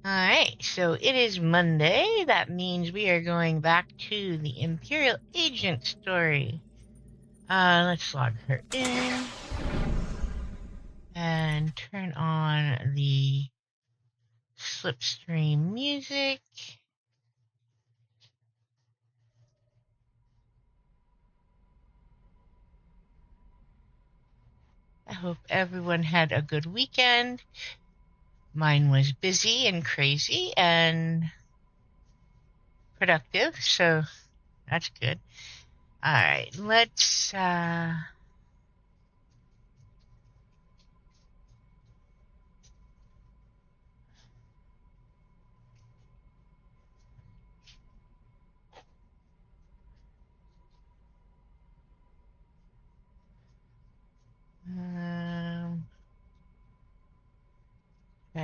Alright, so it is Monday. That means we are going back to the Imperial agent story. Let's log her in and turn on the slipstream music. I hope everyone had a good weekend. Mine was busy and crazy and productive, so that's good. Alright, let's try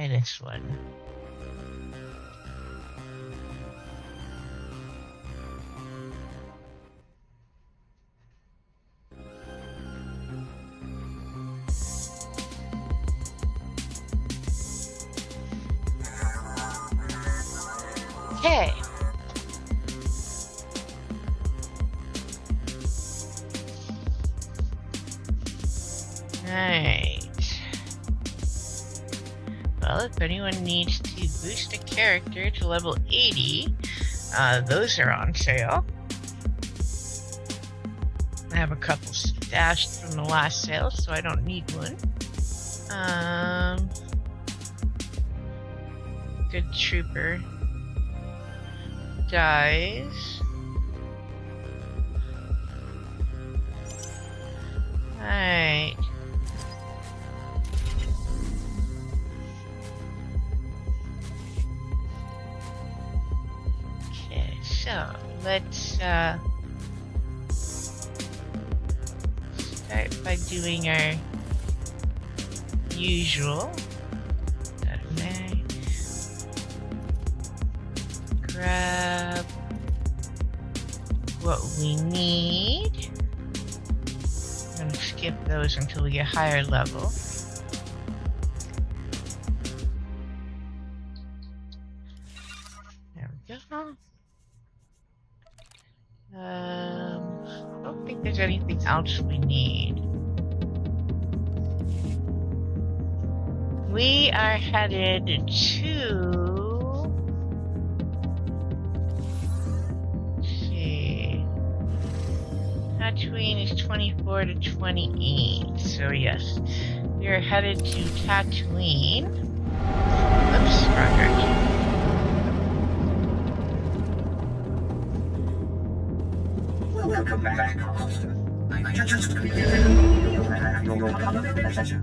this one. Okay. Alright. Well, if anyone needs to boost a character to level 80, those are on sale. I have a couple stashed from the last sale, so I don't need one. Good trooper dies. Alright. Okay, so let's start by doing our usual. Grab what we need. I'm going to skip those until we get higher level. There we go. I don't think there's anything else we need. We are headed to... Tatooine is 24 to 28, so yes, we are headed to Tatooine. Oops, wrong direction. Welcome back, Master. I just completed your pleasure.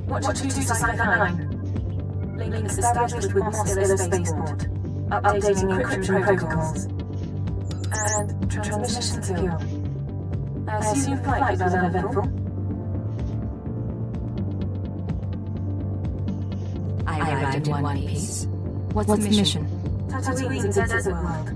Watch 229. Link established with Moss Spaceport. Updating encryption protocols. And transmission secure. I assume your flight was uneventful? I arrived in one piece. What's the mission? Tatooine's a desert world.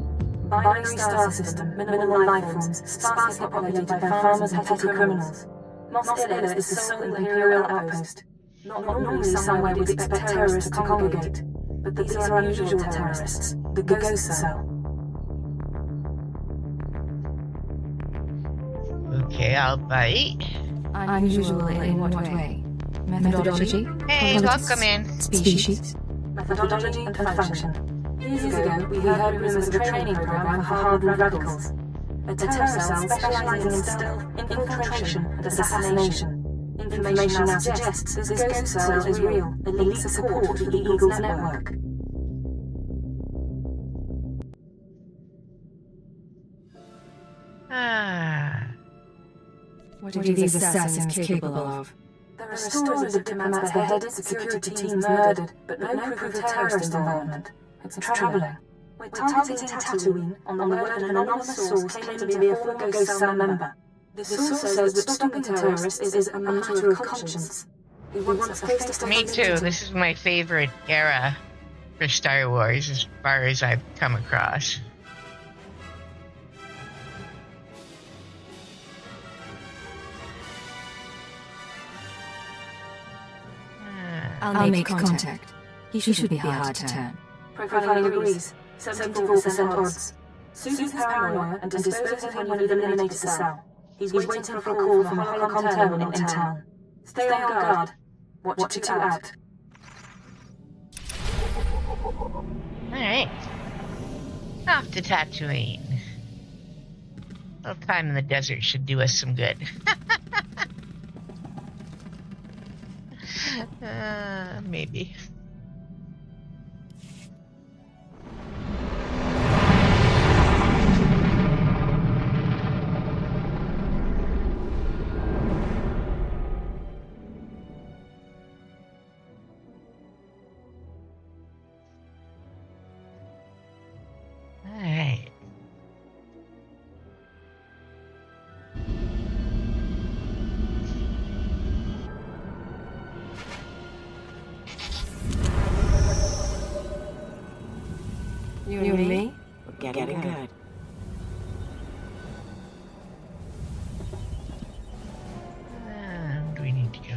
Binary star system, minimal life forms, sparsely populated by farmers and petty criminals. Mos Eisley is the sole Imperial outpost. Not normally somewhere we'd expect terrorists to congregate. But these are unusual terrorists, the Ghost Cell. Okay, I'll bite. Unusual in what way? Methodology? Hey, welcome in. Species? Methodology and function. Years ago, we heard rumors of a training program for hardened radicals. A terror cell specializing in stealth, infiltration, and assassination. Information now suggests this Ghost Cell is real, elite support for the Eagles network. What are these assassins capable of? There are stories of diplomats beheaded, security teams murdered, but no proof of terrorist involvement. It's troubling. We're targeting Tatooine on the word of an anonymous source claiming to be a former Ghost Cell member. The source says that stopping terrorists is a matter of conscience. He wants us face-to-face. Me too. This is my favorite era for Star Wars as far as I've come across. I'll make contact. He should be hard to turn. Profiling agrees. 74% odds. Soothes paranoia and disposes of him when you've eliminated the cell. He's waiting for a call from a holocom terminal in town. Stay on guard. Watch to act. Alright. Off to Tatooine. A little time in the desert should do us some good. Maybe. Alright. You and me? We're getting good. Where do we need to go?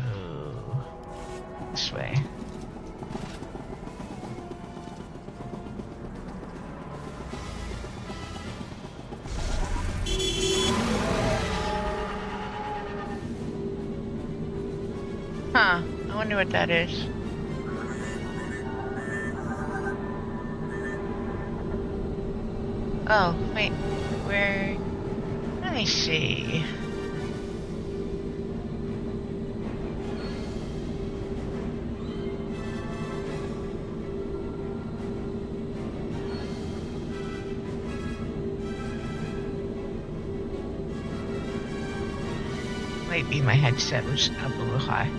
This way. Huh. I wonder what that is. Oh, wait. Where? Let me see. Might be my headset was up a little high.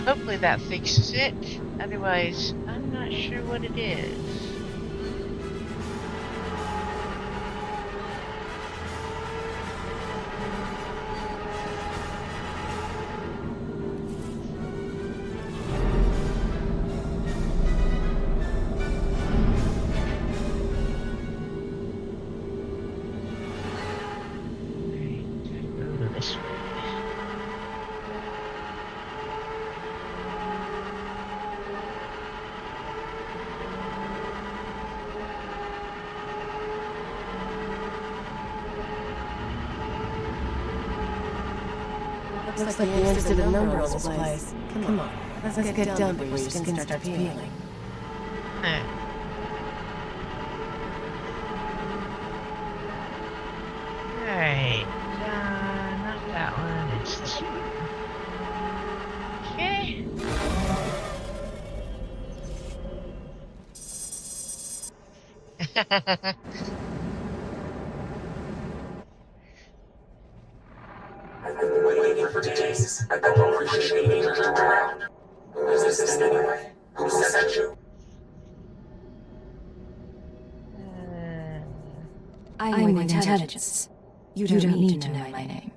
Hopefully that fixes it. Otherwise, I'm not sure what it is. This way. Looks like the instant of number on this place. Come on, let's get done before your skin starts peeling. Alright. Alright. Not that one, it's this one. Okay. I've been waiting for days. I don't appreciate being turned around. Who is this anyway? Who sent you? I'm with intelligence. You don't need to know my name.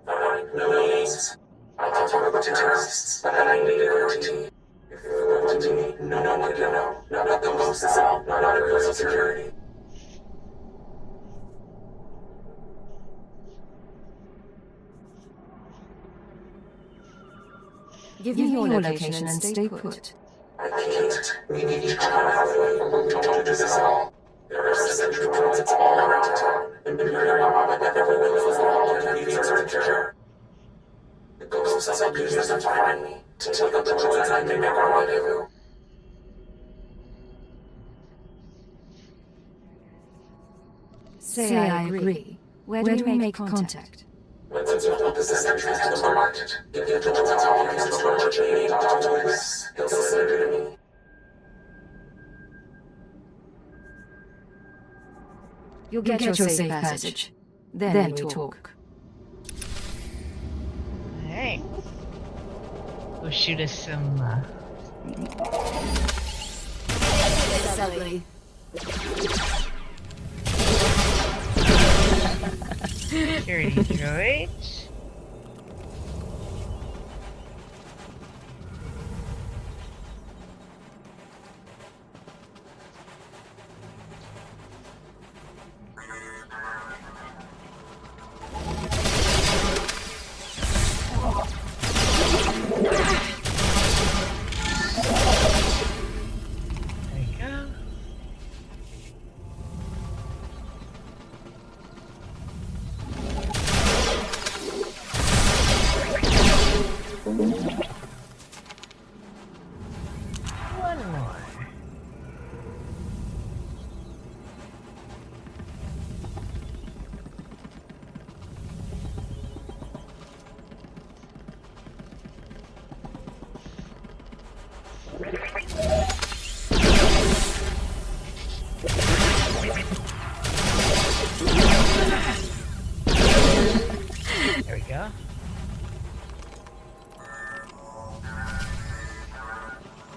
Fine, no names. I'll talk about terrorists, but I need a guarantee. If you're going to me, no one can know. Not the most cell, not Imperial security. Give me your location and stay put. I can't. We need to try halfway. Don't do this at all. There are sentry points all around town. Imperial, but everyone knows all of these are in terror. The ghosts of abuse to find me, to take up the roads I may never rendezvous. Say I agree. Where do we make contact? Let's build the sentry to the market. Get to the top of his approach and talk to us. He'll send it to me. You'll get your safe passage. Then we talk. Alright. Go shoot us some, security droids. There we go.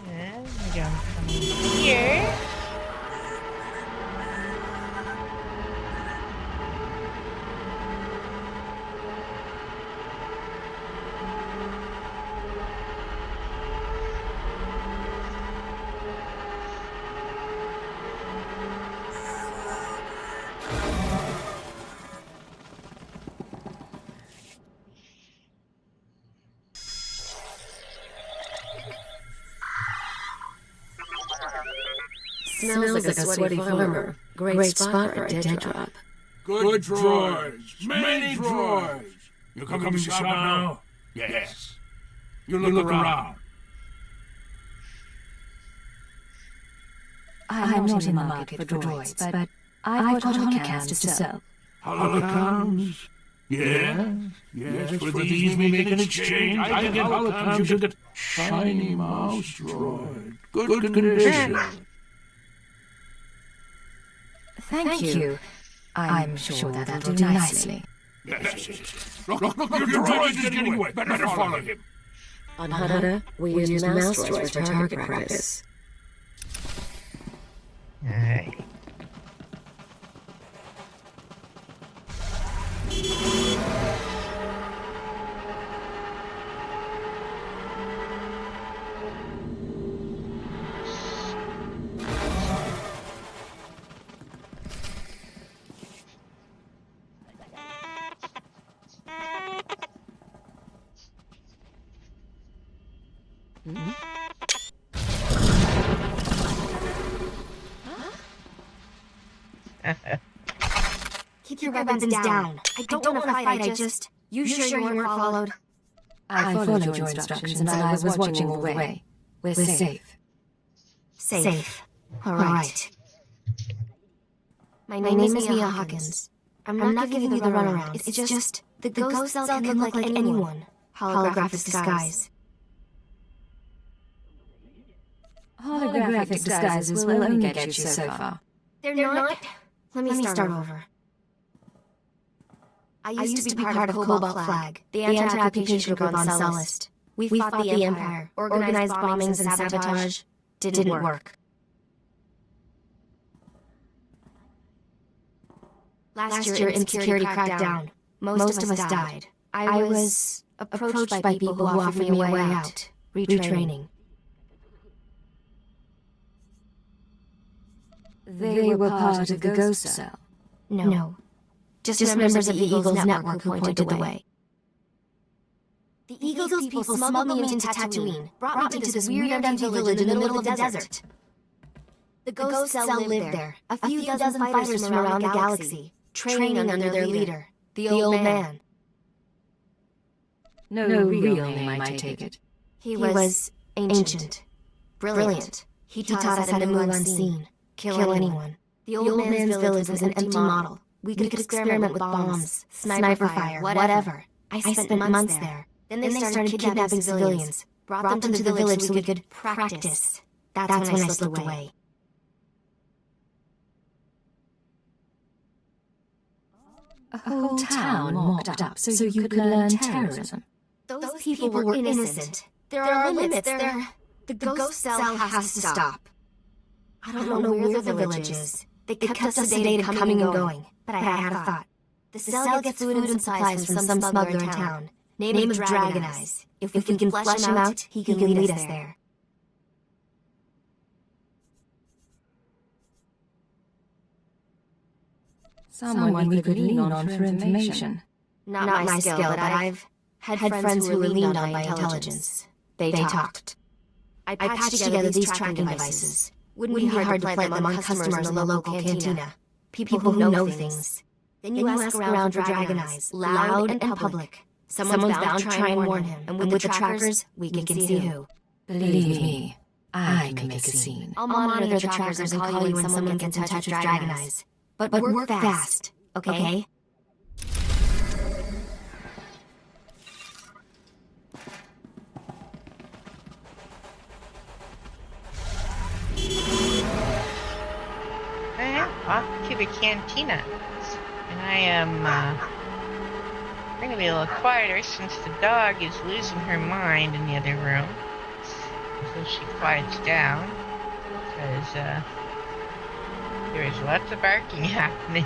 And we jump from here. Smells like a sweaty farmer. Great spot for a dead drop. Good droids. Many droids. You coming to shop now? Yes. You look around. I'm not in the market for droids, but I've got holocams to sell. Holocams? Yes, for these we make an exchange. I can get holocams, you get shiny mouse droid. Good condition. Thank you. I'm sure that'll do nicely. Yes. Look, your droid is getting away. Better follow him. On Hutta, we use mouse droids for target practice. Alright. Keep your weapons down. I don't want to fight, I just... You sure you weren't followed? I followed your instructions and I was watching all the way. We're safe. Safe. All right. My name is Mia Hawkins. I'm not giving you the runaround. It's just... The ghost cell can look like anyone. Holographic disguise. Holographic disguises will only get you so far. They're not... Let me start over. I used to be part of Cobalt Flag, the anti-occupation group on Sullust. We fought the Empire, organized bombings and sabotage. Didn't work. Last year, insecurity cracked down. Most of us died. I was approached by people who offered me a way out. Retraining. They were part of the ghost cell. No. Just members of the Eagles Network who pointed the way. The Eagles people smuggled me into Tatooine, brought me to this weird empty village in the middle of the desert. The ghost cell lived there, a few dozen fighters from around the galaxy, training under their leader, the old man. No real name, I take it. He was ancient, brilliant. He taught us how to move unseen, kill anyone. The old man's village was an empty model. We could experiment with bombs, sniper fire, whatever. I spent months there. Then they started kidnapping civilians, brought them to the village so we could practice. That's when I slipped away. A whole town mocked up so you could learn terrorism. Those people were innocent. There are limits. The ghost cell has to stop. I don't know where the village is. They kept us sedated coming and going. But I had a thought. The cell gets food and supplies from some smuggler in town. Name of Dragon Eyes. If we can flush him out, he can lead us there. Someone we could lean on for information. Not my skill, but I've had friends who were leaned on by intelligence. They talked. I patched together these tracking devices. Wouldn't be hard to plant them on customers in the local cantina. People who know things. Then you ask around for Dragon Eyes, loud and public. Someone's bound to try and warn him, and with the trackers, we can see who. Believe me, I can make a scene. I'll monitor the trackers and call you when someone gets in touch with Dragon Eyes. But work fast, okay? off to the cantina. And I am going to be a little quieter since the dog is losing her mind in the other room. So she quiets down because there is lots of barking happening.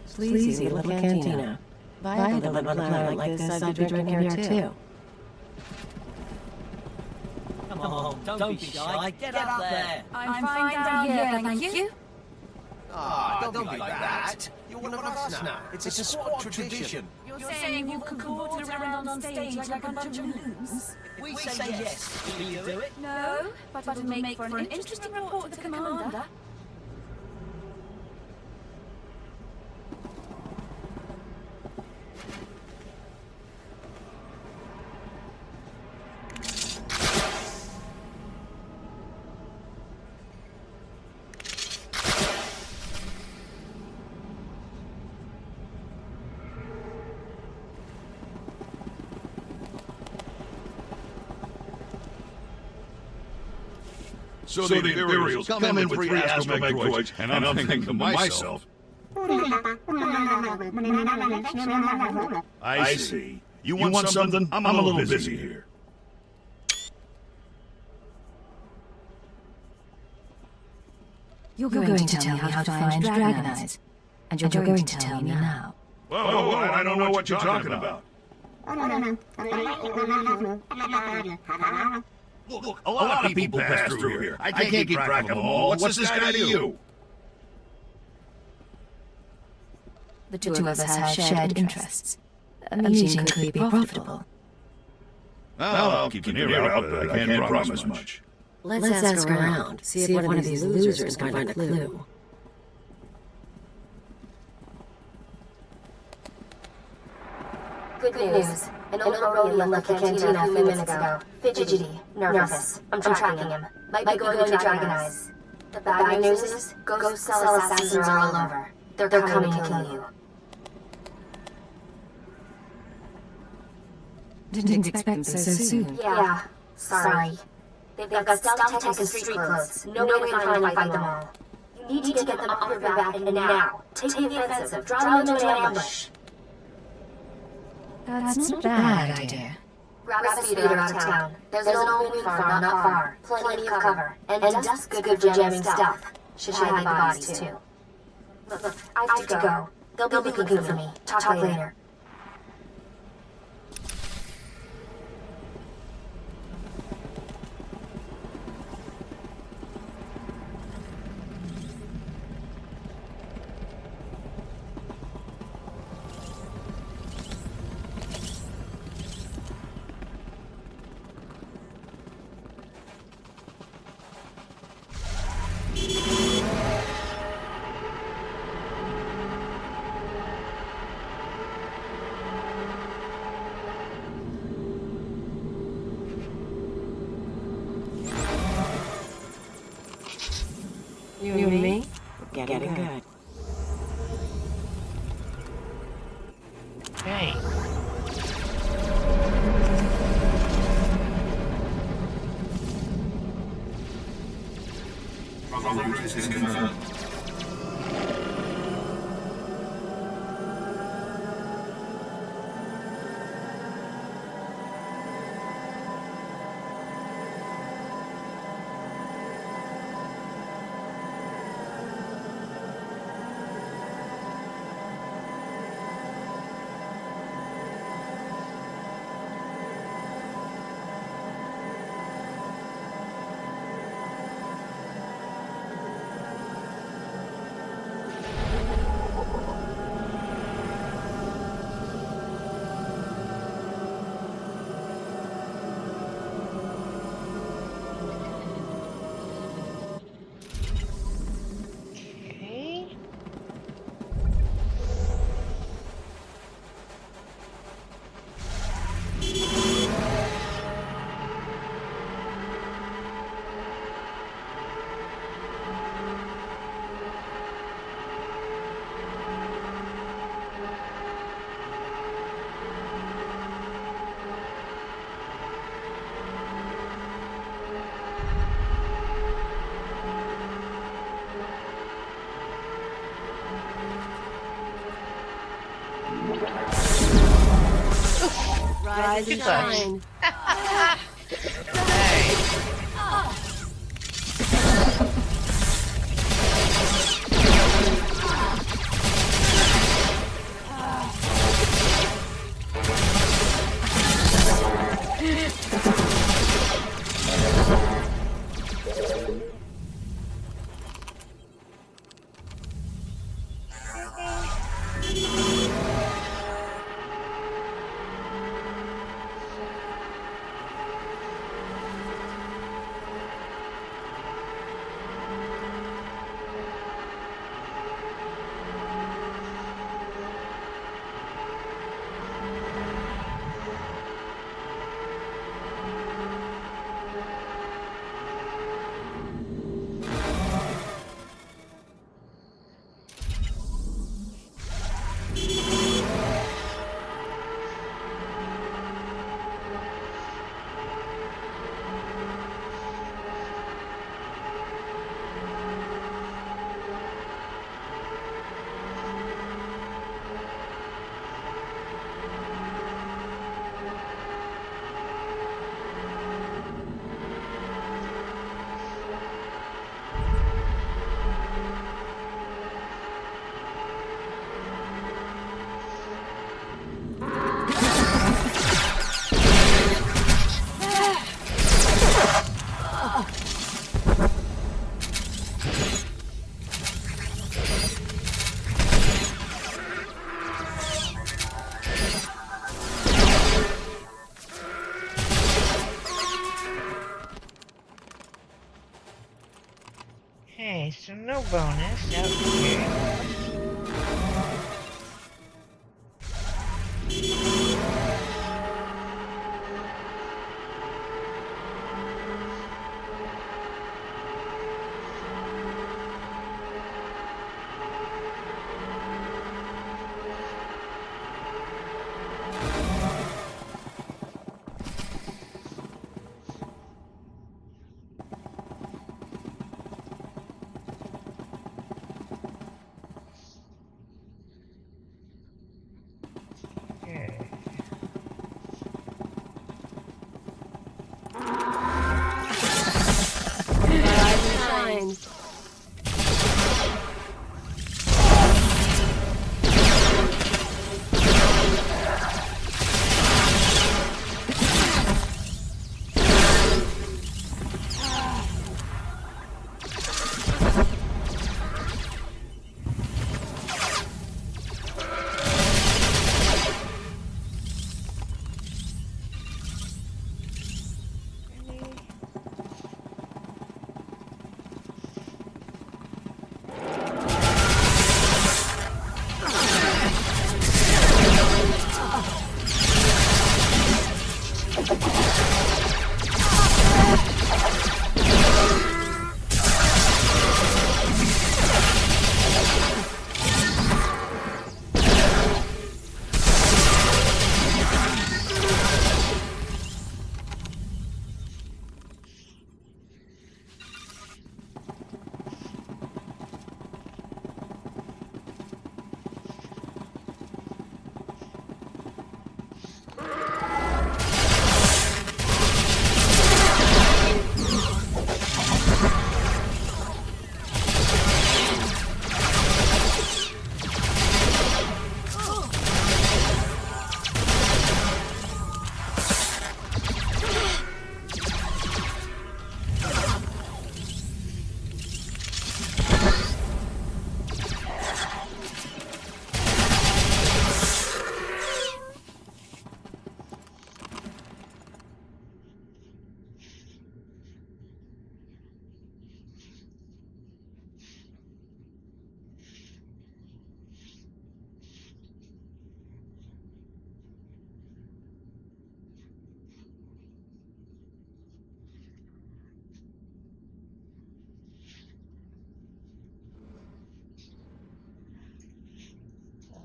Sleazy little cantina. Violent little planet like this, I'd be drinking here too. Come on, don't be shy. Get up there. I'm fine down here, thank you. Ah, don't be like that. You're one of us now. It's a SWTOR tradition. You're saying you can wander around on stage like a bunch of loons? We say yes. Will you do it? No, but it'll make for an interesting report to the commander. So the Imperials come in with 3 astromech droids, and I'm thinking to myself, I see. You want something? I'm a little busy here. You're going to tell me how to find Dragon Eyes, and you're going to tell me now. Whoa, I don't know what you're talking about. Look, a lot of people pass through here. I can't keep track of them all. What's this guy to you? The two of us have shared interests. A meeting could be profitable. I'll keep an ear out, but I can't promise much. Let's ask around, see if one of these losers can find a clue. Good news. An old Imperial left the cantina a few minutes ago. Fidgety, nervous. I'm tracking him. Might be going to Dragon Eyes. The bad news is, ghost cell assassins are all over. They're coming to kill you. Didn't expect them so soon. Yeah, sorry. They've got stealth tech and street clothes. No way to finally fight them all. You need to get them off your back and now. Take the offensive. Draw them into an ambush. That's not a bad idea. Grab a speeder out of town. There's an old wind farm not far. Plenty of cover. And dusk's good for jamming stuff. Should hide the bodies, too. Look, I have to go. They'll be looking for me. Talk later. You and me? We're getting good. Hey. Okay. Rise Too and close. shine. Hey. Okay, so no bonus out here. shine.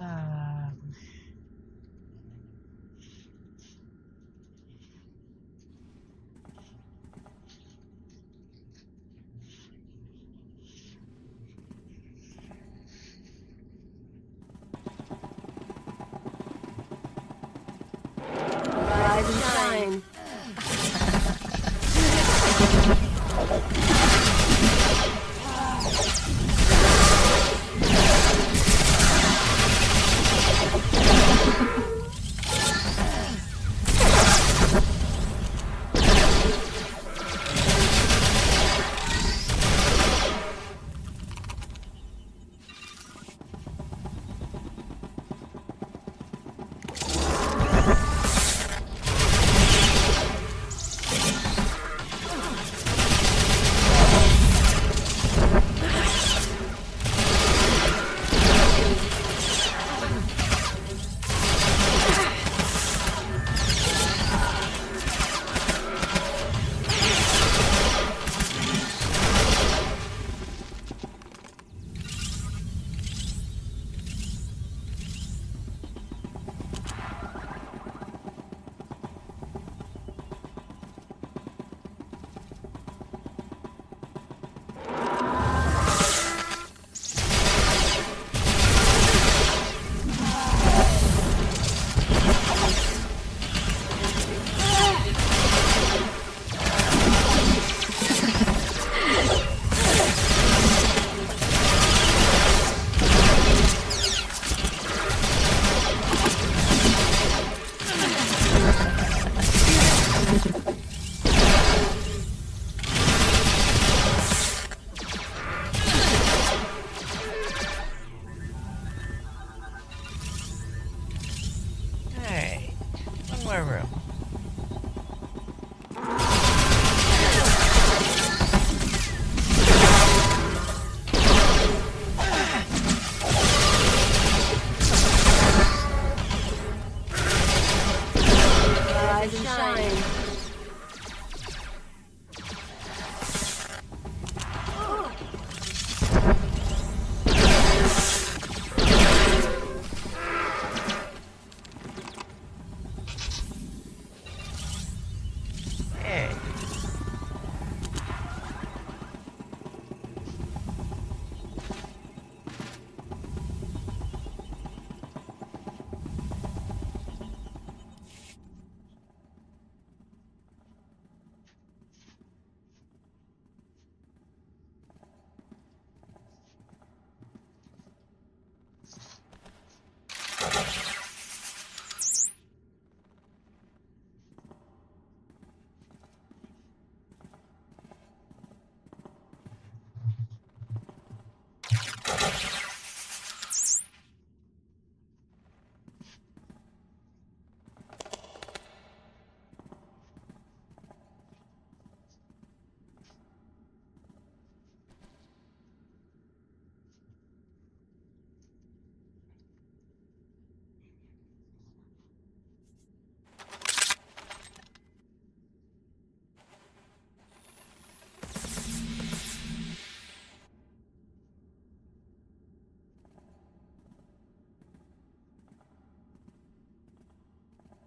Um, Rise and shine.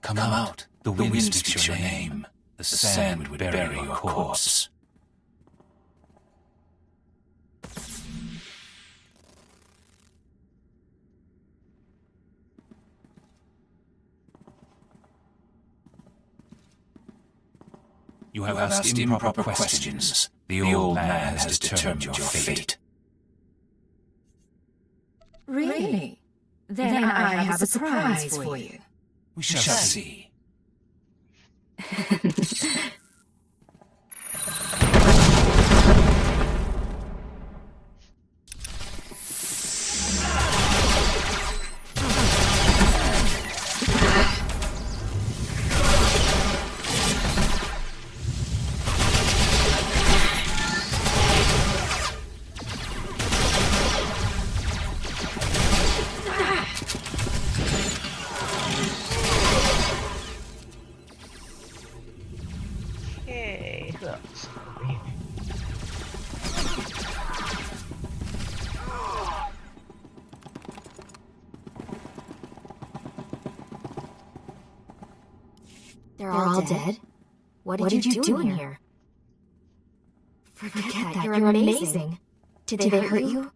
Come out. The wind speaks your name. The sand would bury your corpse. You have asked improper questions. The old man has determined your fate. Really? Then I have a surprise for you. We shall see. Okay, who else over here? They're all dead? What did you do in here? Forget that, you're amazing. Did they hurt you?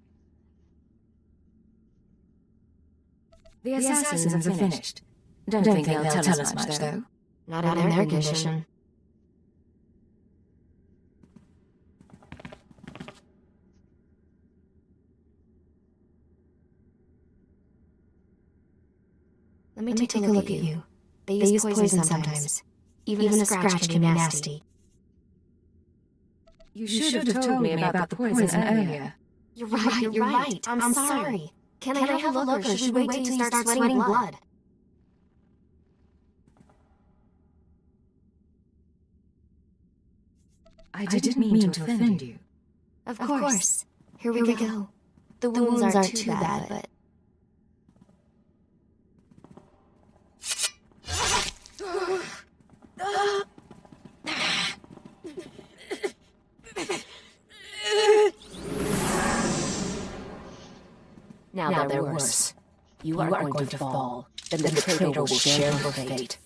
The assassins are finished. Don't think they'll tell us much, though. Not in their condition. Let me take a look at you. They use poison sometimes. Even a scratch can be nasty. You should have told me about the poison earlier. You're right. I'm sorry. Can I have a look, or should we wait till you start sweating blood? I didn't mean to offend you. Of course. Here we go. The wounds aren't too bad, but... Now they're worse. You are going to fall. Then the traitor will share your fate.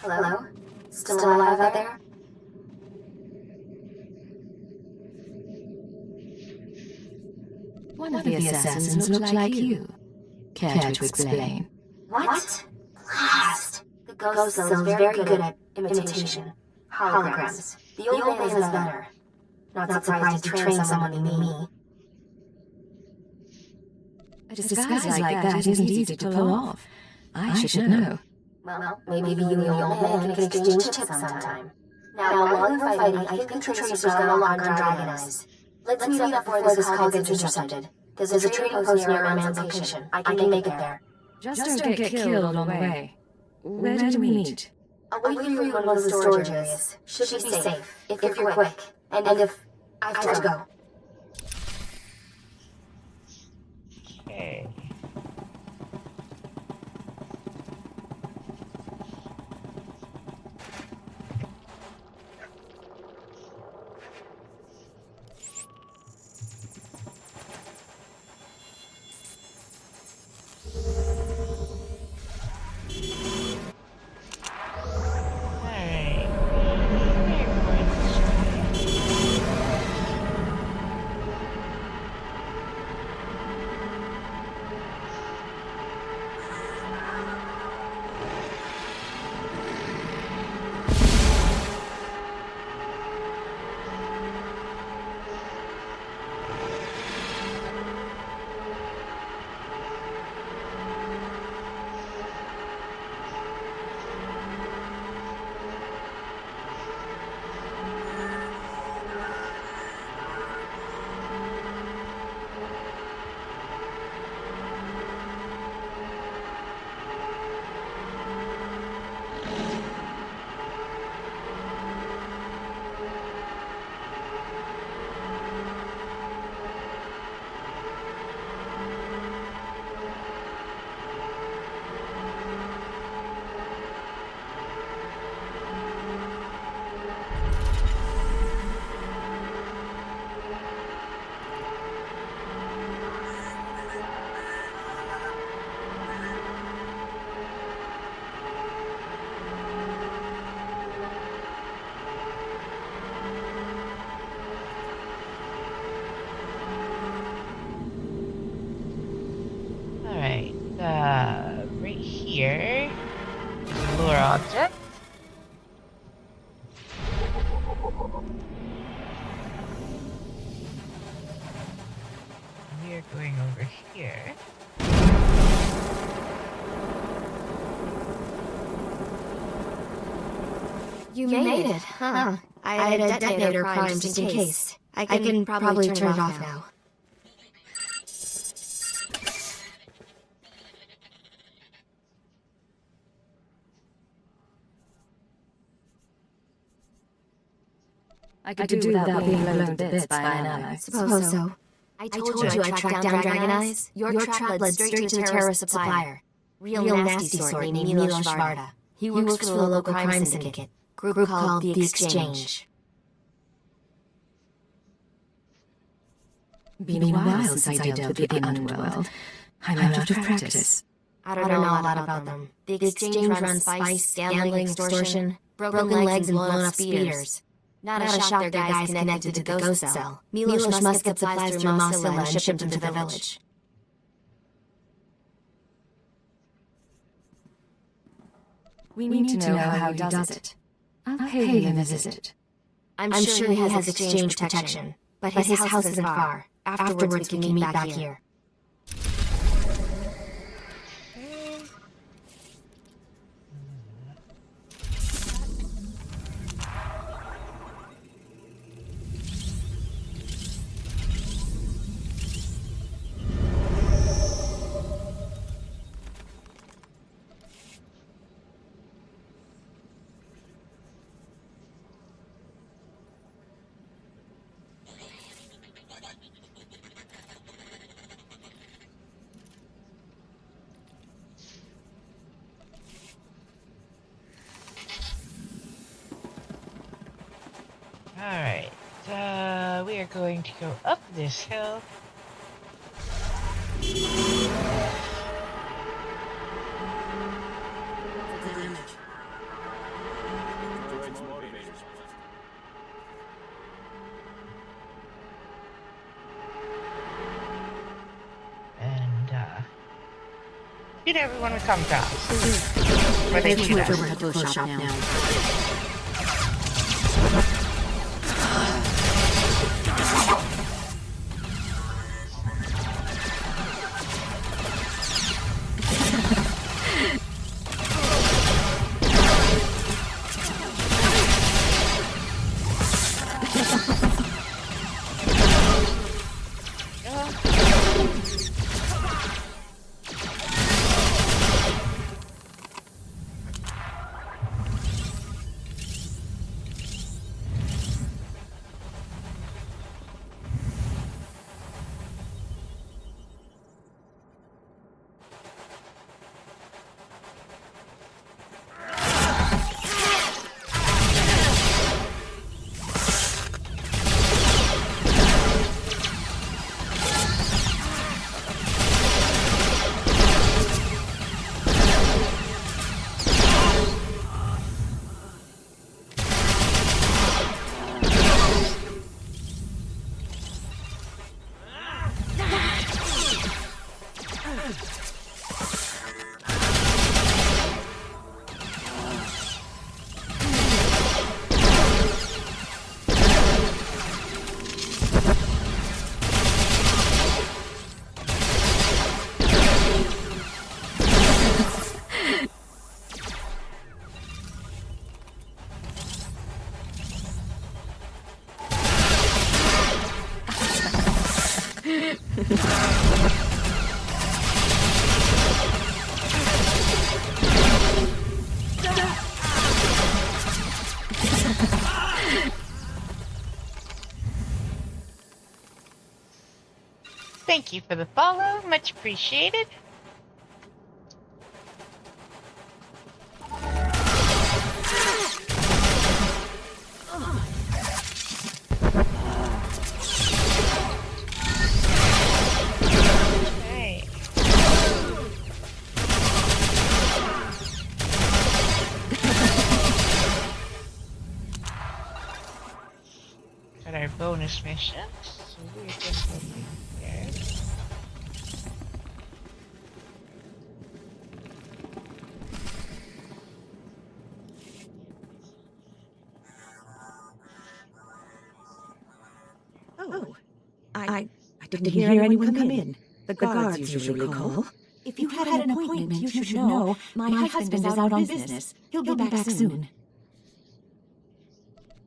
Hello? Still alive out there? One of the assassins looked like you. Care to explain? What? Blast! The ghost is very good at imitation. Holograms. The old man is better. Not surprised to train someone in me. A disguise like that isn't easy to pull off. I should know. Well, maybe you and the old man can exchange tips sometime. Now, while you're fighting, I think the tracer's got a lock on Dragon Eyes. Let's meet up before this call gets intercepted. There's a trading post near our man's location. I can make it there. Just don't get killed on the way. Where did we meet? I'll wait for you in one of the storage areas. Should be safe, if you're quick. And if I have to go. Okay. Alright. You made it, huh? I had a detonator primed just in case. I can probably turn it off now. I could do without being blown to bits by an ally. Suppose so. I told you I'd track down Dragon Eyes. Your trap led straight to the terrorist supplier. Real nasty sort named Milos Varda. He works for the local crime syndicate. Group called The Exchange. Been a while since I dealt with the underworld. I'm out of practice. I don't know a lot about them. The Exchange runs spice, gambling, extortion, broken legs, and blown up speeders. Not a shock their guys connected to the ghost cell. Milos must get supplies through Mossilla and ship them to the village. We need to know how he does it. I'll pay him a visit. I'm sure he has exchange protection, but his house isn't far. Afterwards, we can meet back here. Alright, we are going to go up this hill. And, shoot everyone we come across. Where they shoot us. We're at the close shop now. Thank you for the follow, much appreciated. Hey. Got our bonus missions, so we're just looking here. Oh, I didn't hear anyone come in. The guards usually call. If you had an appointment, you should know. My husband is out on business. He'll be back soon.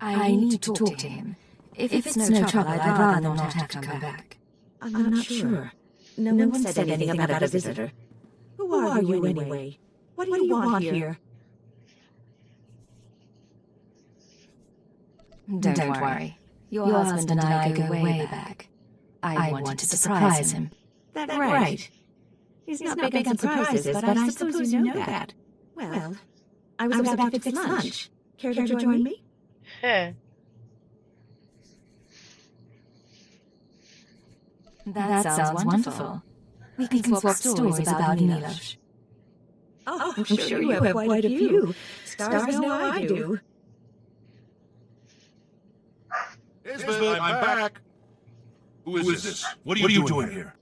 I need to talk to him. If it's no trouble, I'd rather not have to come back. I'm not sure. No one said anything about a visitor. Who are you anyway? What do you want here? Don't worry. Your husband and I go way back. I wanted to surprise him. That's right. He's not big on surprises, but I suppose you know that. Well, I was about to fix lunch. Care to join me? Huh. That sounds wonderful. We can swap stories about Milos. Oh, I'm sure you have quite a few. Stars know I do. Isbeth, I'm back. Who is this? What are you doing here?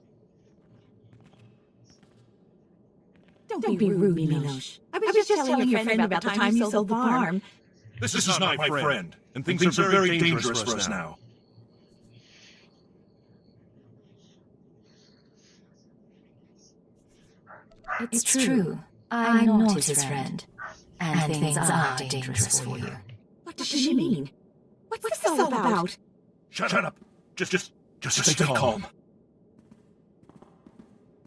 Don't be rude, Milos. I was just telling your friend about the time you sold the farm. This is not my friend, and things are very dangerous for us now. It's true. I'm not his friend. And things are dangerous for you. What does she mean? What's this all about? Shut up. Just stay calm.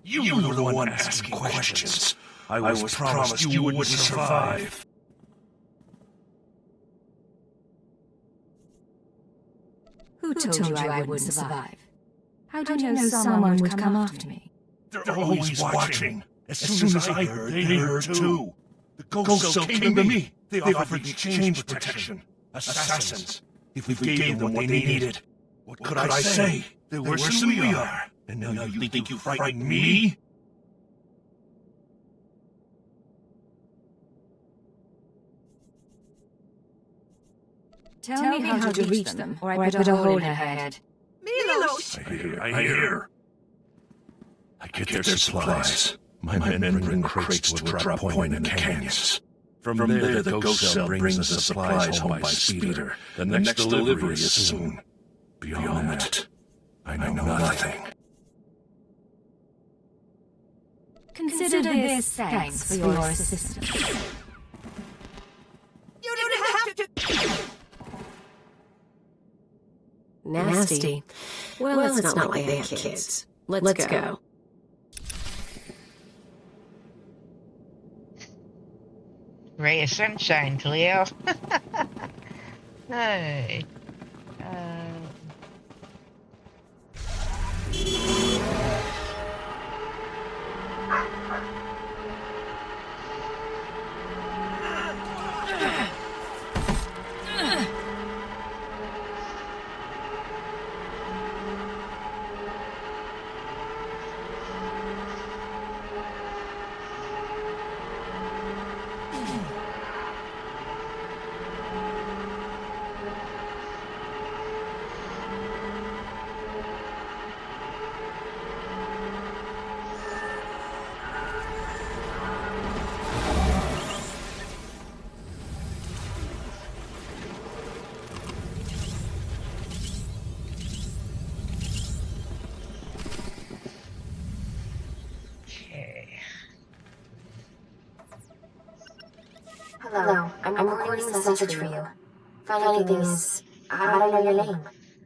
You were the one asking questions. I was promised you wouldn't survive. Who told you I wouldn't survive? How did you know someone would come after me? They're always watching. As soon as I heard, they heard too. The ghost cell came to me. They offered me exchange protection. Assassins. If we gave them what they needed, what could I say? They're worse than we are. And now you think you frighten me? Tell me how to reach them, or I put a hole in her head. Milos! I hear. I get their supplies. My men bring crates to a drop point in the canyons. From there, the ghost cell brings the supplies home by speeder. The next delivery is soon. Beyond that, I know nothing. Consider this thanks for your assistance. You didn't have to... Nasty. Well, it's not like they have kids. Let's go. Ray of sunshine, Cleo. Hey. Hello, I'm recording this message for you. Funny thing is, I don't know your name.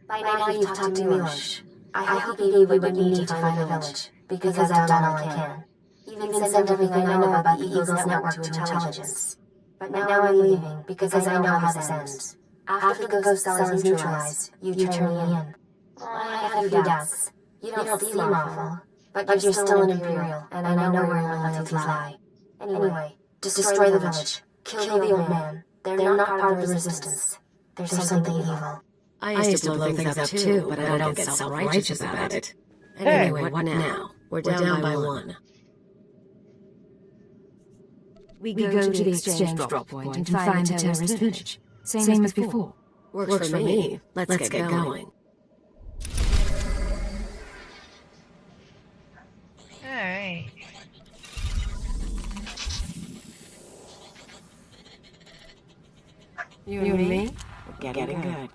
By now you've talked to Milos. I hope he gave you what you need to find the village, because I've done all I can. Even sent everything I know about the Eagles Network to intelligence. But now I'm leaving, because I know how this ends. After the ghost cell is neutralized, you turn me in. I have a few doubts. You don't seem awful, but you're still an Imperial, and I know where your loyalties lie. Anyway, destroy the village. Kill the old man. They're not part of the resistance. There's something evil. I used to blow things up too, but I don't get self-righteous about it. Anyway, what now? We're down by one. We go to the exchange drop point and find the terrorist village. Same as before. Works for me. Let's get going. Alright. You and me? We're getting good.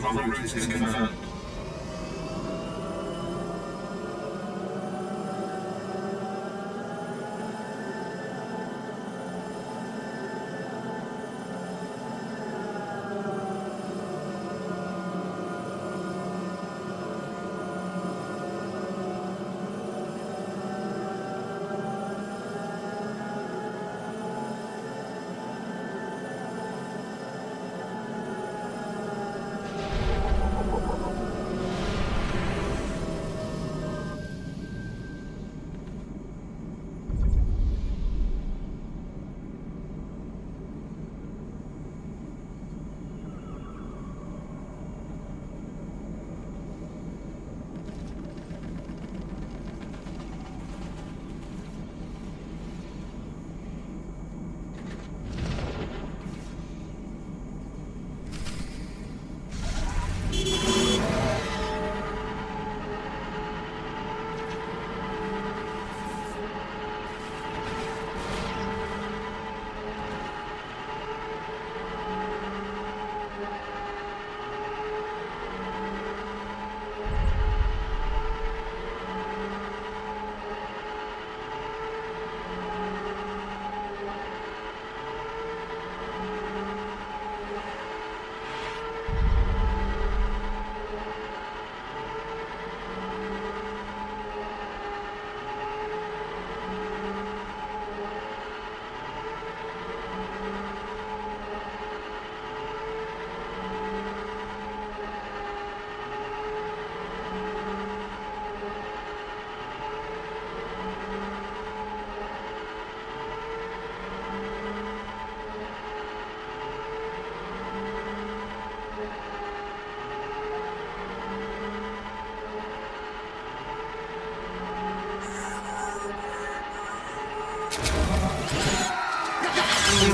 from the route is confirmed.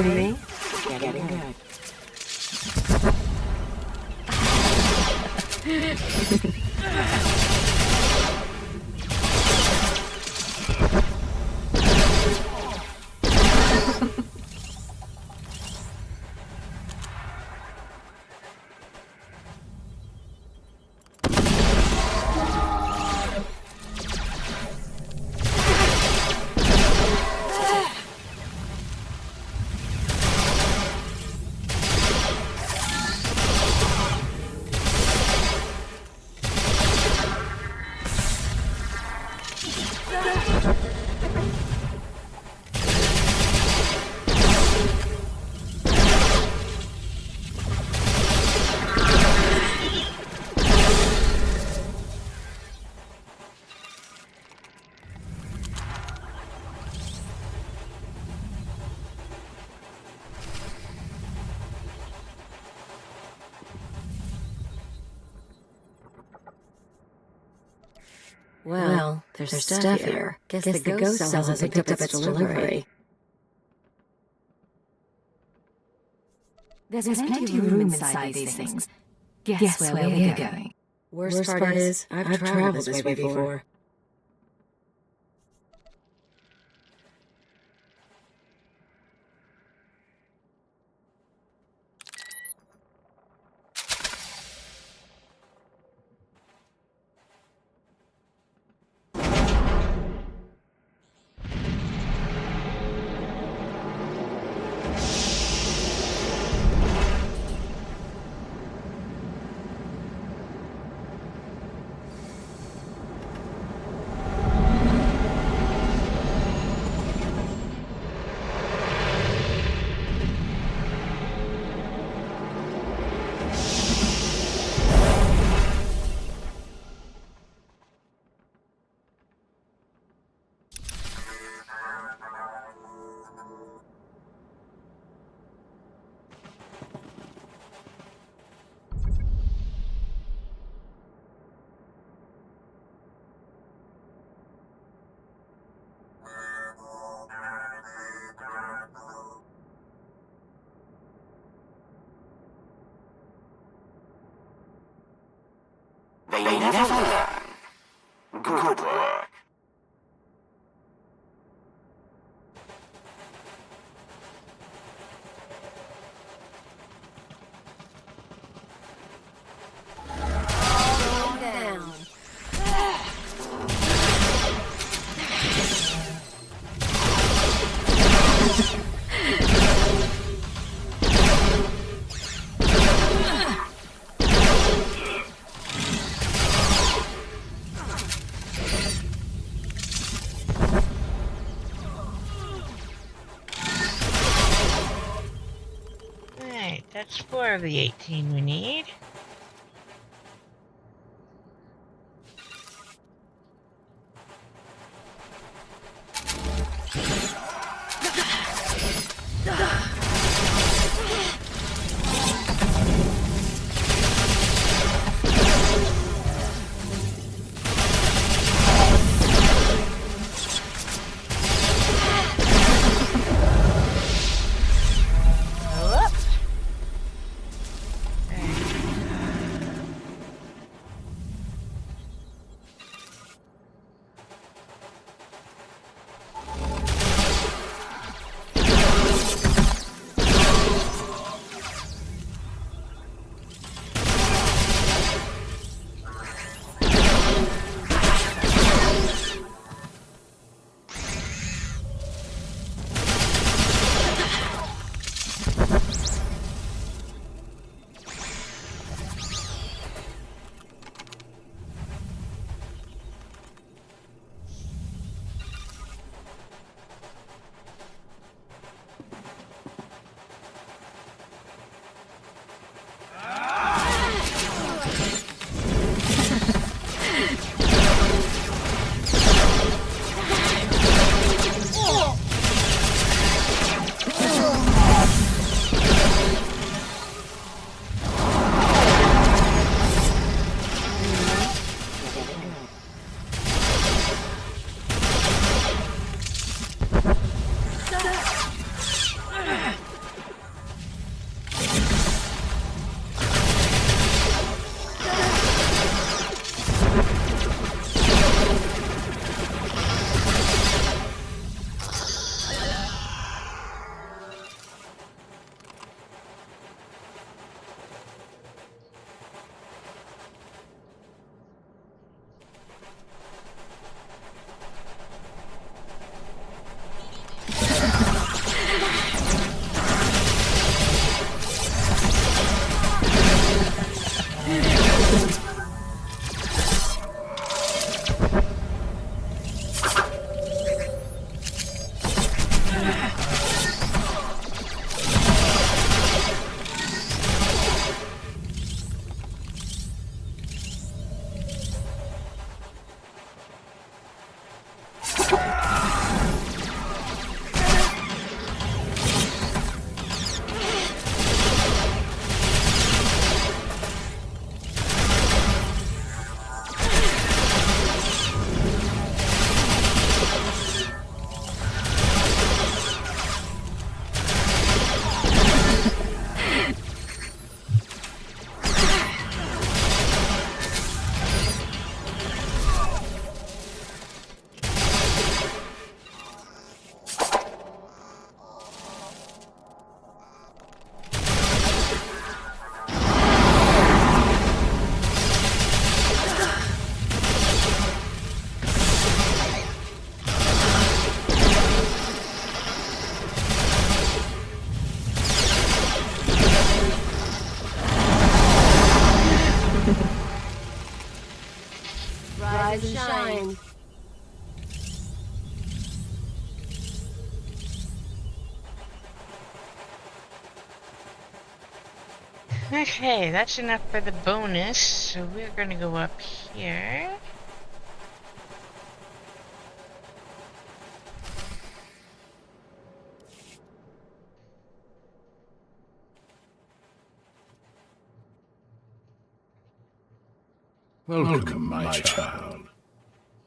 Me? Getting good. Well, there's stuff here. Guess the ghost cell hasn't picked up its delivery. There's plenty of room inside these things. Guess where we're going. Worst part is, I've traveled this way before. They never learn. Good work. That's 4 of the 18 we need. Rise and shine. Okay, that's enough for the bonus, so we're gonna go up here. Welcome, my child.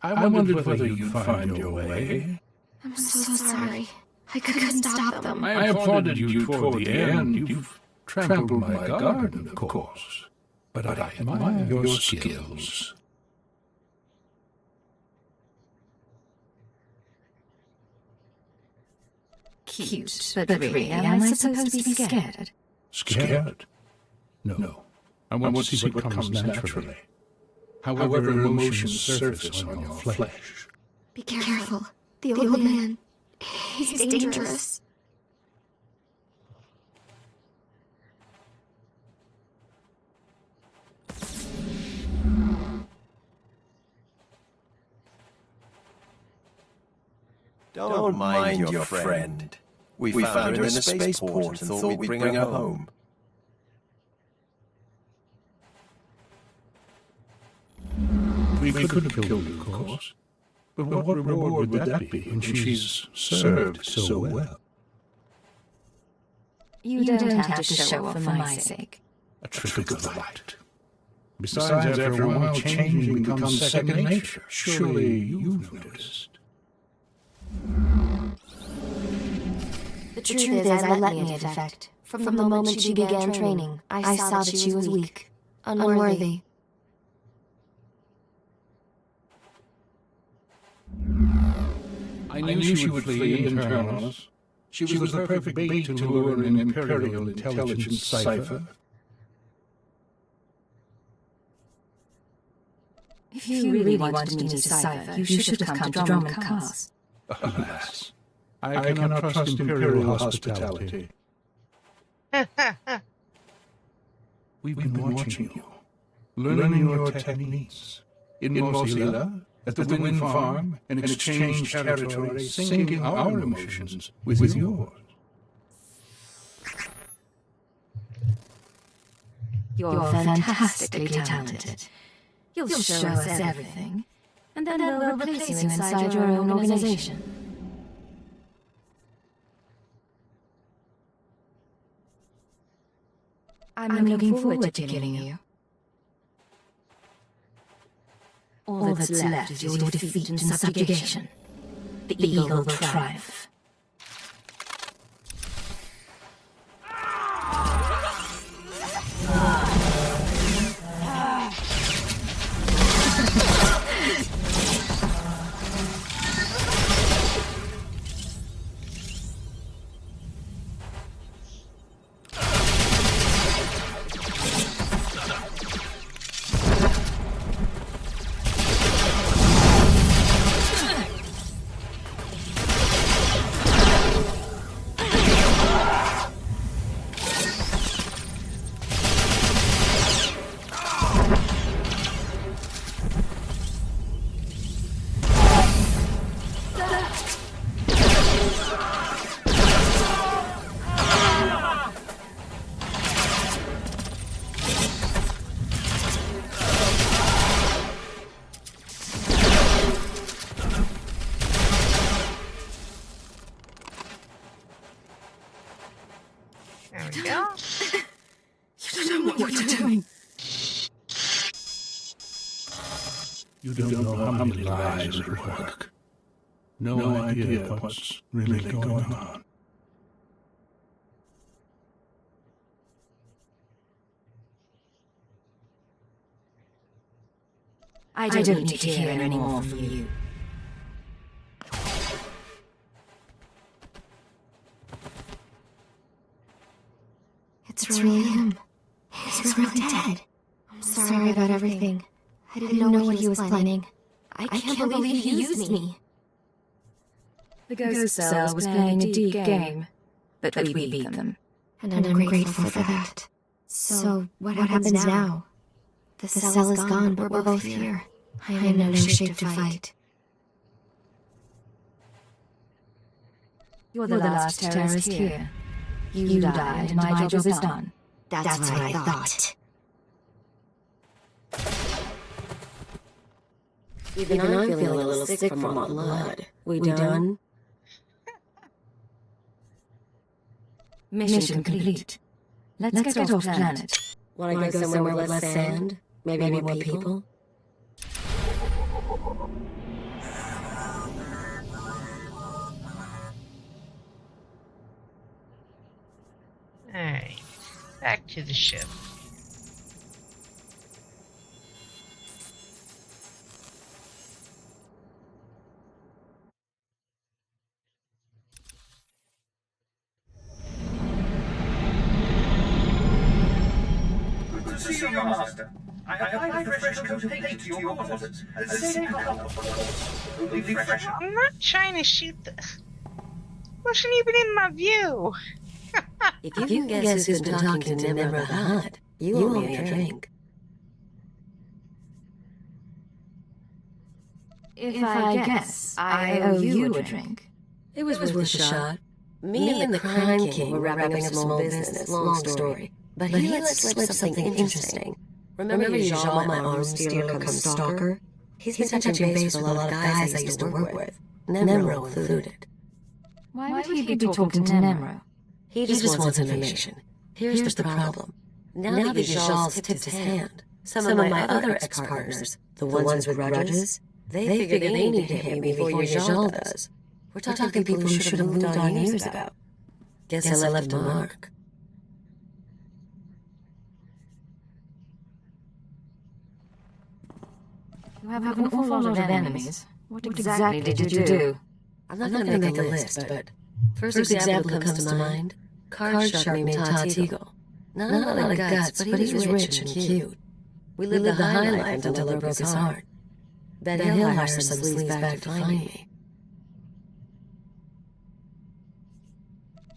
I wondered whether you'd find your way. I'm so sorry. I couldn't stop them. I applauded you toward the end. You've trampled my garden, of course. But I admire your skills. Cute, but really, am I supposed to be scared? Scared? No. I want to see what comes naturally. However emotions surface on your flesh. Be careful. The old man. He's dangerous. Don't mind your friend. We found her in a spaceport and thought we'd bring her home. We could have killed her, of course. But what reward would that be when she's served so well? You don't have to show off for my sake. A trick of the light. Besides, after a while, changing becomes second nature. Surely you've noticed. The truth is, I let me defect. From the moment she began training, I saw that she was weak, unworthy. I knew she would flee and turn on us. She was the perfect bait to lure an Imperial intelligence cipher. If you really wanted me to decipher, you should have come to Drummond Cast. Alas, I cannot trust Imperial hospitality. We've been watching you, learning your techniques. In Mosila, at the wind farm, and exchange territory, syncing our emotions with yours. You're fantastically talented. You'll show us everything, and then we'll replace you inside your own organization. I'm looking forward to killing you. All that's left is your defeat and subjugation. The eagle will triumph. There we go. You don't know what you're doing. You don't know how many lives are at work. No idea what's really going on. I don't need to hear any more from you. It's really him. He's really dead. I'm sorry about everything. I didn't know what he was planning. I can't believe he used me. The Ghost Cell was playing a deep game, but we beat them. And I'm grateful for that. So, what happens now? The cell is gone, but we're both here. I am in no shape to fight. You're the last terrorist here. You died, and my job is done. That's what I thought. Even I'm feeling a little sick from all the blood. We done? Mission complete. Let's get off planet. Wanna go somewhere with less sand? Maybe more people? Alright, back to the ship. Good to see you, Master. I have fresh coat of paint to your quarters. Same color. Only fresh. I'm not trying to shoot this. Wasn't even in my view. If you can guess who's been talking to Member of the Hunt, you owe me a drink. If I guess, I owe you a drink. It was worth a shot. Me and the Crime King were wrapping up small business, long story. But he let slip something interesting. Remember Yajal, my arms dealer come stalker? He's been touching base with a lot of guys I used to work with, Nemro included. Why would he be talking to Nemro? He just wants information. Here's the problem. Now that Yashal's tipped his hand, some of my other ex-partners, the ones with grudges, they figure they need to hit me before Yashal does. We're talking people who should have moved on years ago. Guess I left a mark. You have an awful lot of enemies. What exactly did you do? I'm not going to make a list, but first example that comes to mind, card shark named Todd Eagle. Not a lot of guts, but he was rich and cute. We lived the high life until it broke his heart. Bet he'll hire some sleazebag to find me.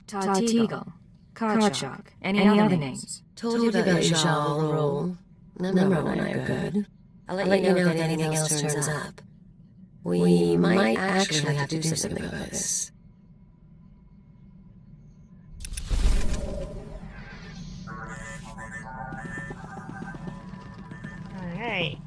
Todd Eagle, Card Shark, any other names? Told you about Yashal, Roll. Nemro and I are good. I'll let you know if anything else turns up. We might actually have to do something about this. Alright.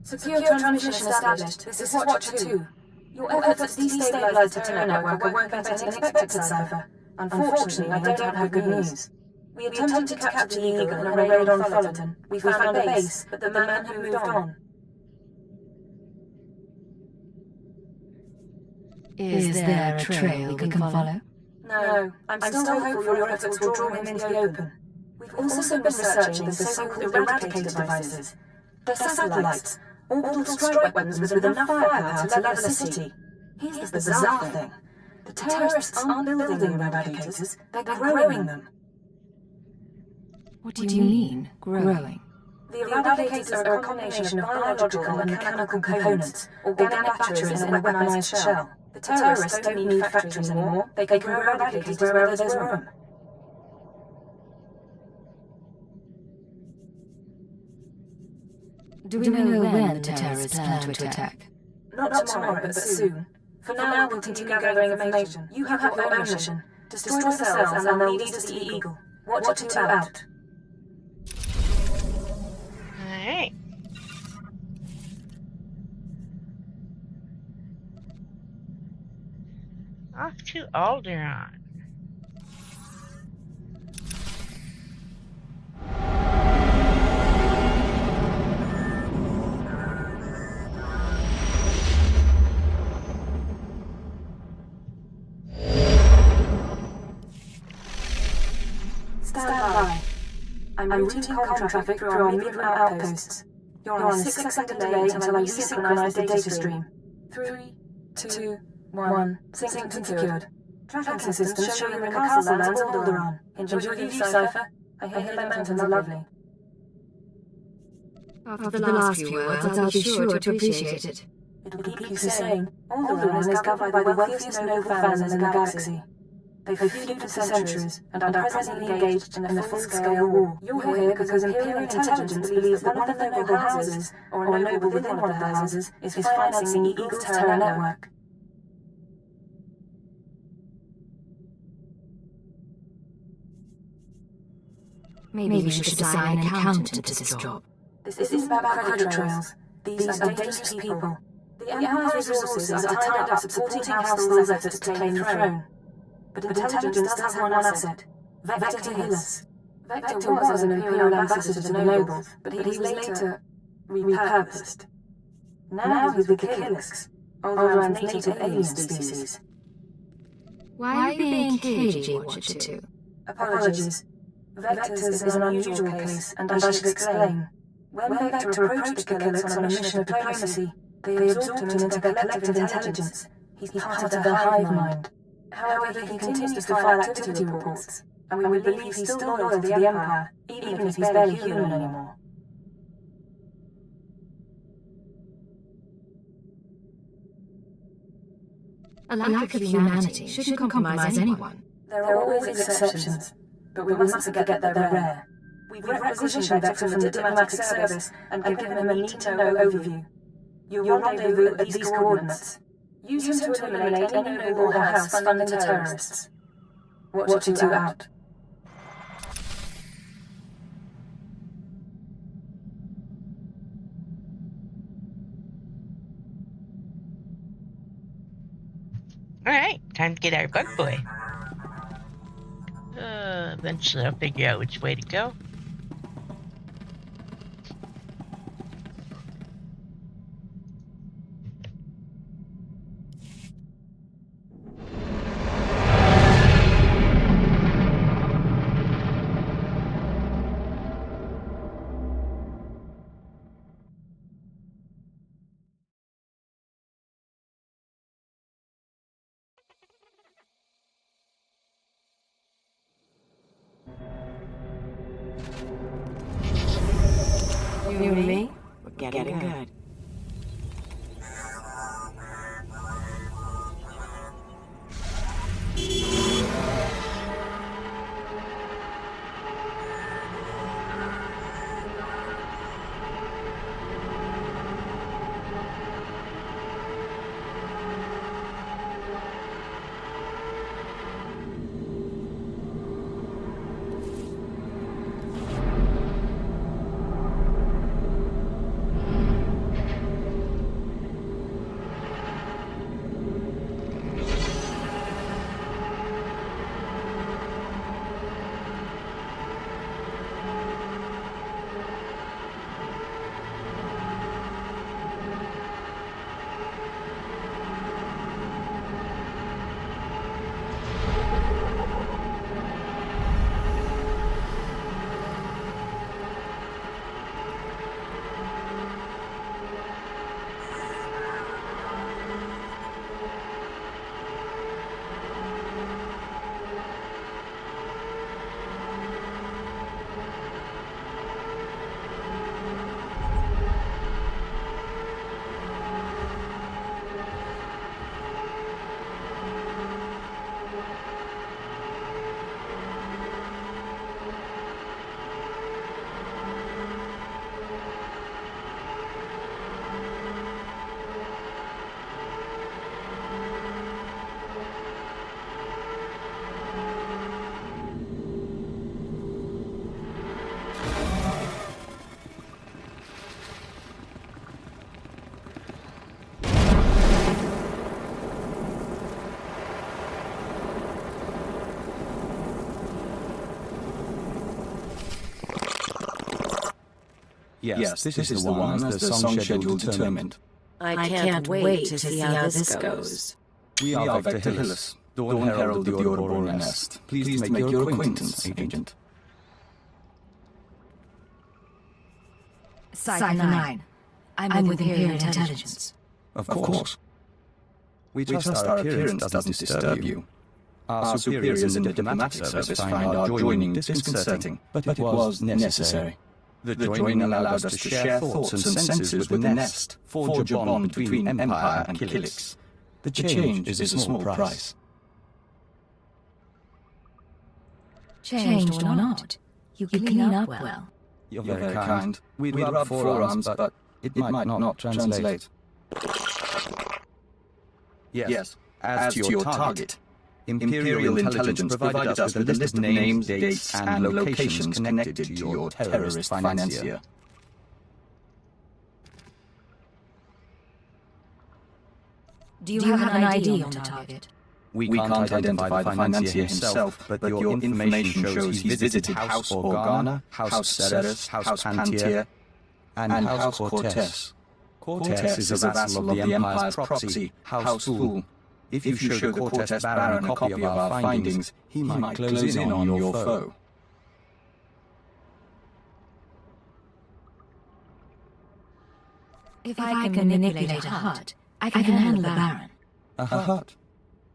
Secure transmission established. This is Watcher 2. Your efforts to destabilize the Terra network are working better than expected, Cypher. Unfortunately, I don't have good news. We attempted to capture the Eagle in a raid on Fullerton. We found a base, but the man had moved on. Is there a trail we can follow? No, I'm still hopeful your efforts will draw him into the open. We've also been researching the so-called eradicator devices. They're satellites, orbital strike weapons with enough firepower to level a city. Here's the bizarre thing. The terrorists aren't building the eradicators, they're growing them. What do you mean, growing? The eradicators are a combination of biological and mechanical components, organic batteries in a weaponized shell. The terrorists don't need factories anymore, they can grow eradicators wherever there's room. Do we know when the terrorists plan to attack? Not tomorrow, but soon. For now, we'll continue gathering information. You have your own mission. Destroy the cells and they'll lead us to the Eagle. Watcher 2 out. Alright. Off to Alderaan. Stand by. I'm routing comm traffic through our mid-route outposts. You're on a 6-second delay until I resynchronize the data stream. 3, 2, 1. Sync secured. Tracking systems show you in the castle lands of Alderaan. Enjoy your view, Cypher. I hear the mountains are lovely. After the last few words, I'll be sure to appreciate it. It'll keep you sane. Alderaan is governed by the wealthiest noble families in the galaxy. They've feuded for centuries and are presently engaged in a full-scale war. You're here because Imperial intelligence believes that one of the noble houses, or a noble within one of the houses, is financing the Eagle's Terra network. Maybe we should assign an accountant to this job. This isn't about credit trails. These are dangerous people. The Empire's resources are tied up supporting House Thor's efforts to claim the throne. But intelligence does have one asset, Vector Hillis. Vector was an Imperial ambassador to the nobles, but he was later repurposed. Now he's with the Killiks, Alderaan's native alien species. Why are you being cagey, Watcher 2? Apologies. Vector's is an unusual case, and I should explain. When Vector approached the Killiks on a mission of diplomacy, they absorbed him into their collective intelligence. He's part of their hive mind. However, he continues to file activity reports, and we believe he's still loyal to the Empire, even if he's barely human anymore. A lack of humanity shouldn't compromise anyone. There are always exceptions, but we mustn't forget that they're rare. We've requisitioned Vector from the diplomatic service and given him a need-to-know overview. You'll rendezvous at these coordinates. Use him to eliminate any noble house funding the terrorists. Watcher 2 out. Alright, time to get our bug boy. Eventually I'll figure out which way to go. You and me? We're getting good. Yes, this is the one as the song schedule determined. I can't wait to see how this goes. We are Vector Hillis, Dawn Herald of the Ouroboros Nest. Pleased to make your acquaintance, Agent. Cypher 9. I'm with Imperial Intelligence. Of course. We trust our appearance doesn't disturb you. Our superiors in the diplomatic service find our joining disconcerting, but it was necessary. The joining allowed us to share thoughts and senses with the Nest, forge a bond between Empire and Kilix. The change is a small price. Changed or not, you clean up well. You're very kind. We'd rub forearms, but it might not translate. Yes, as to your target. Imperial Intelligence provided us with a list of names, dates, and locations connected to your terrorist financier. Do you have an ID on the target? We can't identify the financier himself, but your information shows he's visited House Organa, House Ceres, House Pantier, and House Cortez. Cortez is a vassal of the Empire's proxy, House Fool. If you show the Cortez Baron a copy of our findings, he might close in on your foe. If I can manipulate a heart, I can handle the Baron. A heart?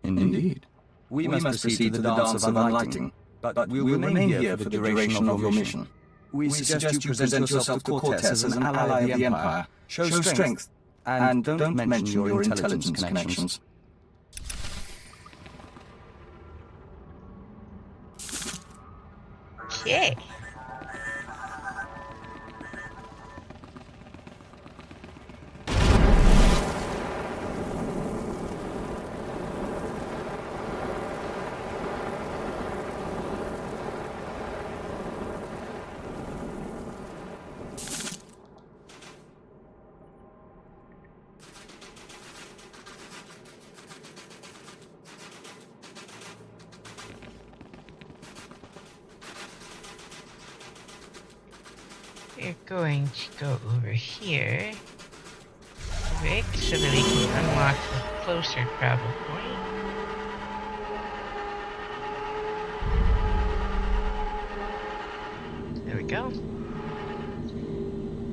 Indeed. We must proceed to the dance of unlighting, but we'll remain here for the duration of your mission. We suggest you present yourself to Cortez as an ally of the Empire. Show strength, and don't mention your intelligence connections. Okay. We're going to go over here. Quick, so that we can unlock the closer travel point. There we go.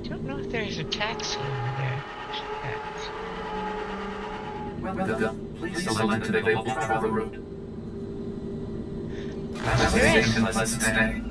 Don't know if there's a taxi over there. Welcome. Please select the available travel route. There is. Destination today.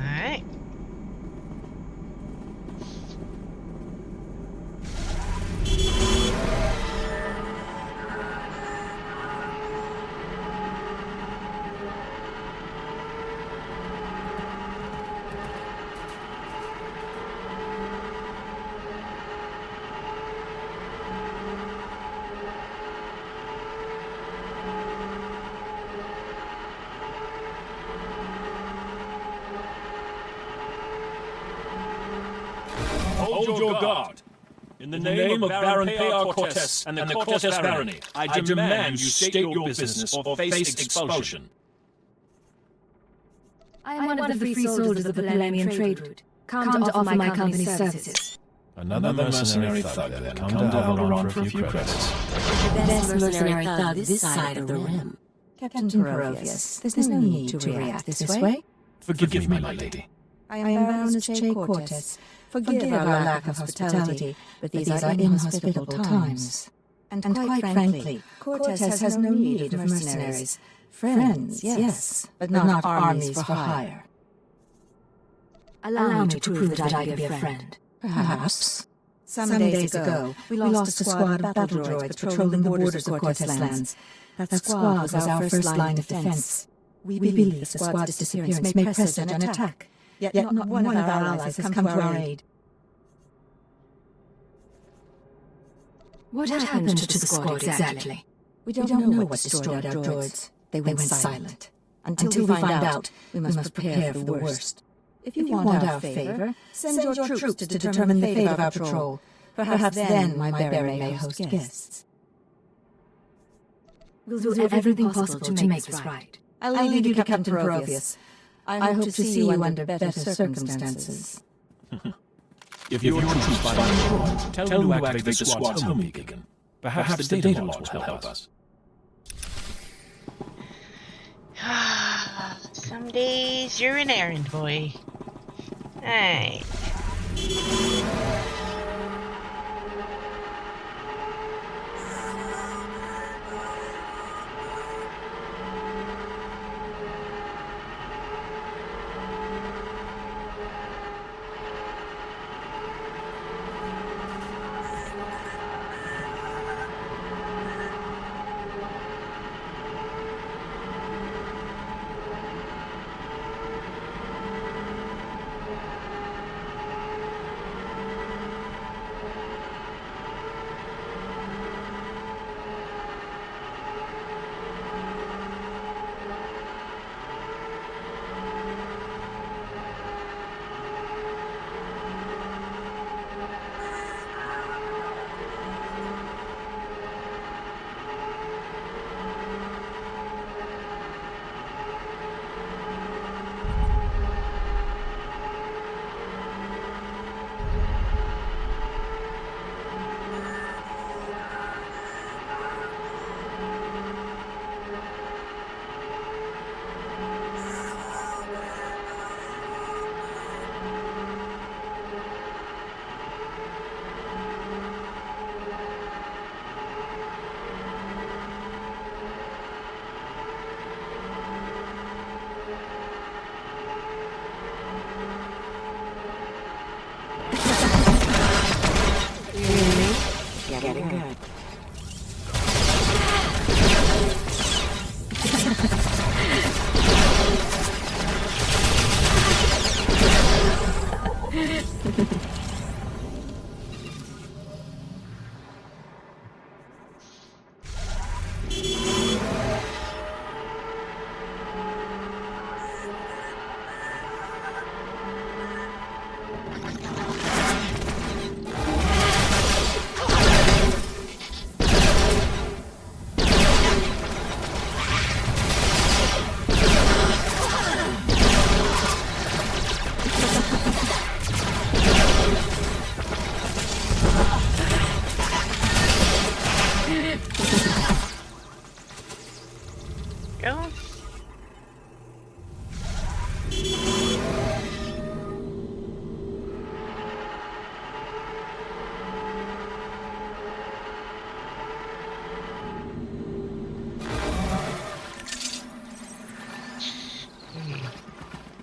Alright. Hold your guard. In the name of Baron Peor Cortes and the Cortes Barony, I demand you state your business or face expulsion. I am one of the free soldiers of the Polemian trade route. Come to offer my company's services. Another mercenary thug then. Come to Alderon for a few credits. The best mercenary thug this side of the rim. Captain Perovius, there's no need to react this way. Forgive me, my lady. I am Baroness Che Cortes. Forgive our lack of hospitality, but these are inhospitable times. And quite frankly, Cortes has no need of mercenaries. Friends, yes, but not armies for hire. Allow me to prove that I can be a friend. Perhaps. Some days ago, we lost a squad of battle droids patrolling the borders of Cortes lands. That squad was our first line of defense. We believe the squad's disappearance may precedent an attack. Yet not one of our allies has come to our aid. What happened to the squad exactly? We don't know what destroyed our droids. They went silent. Until we find out, we must prepare for the worst. If you want our favor, send your troops to determine the fate of our patrol. Perhaps then my Baron may host guests. We'll do everything possible to make this right. I'll leave you to Captain Perovius. I hope to see you under better circumstances. If your troops find a droid, tell them to activate the squad's home beacon. Perhaps the data logs will help us. Some days you're an errand boy. Alright.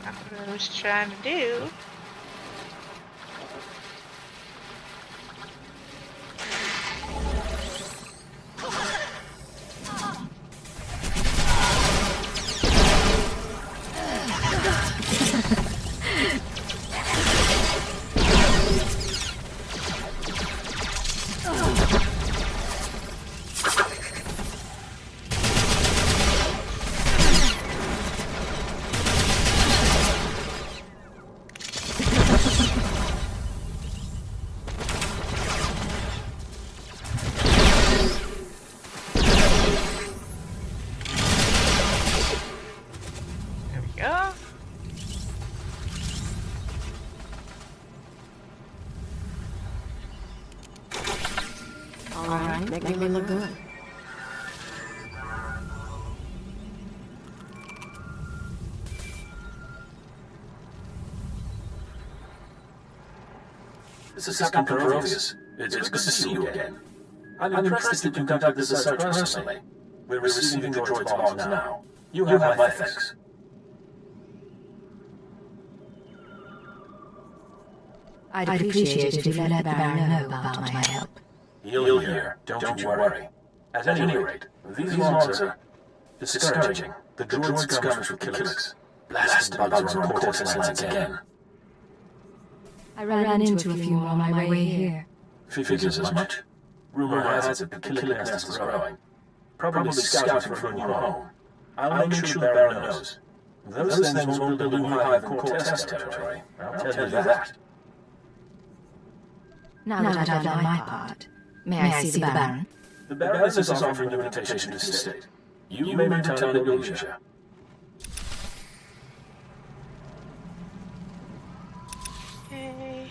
Not what I was trying to do. Alright, make me look good. This is Captain Perovius. It's good to see you again. I'm impressed that you conducted this search personally. We're receiving the droid's bombs now. You have my thanks. I'd appreciate it if you let the Baron know about my help. He'll hear. Don't you worry. At any rate, these logs are discouraging. The droid skirmish with Killix. Blasted bugs on Cortex lands again. I ran into a few more on my way here. Figures as much. Rumor has it the Killix nest is growing. Probably scouting for a new home. I'll make sure the Baron knows. Those things won't build a new hive in Cortex territory. I'll tell you that. Now that I've done my part, may I see the Baron? The Baroness is offering an invitation to the estate. You may return at your leisure. Okay.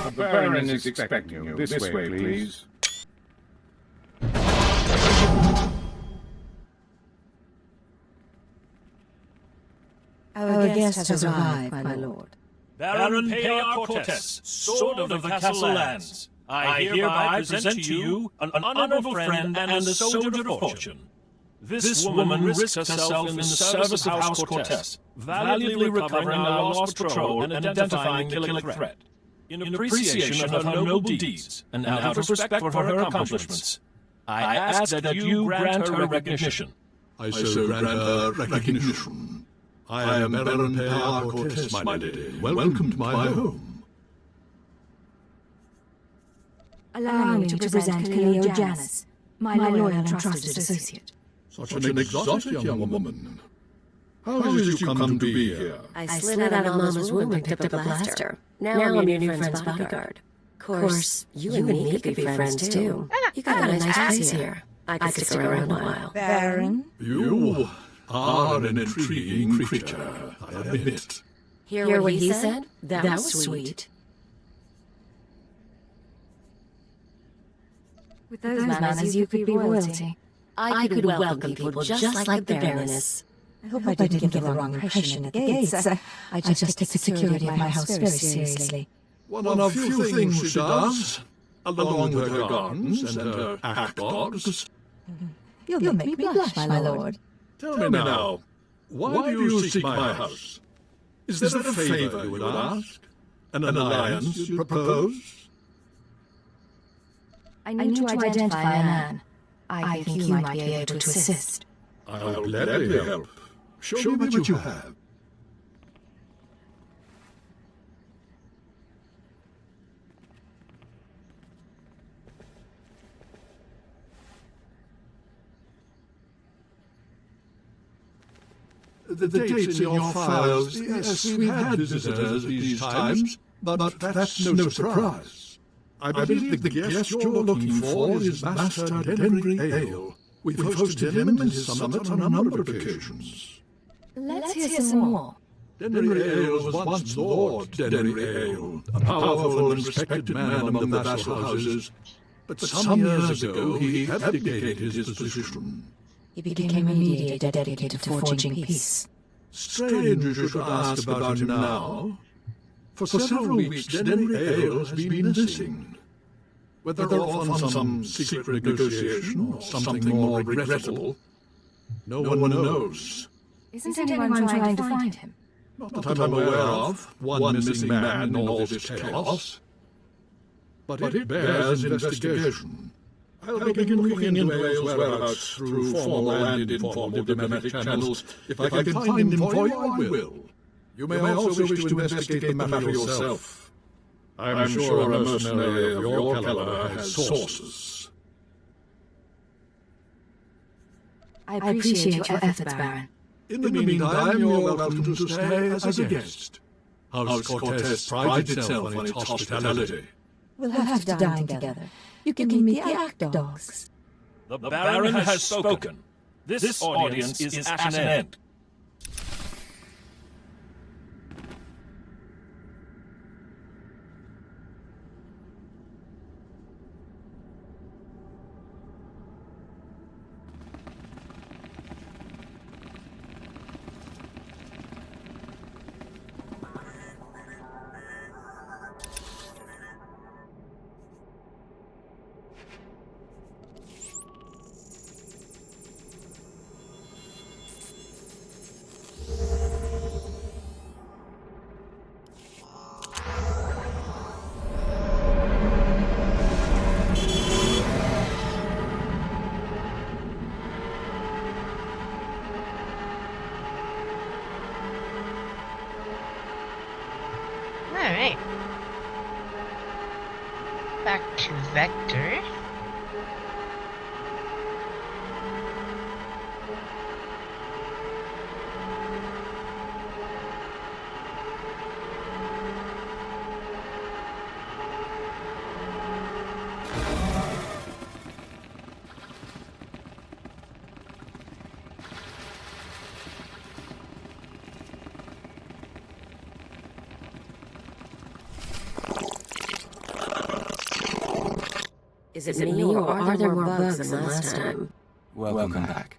The Baron is expecting you. This way, please. Our guest has arrived, my lord. Baron Imperial Cortez, Sword of the Castle Lands, I hereby present to you an honorable friend and a soldier of fortune. This woman risked herself in the service of House Cortez, valiantly recovering our lost patrol and identifying the killing threat. In appreciation of her noble deeds, and out of respect for her accomplishments, I ask that you grant her recognition. I so grant her recognition. I am Baron Imperial Cortez, my lady. Welcome to my home. Allow me to present Cleo Janus, my loyal and trusted associate. Such an exotic young woman. How is it you come to be here? I slid out of Mama's room and picked up a blaster. Now I'm your new friend's bodyguard. Of course, you and me could be friends too. You got a nice place here. I could stick around a while. Baron? You are an intriguing creature, I admit. Hear what he said? That was sweet. With those manners, you could be royalty. I could welcome people just like the Baroness. I hope I didn't give the wrong impression at the gates. I just take the security of my house very seriously. One of few things she does, along with her gardens and her act dogs. You'll make me blush, my lord. Tell me now, why do you seek my house? Is there a favor you would ask? An alliance you propose? I need to identify a man. I think you might be able to assist. I'll gladly help. Show me what you have. The dates in your files, yes, we've had visitors at these times, but that's no surprise. I believe the guest you're looking for is Master Denry Ale. We've hosted him and his summit on a number of occasions. Let's hear some more. Denry Ale was once Lord Denry Ale, a powerful and respected man among the vassal houses. But some years ago he abdicated his position. He became a mediator dedicated to forging peace. Strange you should ask about him now. For several weeks Denry Ale has been missing. Whether off on some secret negotiation or something more regrettable, no one knows. Isn't anyone trying to find him? Not that I'm aware of, one missing man in all this chaos. But it bears investigation. I'll begin looking into Ale's whereabouts through formal and informal diplomatic channels. If I can find him for you, I will. You may also wish to investigate the matter yourself. I'm sure a mercenary of your caliber has sources. I appreciate your efforts, Baron. In the meantime, you're welcome to stay as a guest. House Cortez prides itself on its hospitality. We'll have to dine together. You can meet the act dogs. The Baron has spoken. This audience is at an end. Alright. Back to Vector. Is it me, or are there more bugs than last time? Welcome back.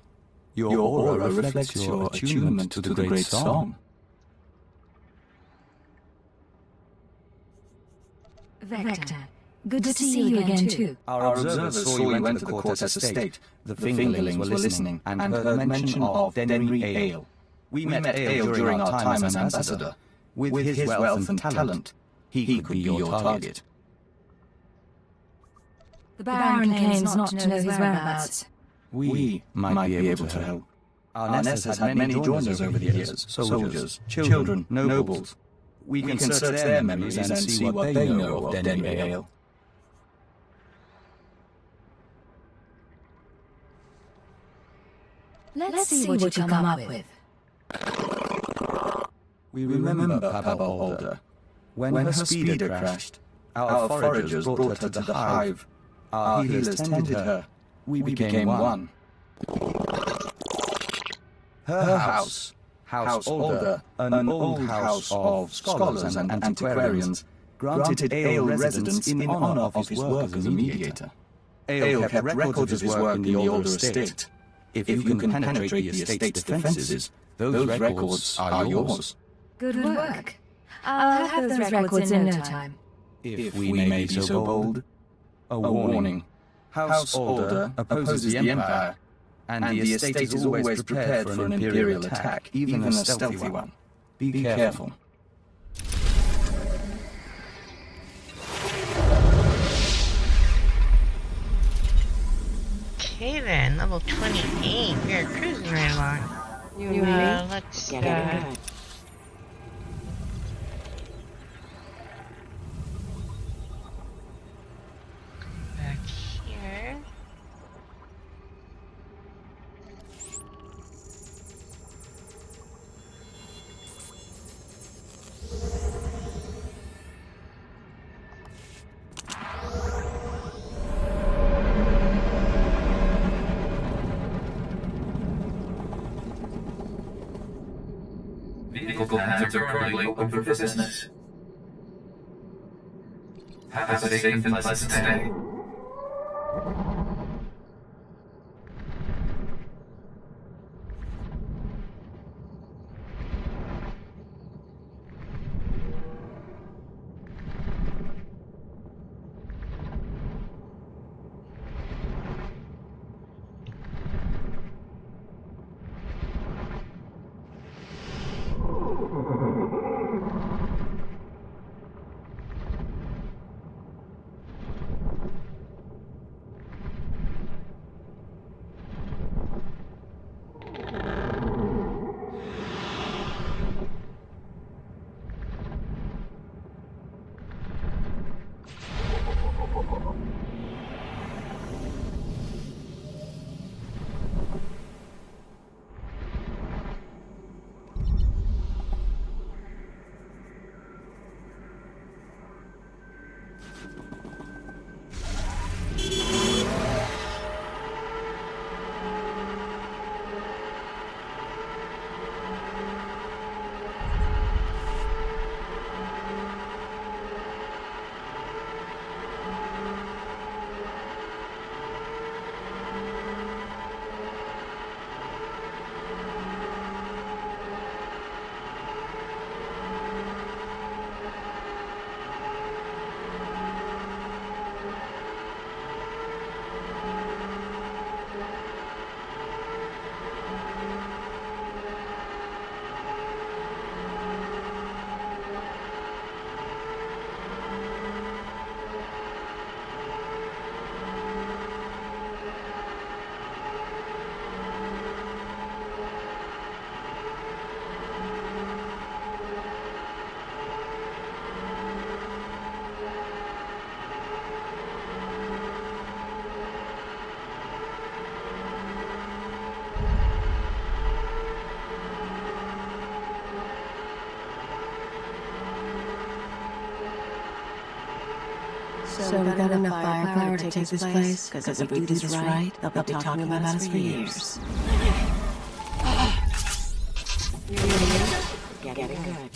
Your aura reflects your attunement to the great song. Vector, good to see you again too. Our observers saw you enter the Cortez estate. The fingerlings were listening and heard mention of Denry Ale. We met Ale during our time as ambassador. With his wealth and talent, he could be your target. The Baron claims not to know his whereabouts. We might be able to help. Our nest has had many joiners over the years, soldiers, children, nobles. We can search their memories and see what they know of Denry Ale. Let's see what you come up with. We remember Papa Alder. When her speeder crashed, our foragers brought her to the hive. Our healers tended her. We became one. Her house, House Alder, an old house of scholars and antiquarians, granted Ale residence in honor of his work as a mediator. Ale kept records of his work in the older estate. If you can penetrate the estate's defenses, those records are yours. Good work. I'll have those records in no time. If we may be so bold. A warning. House Alder opposes the Empire, and the estate is always prepared for an Imperial attack, even a stealthy one. Be careful. Okay then, level 28. We are cruising right along. You ready? Let's back here. local labs are currently open for business. Have a safe and pleasant day. So we got enough firepower to take this place? Because if we do this right, they'll be talking about us for years. Getting good.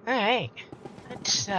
Alright. Let's,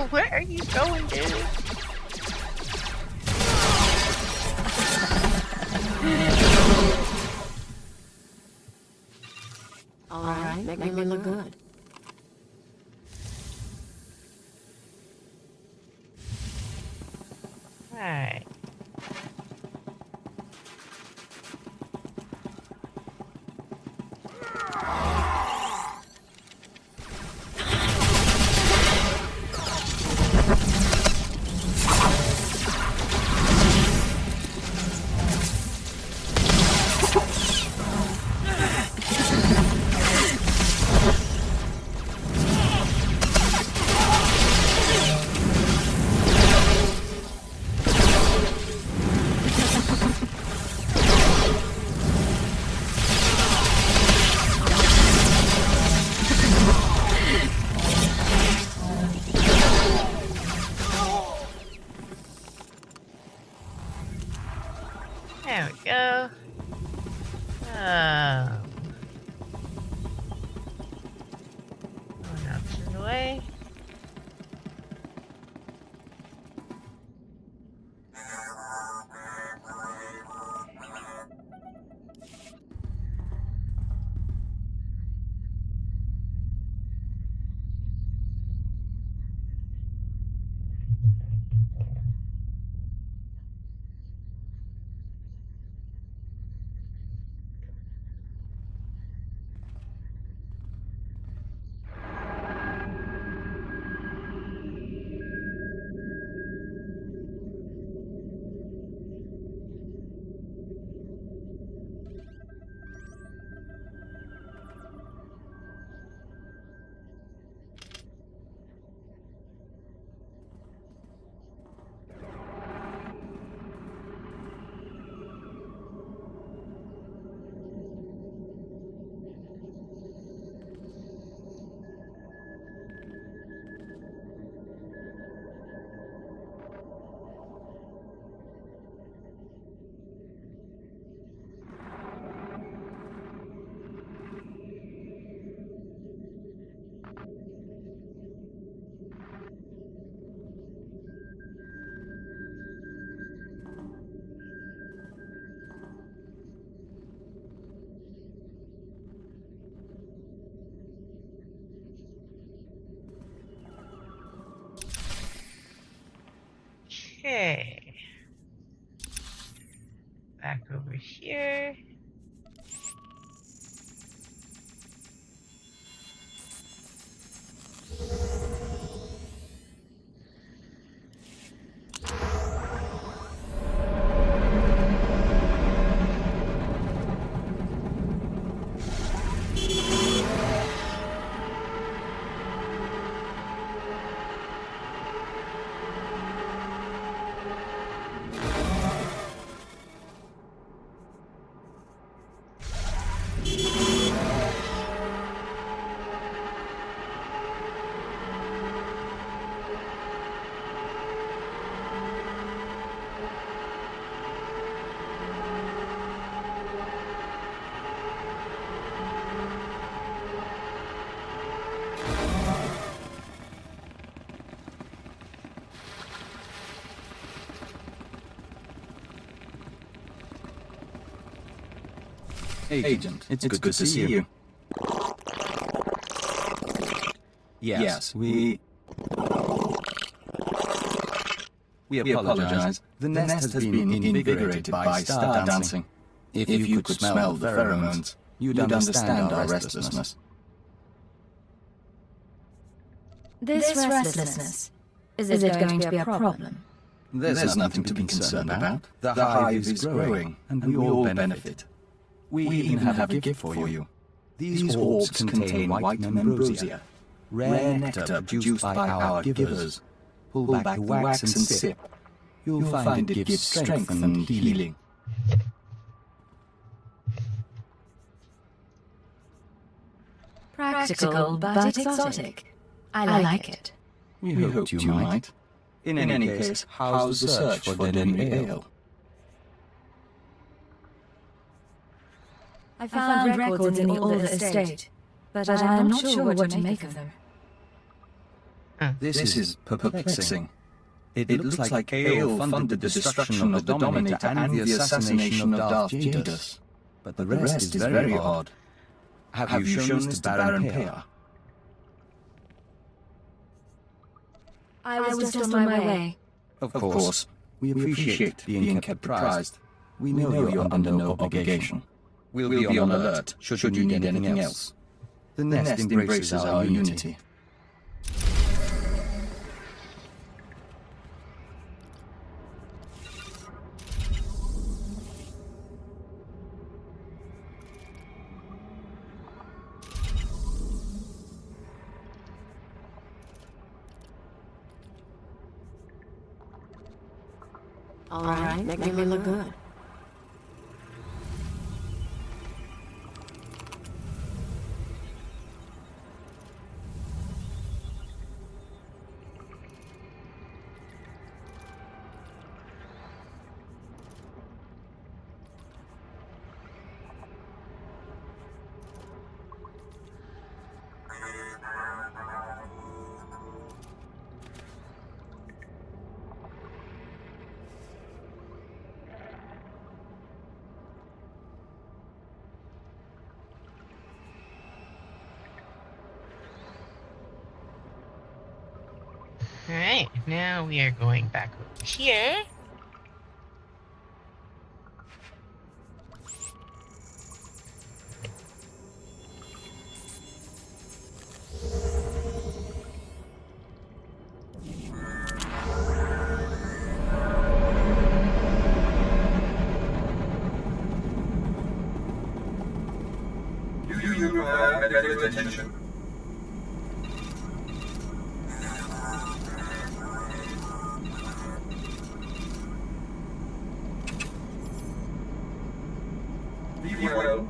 Where are you going, dude? All right, make me look good. Alright. There we go. Going out to the way. Okay. Back over here. Agent, it's good to see you. Yes, we apologize. The nest has been invigorated by star dancing. If you could smell the pheromones, you'd understand our restlessness. This restlessness, is it going to be a problem? There's nothing to be concerned about. The hive is growing, and we all benefit. We even have a gift for you. These orbs contain white membrosia, rare nectar produced by our givers. Pull back the wax and sip. You'll find it gives strength and healing. Practical but exotic. I like it. We hoped you might. In any case, how's the search for dead Imperial? I found records in the older estate, but I'm not sure what to make of them. This is perplexing. It looks like Ale funded the destruction of the Dominator and the assassination of Darth Jadus. But the rest is very odd. Have you shown this to Baron Pear? I was just on my way. Of course. We appreciate being kept apprised. We know you're under no obligation. We'll be on alert should you need anything else. The nest embraces our unity. All right, make me look good. Alright, now we are going back over here. You require medical attention. Be well.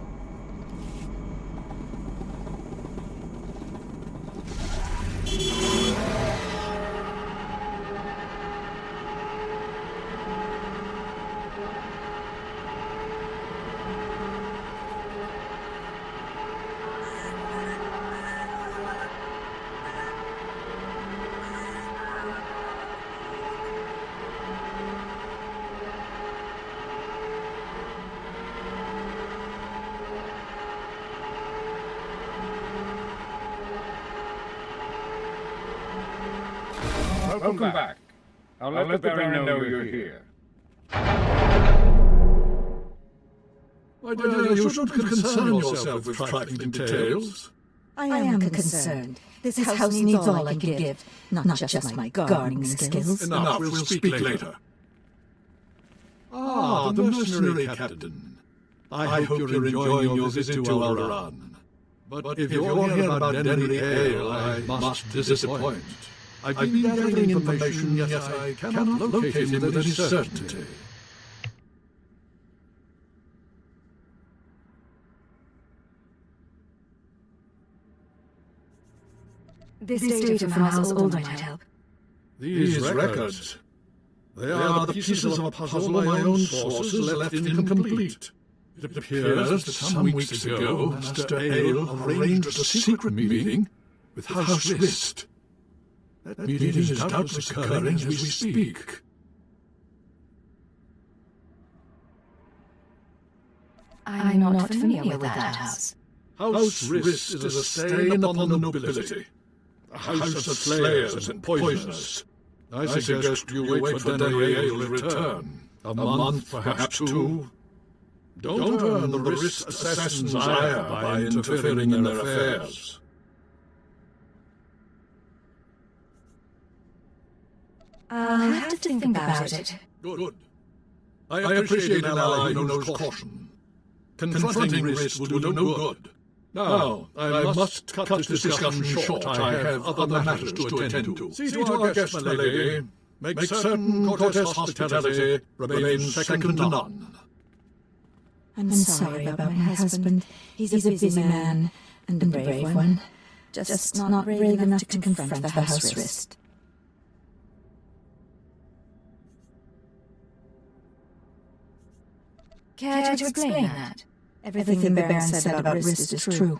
Welcome back. I'll let the Baron know you're here. My dear, you shouldn't concern yourself with trifling details. I am concerned. This house needs all I can give, not just my gardening skills. Enough, we'll speak later. Ah, the mercenary captain. I hope you're enjoying your visit to Alderaan. But if you're here about Denry Ale, I must disappoint. I've been gathering information, yet I cannot locate him with any certainty. This data from House Older might help. These records, they are the pieces of a puzzle my own sources left incomplete. It appears that some weeks ago, Master Ale arranged a secret meeting with House Rist. That meeting is doubtless occurring as we speak. I'm not familiar with that house. House Rist is a stain upon the nobility. A house of slayers and poisoners. I suggest you wait for Denry Ale's return. A month, perhaps two. Don't earn the Rist assassins' ire by interfering in their affairs. I'll have to think about it. Good. I appreciate an ally who knows caution. Confronting Rist will do no good. Now, I must cut this discussion short. I have other matters to attend to. See to our guest, my lady. Make certain Cortez hospitality remains second to none. I'm sorry about my husband. He's a busy man and a brave one. Just not brave enough to confront the House Rist. Care to explain that? Everything the Baron said about Rist is true.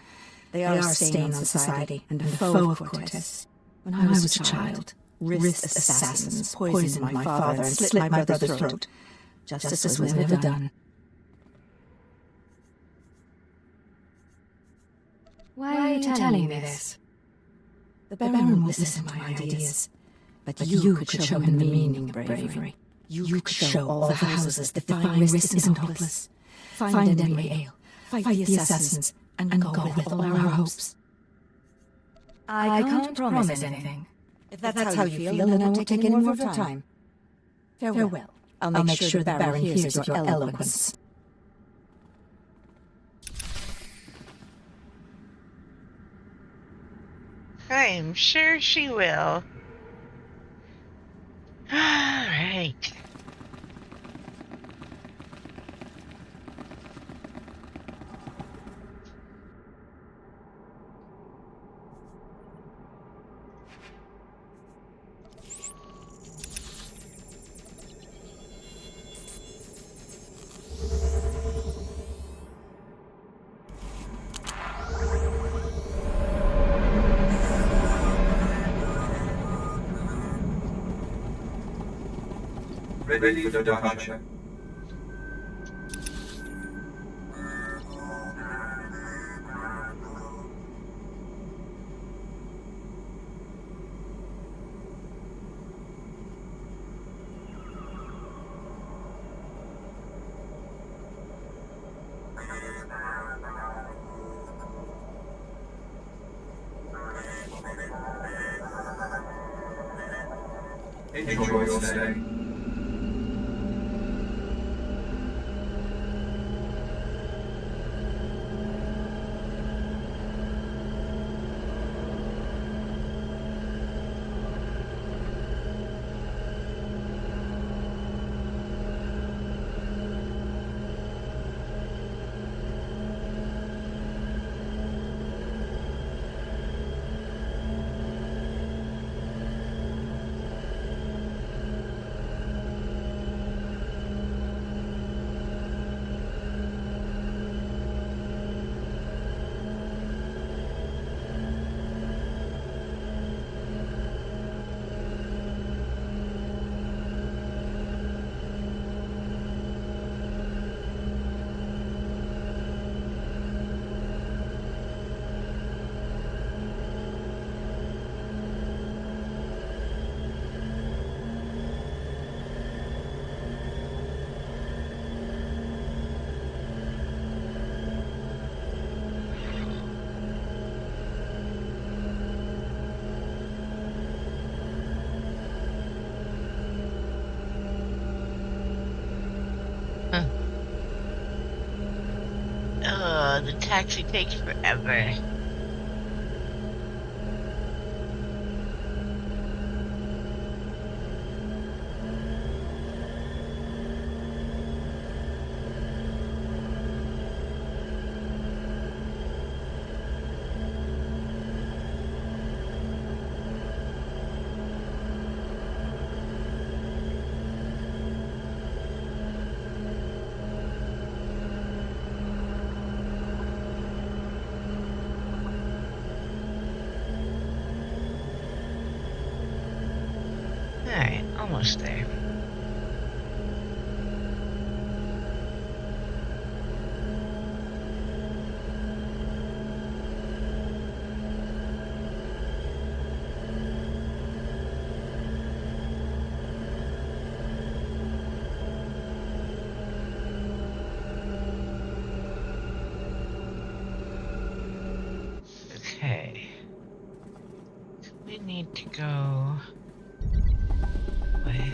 They are a stain on society and a foe of Cortez. When I was a child, wrist assassins poisoned my father and slit my brother's throat. Justice was never done. Why are you telling me this? The Baron will listen to my ideas, but you could show him the meaning of bravery. You could show all the houses that defying risk isn't hopeless. Find Henry Ale, fight the assassins, and go with all our hopes. I can't promise anything. If that's how you feel, then I won't take any more of your time. Farewell. I'll make sure the Baron hears your eloquence. I'm sure she will. All right. Ready for departure. Enjoy your stay. Oh, the taxi takes forever. Alright, almost there. Okay. We need to go away.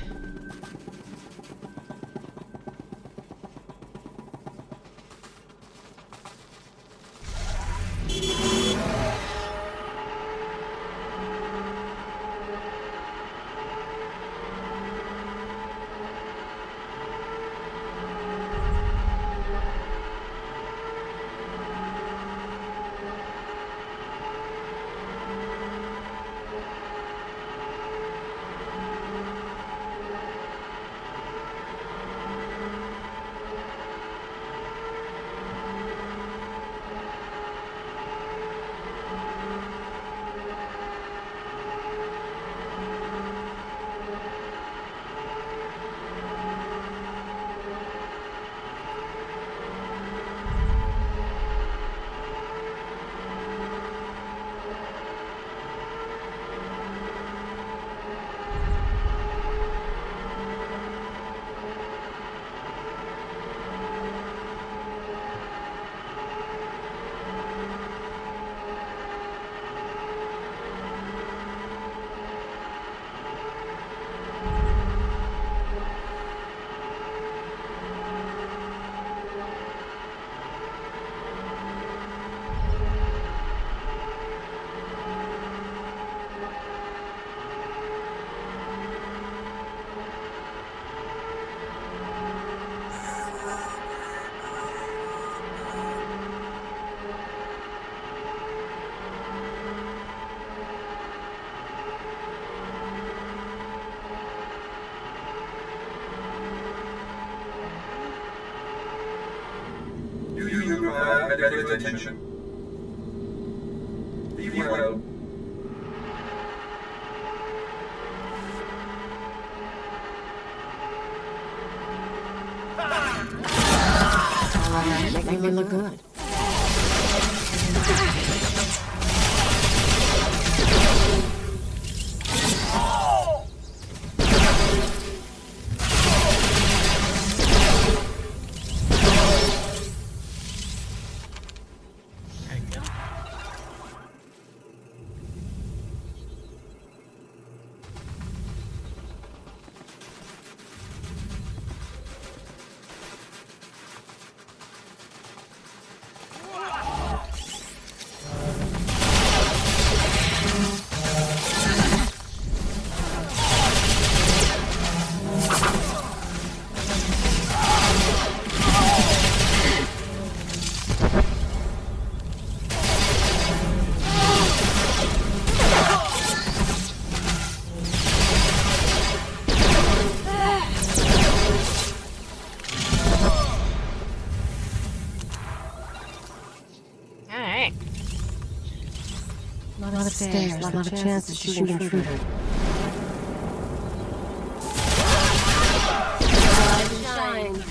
ready for attention. Be well. Alright, make me look good. A lot of stairs, a lot of chances to shoot an intruder. Rise and shine.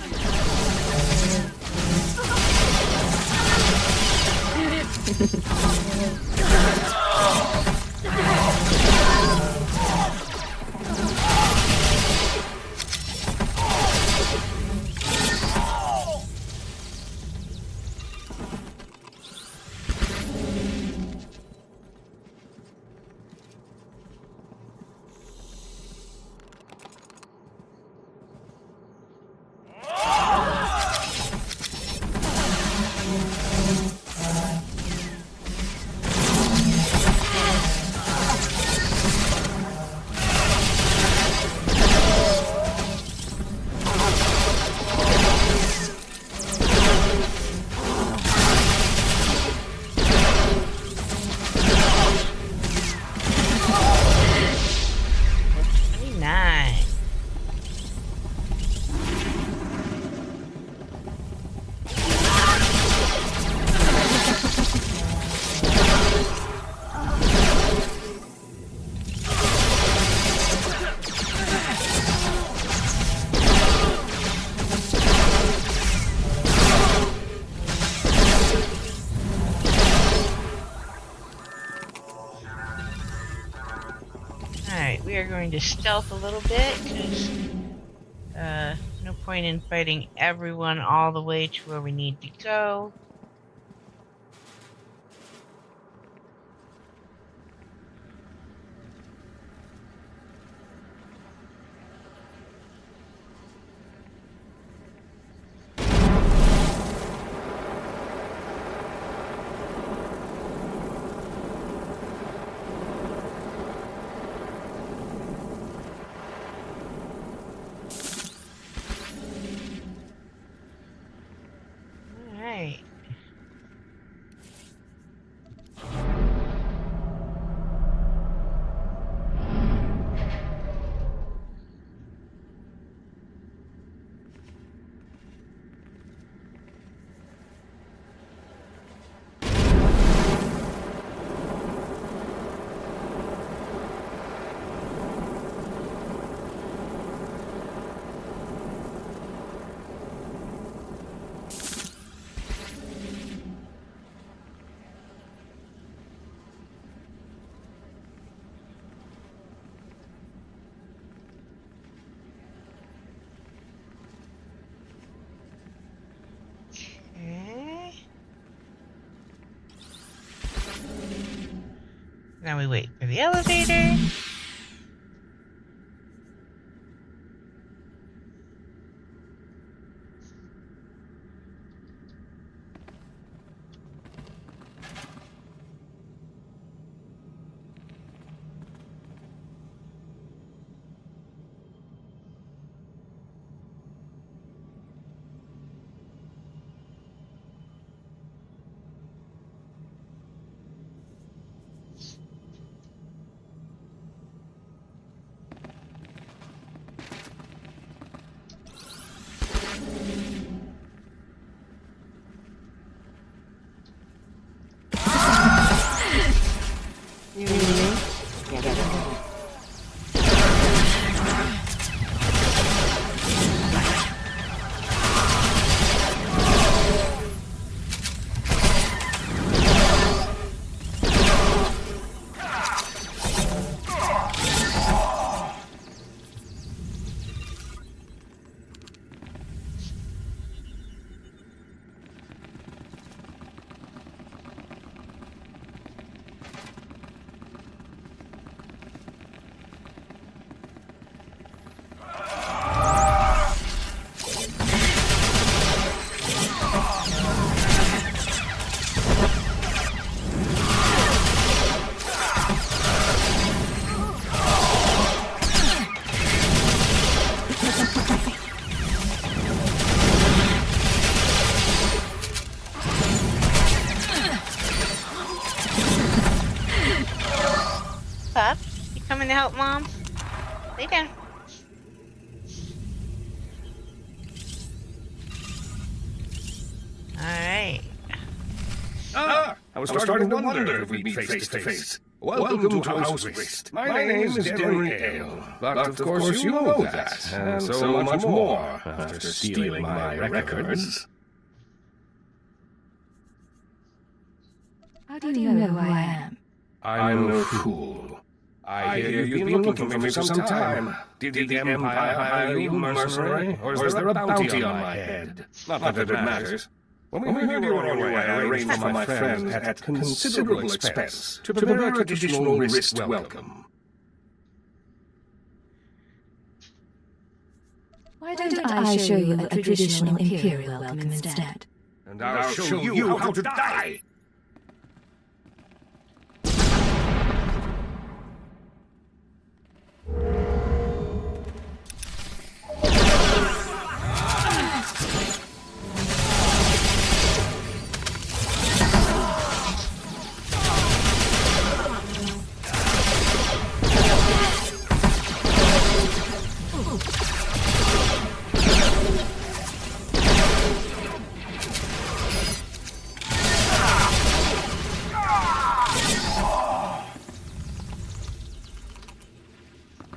We are going to stealth a little bit, because no point in fighting everyone all the way to where we need to go. Now we wait for the elevator. out, Mom. Lay down. Alright. I was starting to wonder if we'd meet face to face. Welcome to House Wist. My name is Imperial, but of course you know that, and so much more after stealing my records. How do you know who I am? I'm no fool. I hear you've been looking for me for some time. Did the Empire hire you, mercenary, or is there a bounty on my head? Not that it matters. When we heard you were on your way, I arranged for my friends at considerable expense to prepare a traditional wrist welcome. Why don't I show you a traditional Imperial welcome instead? And I'll show you how to die!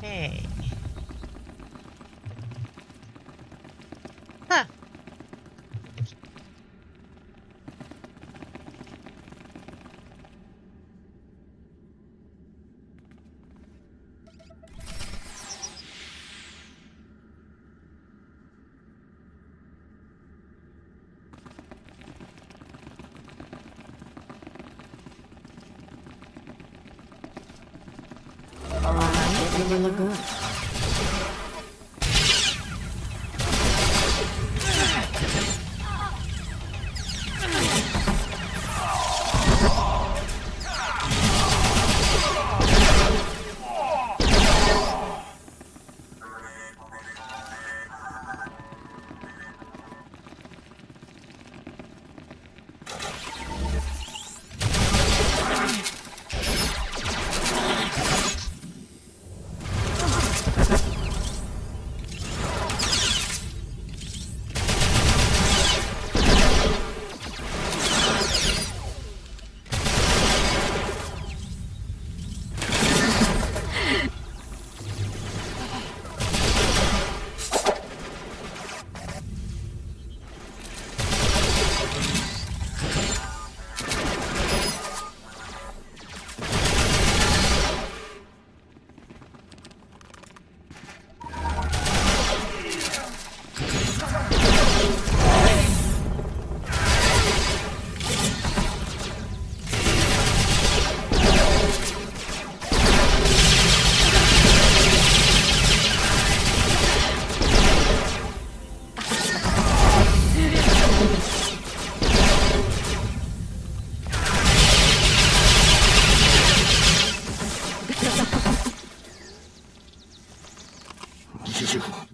Hey. Huh. Alright, it look good.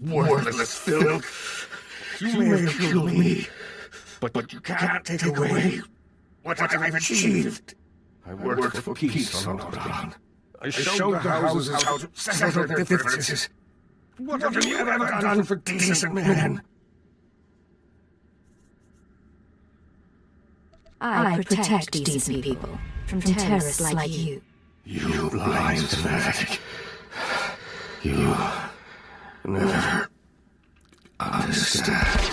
Worthless filth. You may have killed me, but you can't take away what I've achieved. I worked for peace on Oran. I showed the houses how to settle their differences. What have you ever done for decent men? I protect decent people from terrorists like you. You blind fanatic. You never understand.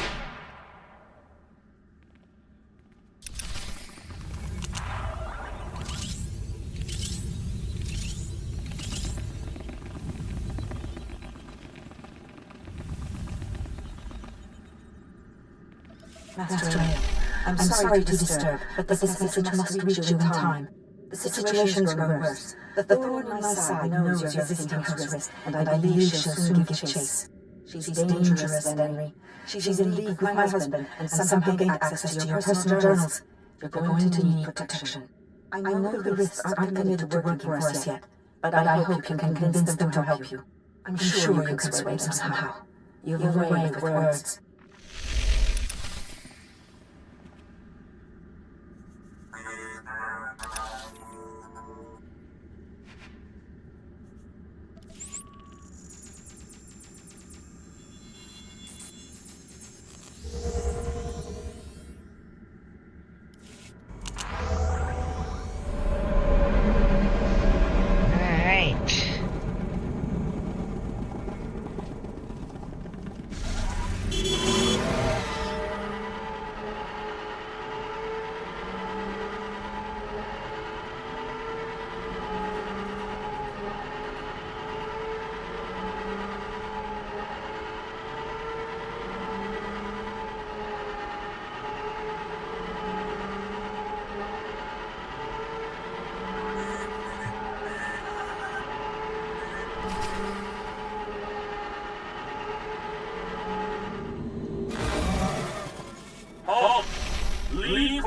Master Rail, I'm sorry to disturb, but this message must reach you in time. The situation's grown worse. The thorn in my side knows you're visiting her wrist, and I believe she'll soon give chase. She's dangerous, Henry. She's in league with my husband, and somehow gained access to your personal journals. You're going to need protection. I know the wrists aren't committed to working for us yet, but I hope you can convince them to help you. I'm sure you can persuade them somehow. You have a way with words.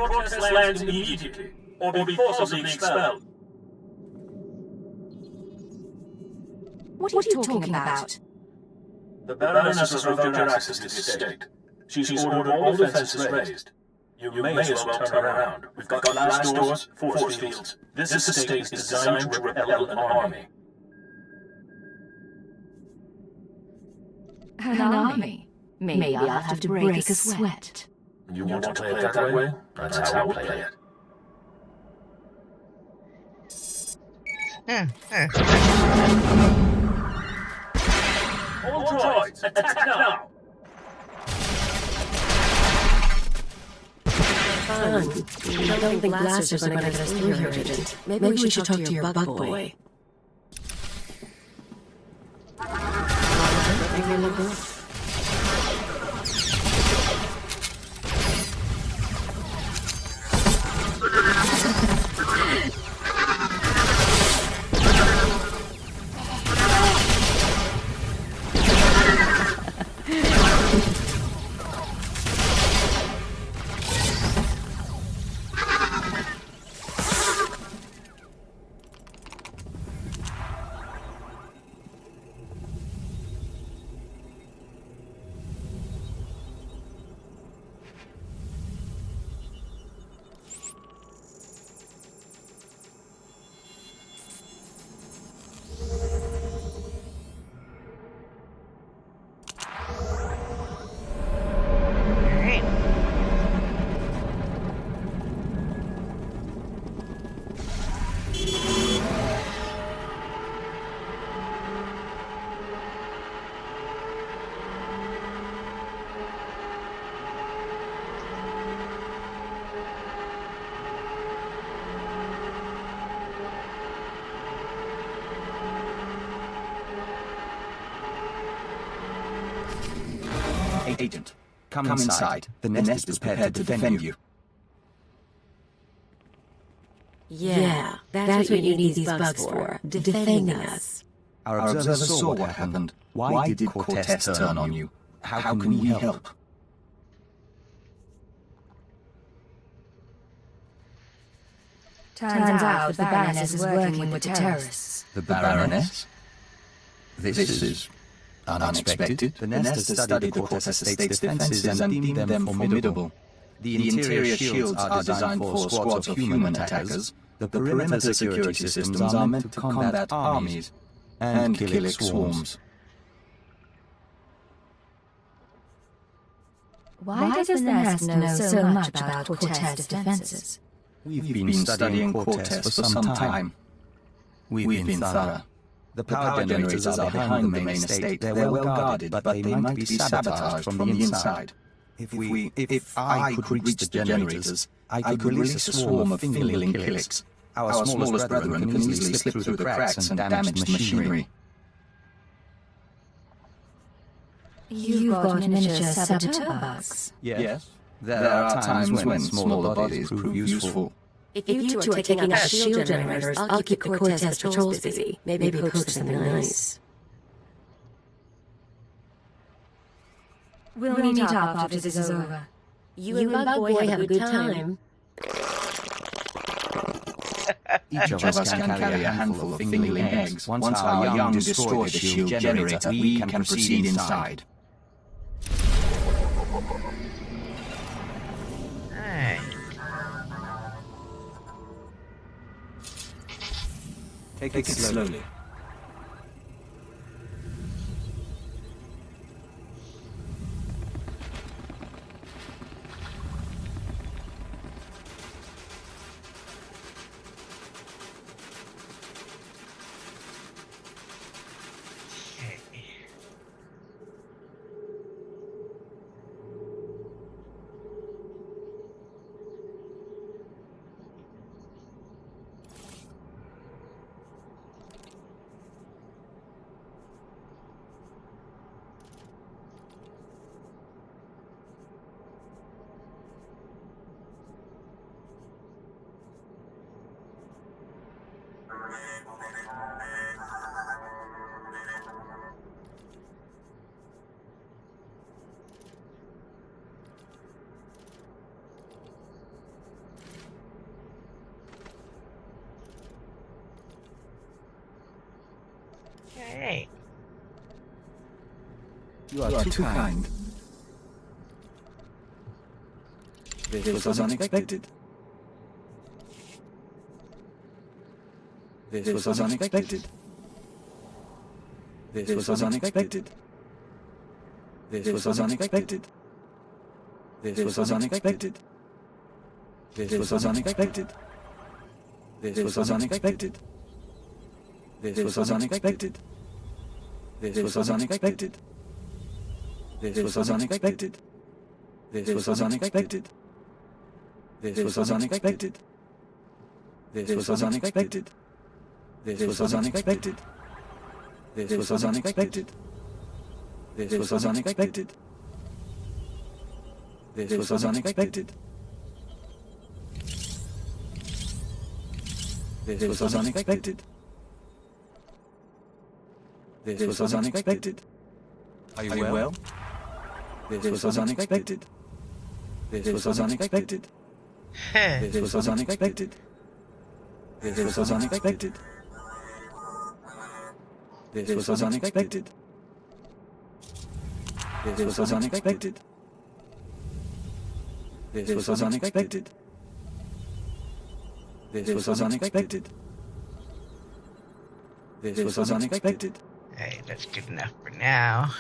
Cortez lands immediately, or be forcibly expelled. What are you talking about? The Baroness has revoked your access to the estate. She's ordered all defenses raised. You may as well turn around. We've got blast doors, force fields. This estate is designed to repel an army. An army? Maybe I'll have to break a sweat. You want to play it that way? That's how we'll play it. All droids, attack now! Fun. I don't think blasters are going to get us through here, Agent. Maybe we should talk to your bug boy. Agent, come inside. The nest is prepared to defend you. Yeah, that's what you need these bugs for. Defending us. Our observers saw what happened. Why did Cortez turn on you? How can we help? Turns out the Baroness is working with the terrorists. The Baroness? This is unexpected. The nest has studied Cortez Estate's defenses and deemed them formidable. The interior shields are designed for squads of human attackers. The perimeter security systems are meant to combat armies and kill swarms. Why does the nest know so much about Cortez's defenses? We've been studying Cortez for some time. We've been thorough. The power generators are behind the main estate. They're well guarded, but they might be sabotaged from the inside. If I could reach the generators, I could release a swarm of fingerling killix. Our smallest brethren can easily slip through the cracks and damage the machinery. You've got miniature SWTOR bugs. Yes. There are times when smaller bodies prove useful. If you two are taking out shield generators, I'll keep the Cortez patrols busy. Maybe poach something nice. We'll meet up after this is over. You and Bug Boy have a good time. Each of us can carry a handful of fingerling eggs. Once our young destroy the shield generator, we can proceed inside. Alright. Take it slowly. Hey. You are too kind. This was unexpected. This was unexpected. This was unexpected. This was unexpected. This was unexpected. This was unexpected. This was unexpected. This was unexpected. This was unexpected. This was unexpected. This was unexpected. This was unexpected. This was unexpected. This was unexpected. This was unexpected. This was unexpected. This was unexpected. This was unexpected. This was unexpected. Are you well? This was unexpected. This was unexpected. This was unexpected. This was unexpected. This was unexpected. This was unexpected. This was unexpected. This was unexpected. This was unexpected. Hey, that's good enough for now.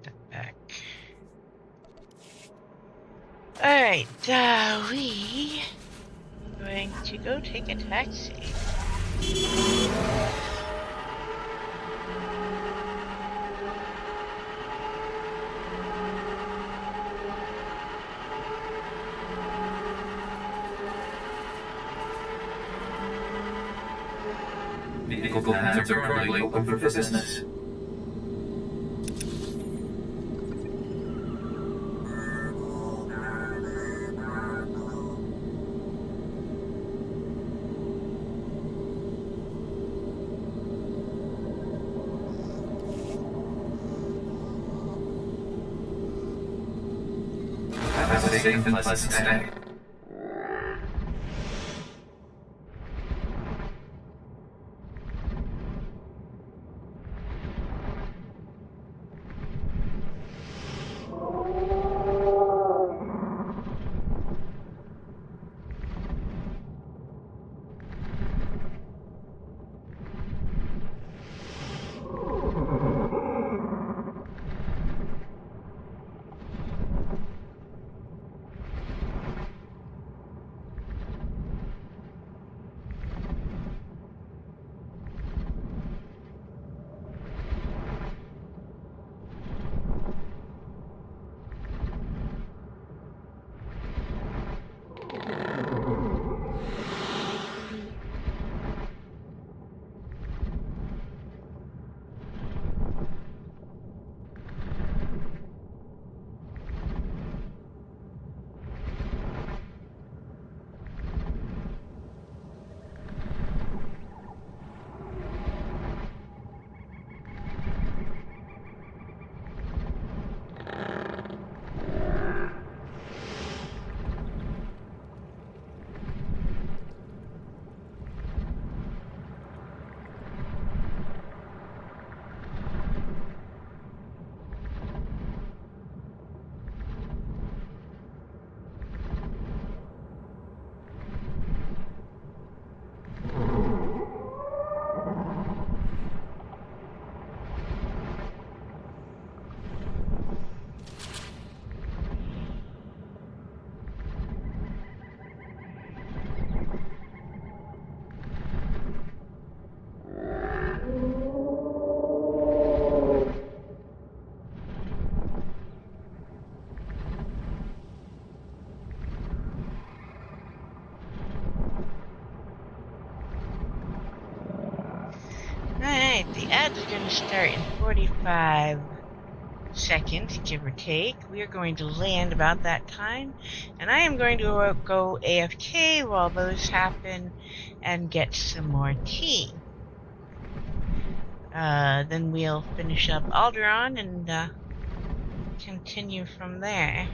Step back. Alright, we are going to go take a taxi. Vehicle plans are currently open for business. Have a safe and pleasant stay. Alright, the ads are going to start in 45 seconds, give or take. We are going to land about that time, and I am going to go AFK while those happen and get some more tea. Then we'll finish up Alderaan and continue from there.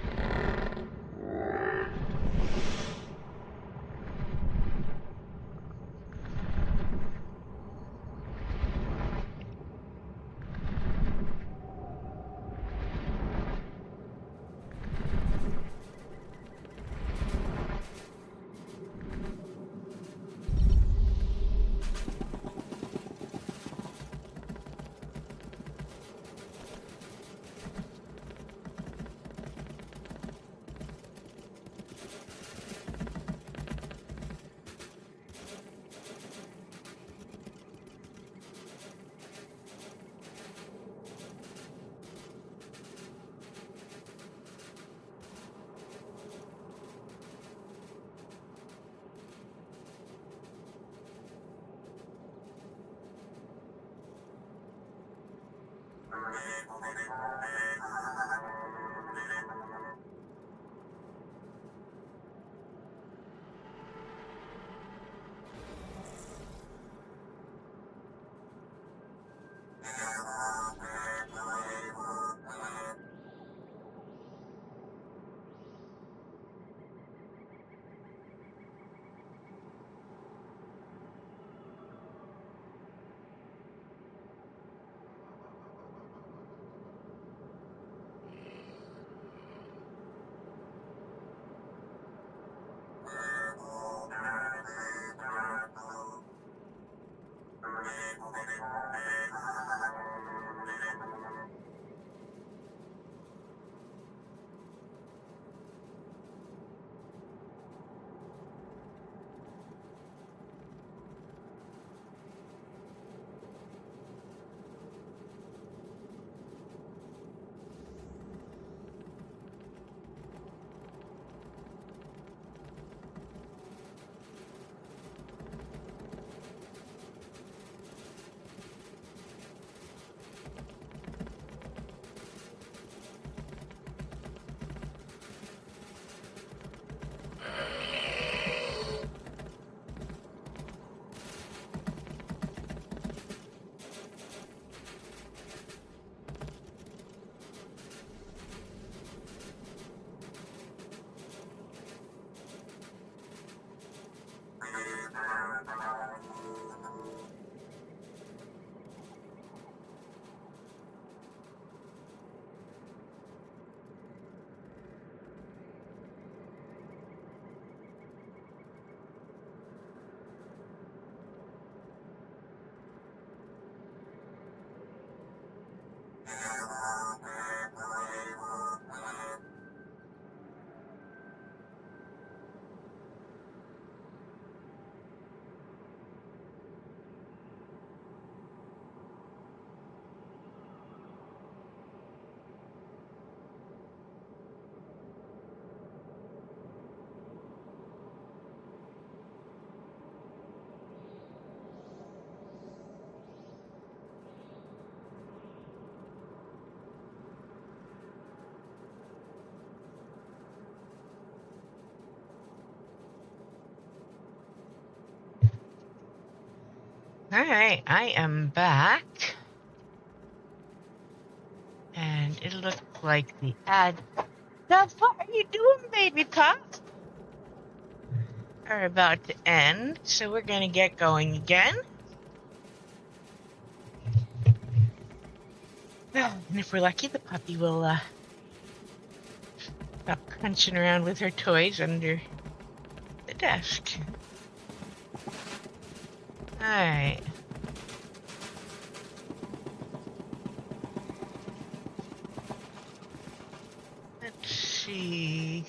Alright, I am back. And it looked like the ad. What are you doing, baby pup? Are about to end, so we're gonna get going again. And if we're lucky, the puppy will stop crunching around with her toys under the desk. Alright. Let's see.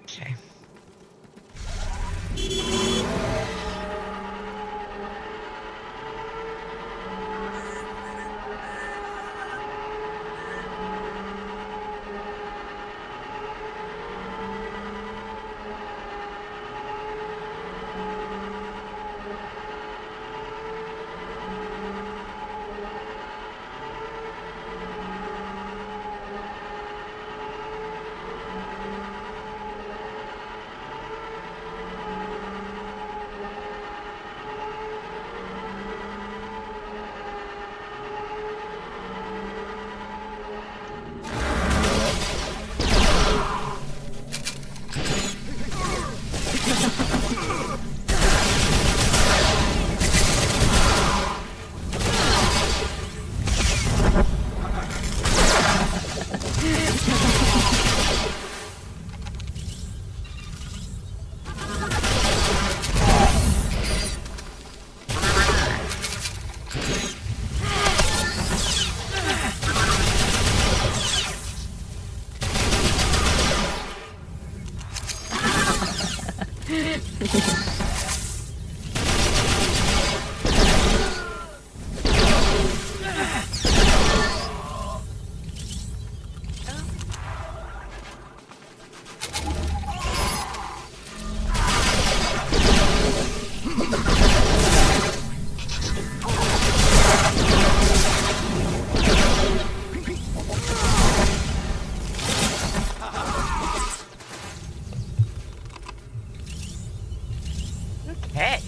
Okay. Hey.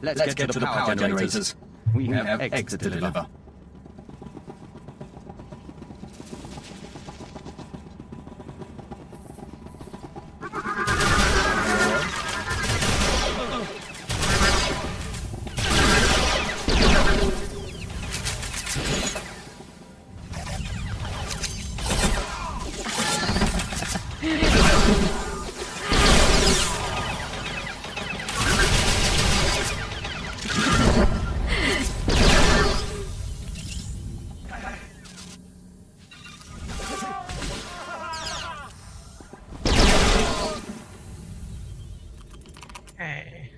Let's get to the power generators. We have eggs to deliver. Okay.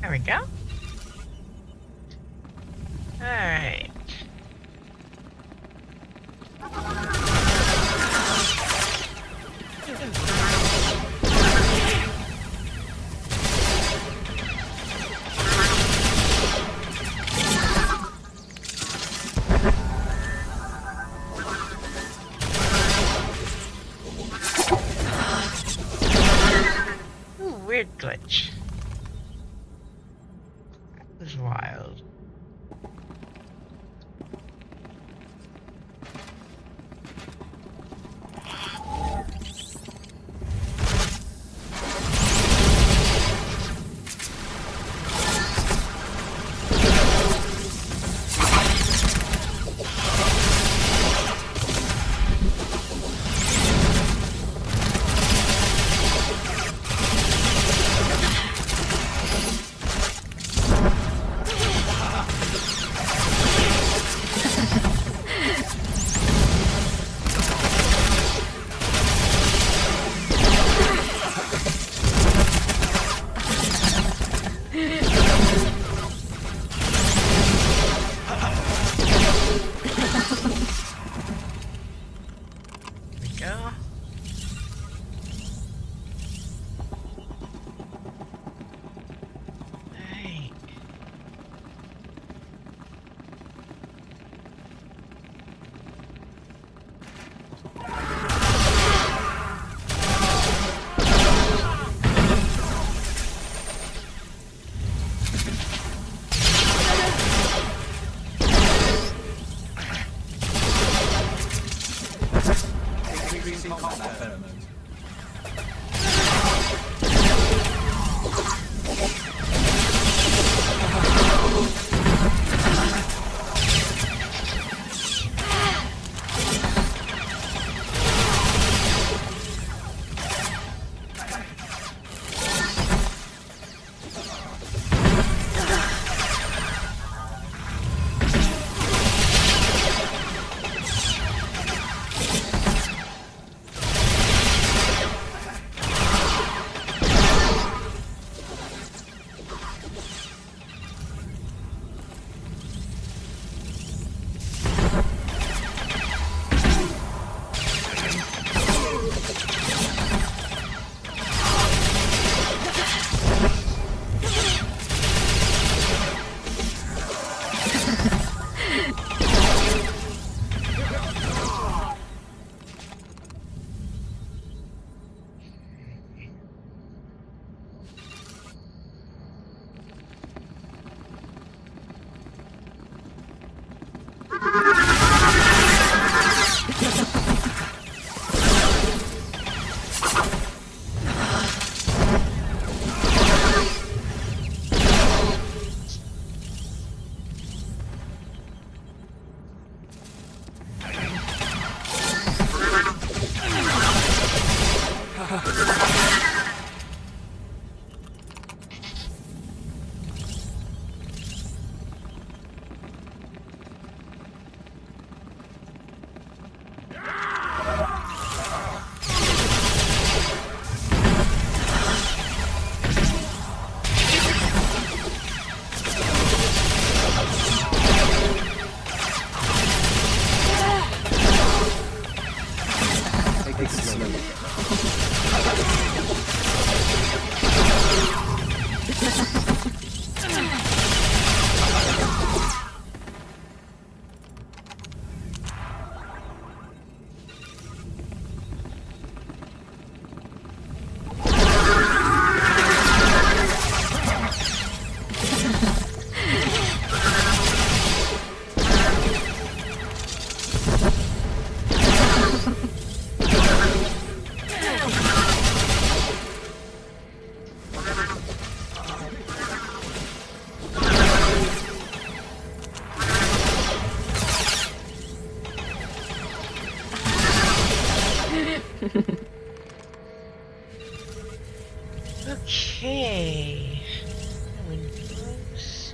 There we go. All right. Ooh, weird glitch. That was wild. in combat terms. Okay. Windows.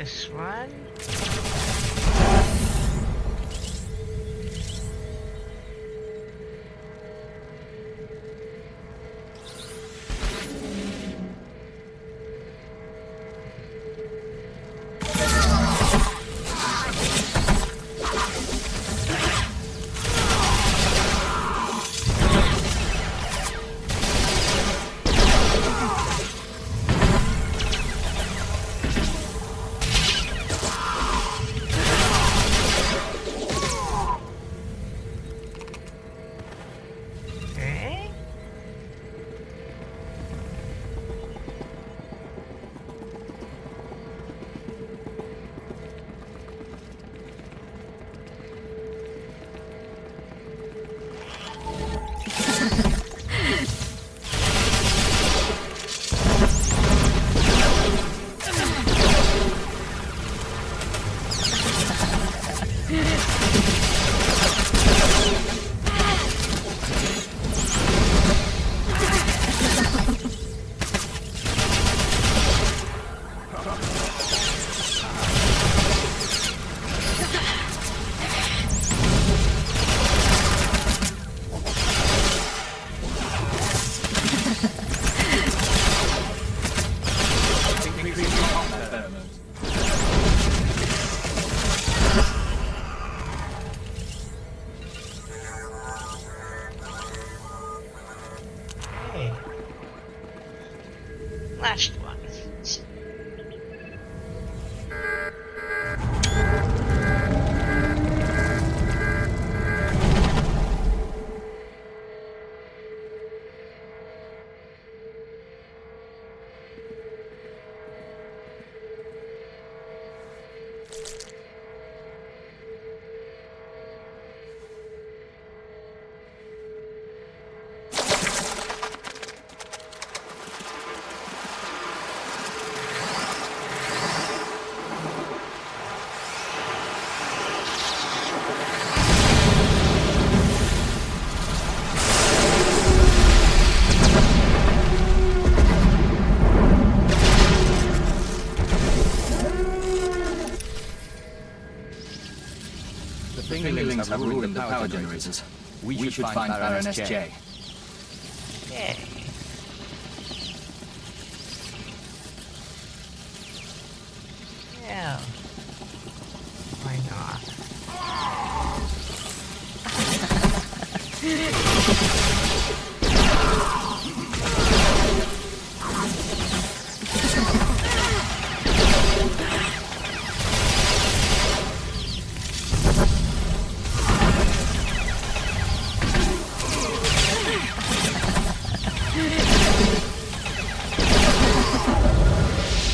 This one. Okay. Last one. The fingerlings have ruined the power generators. We should find Baron SJ. Okay. Yeah. Why not?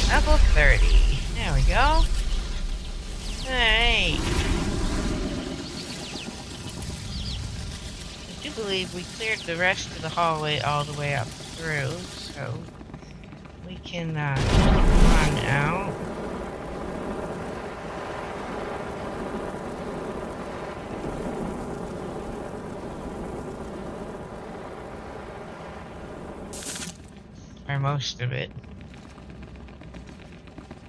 Level 30. There we go. Alright. I do believe we cleared the rest of the hallway all the way up through, so we can run out. Or most of it.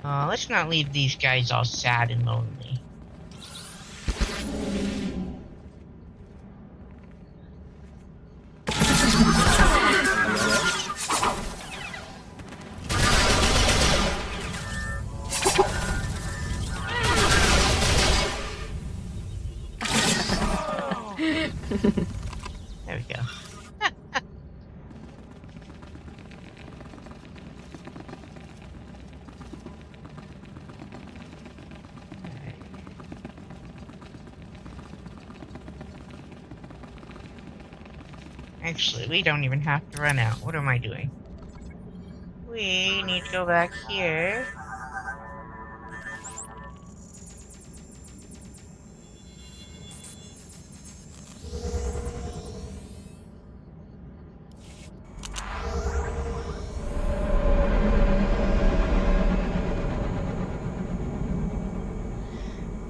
Let's not leave these guys all sad and lonely. There we go. Actually, we don't even have to run out. What am I doing? We need to go back here.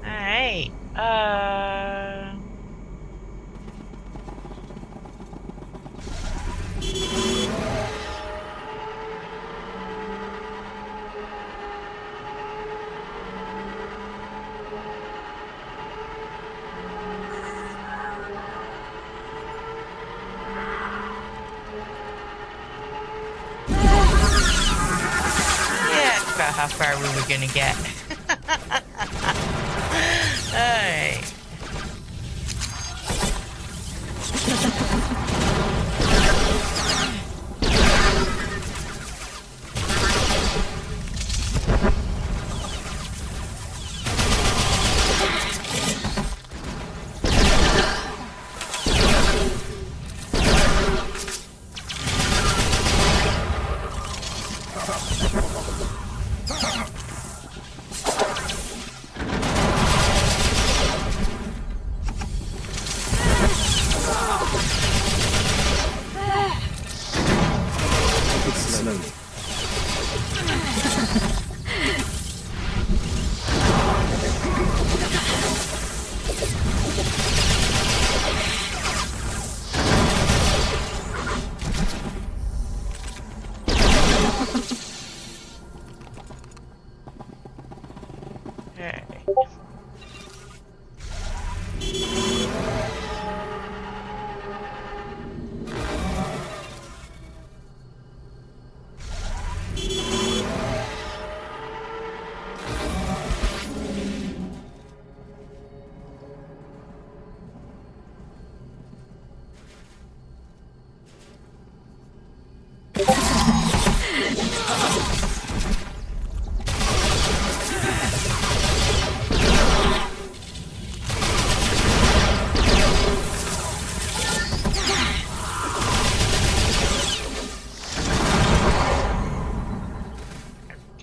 Alright, that's about how far we were gonna get. Alright.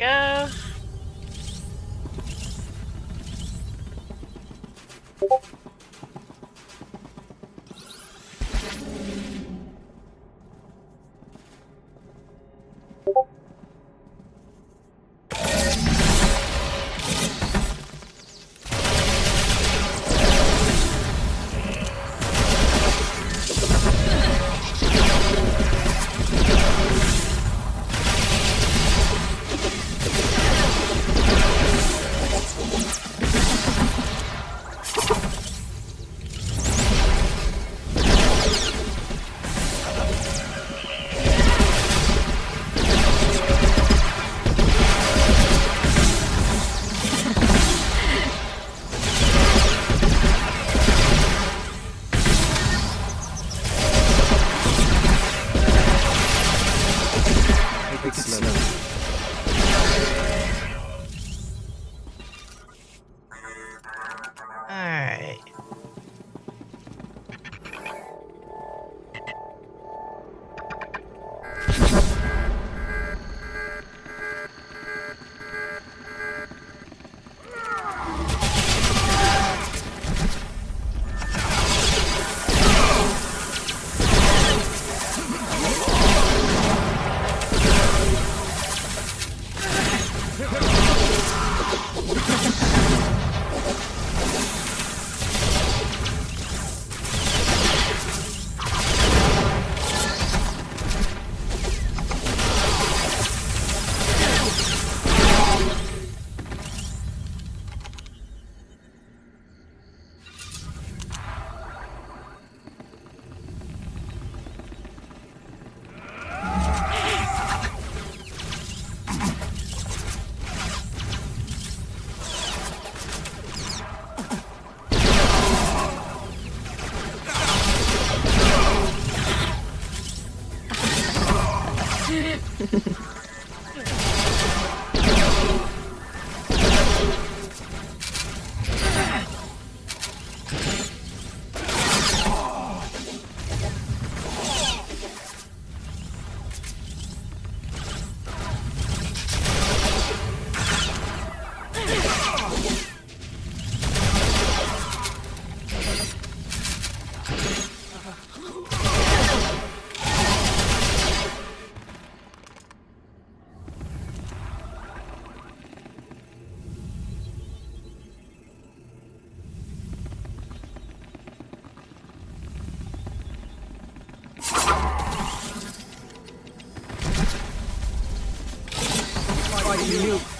go. Alright.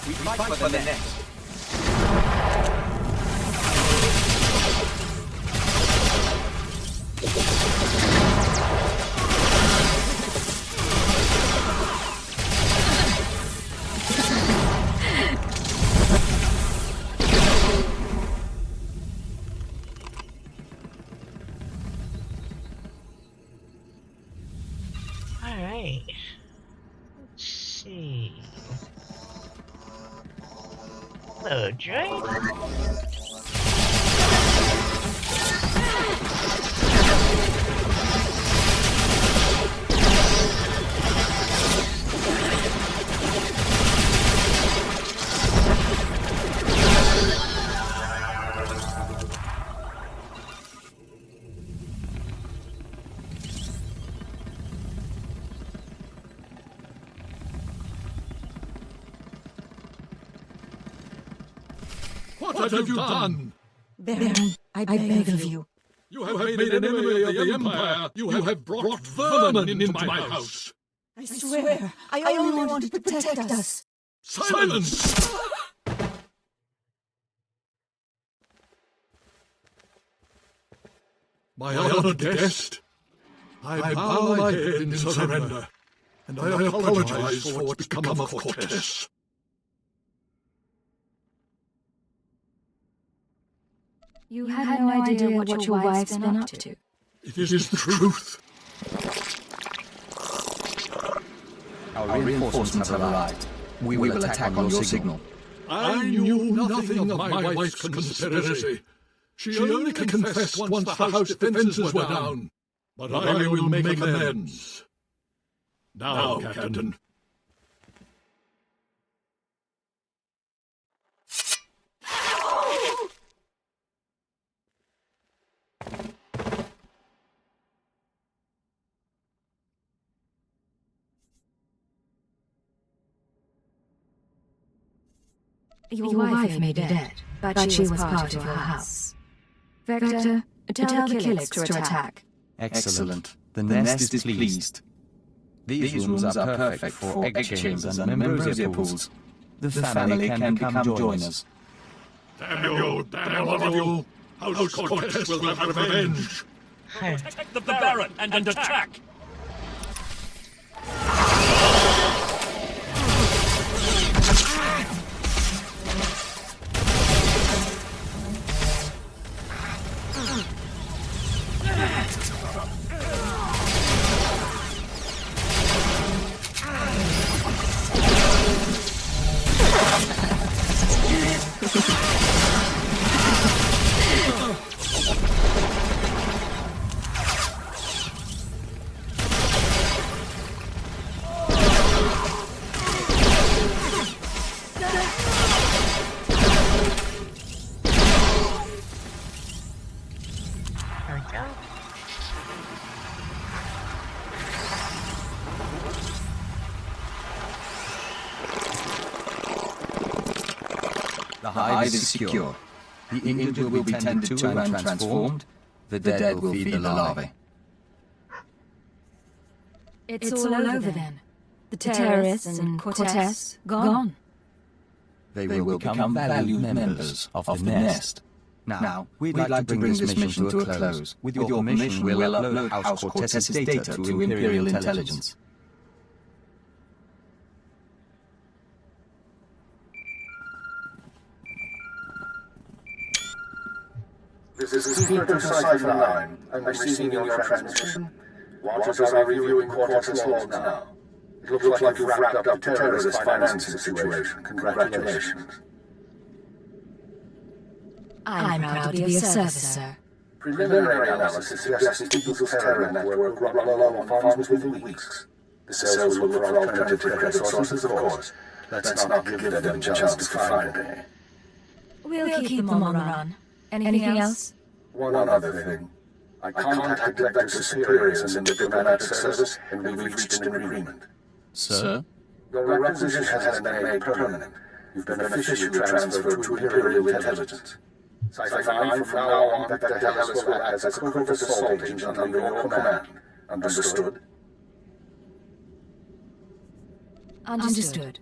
We fight for the next. Alright. Let's see. Hello, droid. What have you done? Baron, I beg of you. You have made an enemy of the Empire. You have brought vermin into my house. I swear, I only wanted to protect us. Silence! My honored guest, I bow my head in surrender, and I apologize for what's become of Cortez. You have no idea what your wife's been up to. It is the truth. Our reinforcements have arrived. We will attack on your signal. I knew nothing of my wife's conspiracy. She only confessed once the house defenses were down. But I will make amends. Now, Captain, Your wife may be dead, but she was part of your house. Vector, tell the Killiks to attack. Excellent. The nest is pleased. These rooms are perfect for egg chambers and ambrosia pools. The family can come join us. Damn all of you! House Cortez will have revenge! Protect the Baron and attack! The hive is secure. The injured will be tended to and transformed. The dead will feed the larvae. It's all over then. The terrorists and Cortez gone. They will become valued members of the nest. Now, we'd like to bring this mission to a close. With your permission, we'll upload House Cortez's data to Imperial intelligence. This is Keeper to Cipher 9. I'm receiving your transmission. Watchers are reviewing Cortez's logs now. It looks like you've wrapped up the terrorist financing situation. Congratulations. I'm proud to be of service, sir. Preliminary analysis suggests Eagle's terror network will run low on funds within weeks. The cells will look for alternative credit sources, of course. Let's not give them a chance to find any. We'll keep them on the run. Anything else? One other thing. I contacted Vector's superiors in the diplomatic service, and we reached an agreement. Sir? Your requisition has been made permanent. You've been officially transferred to Imperial intelligence. Cipher 9 from now on, Vector Hellas will act as a covert assault agent under your command. Understood? Understood.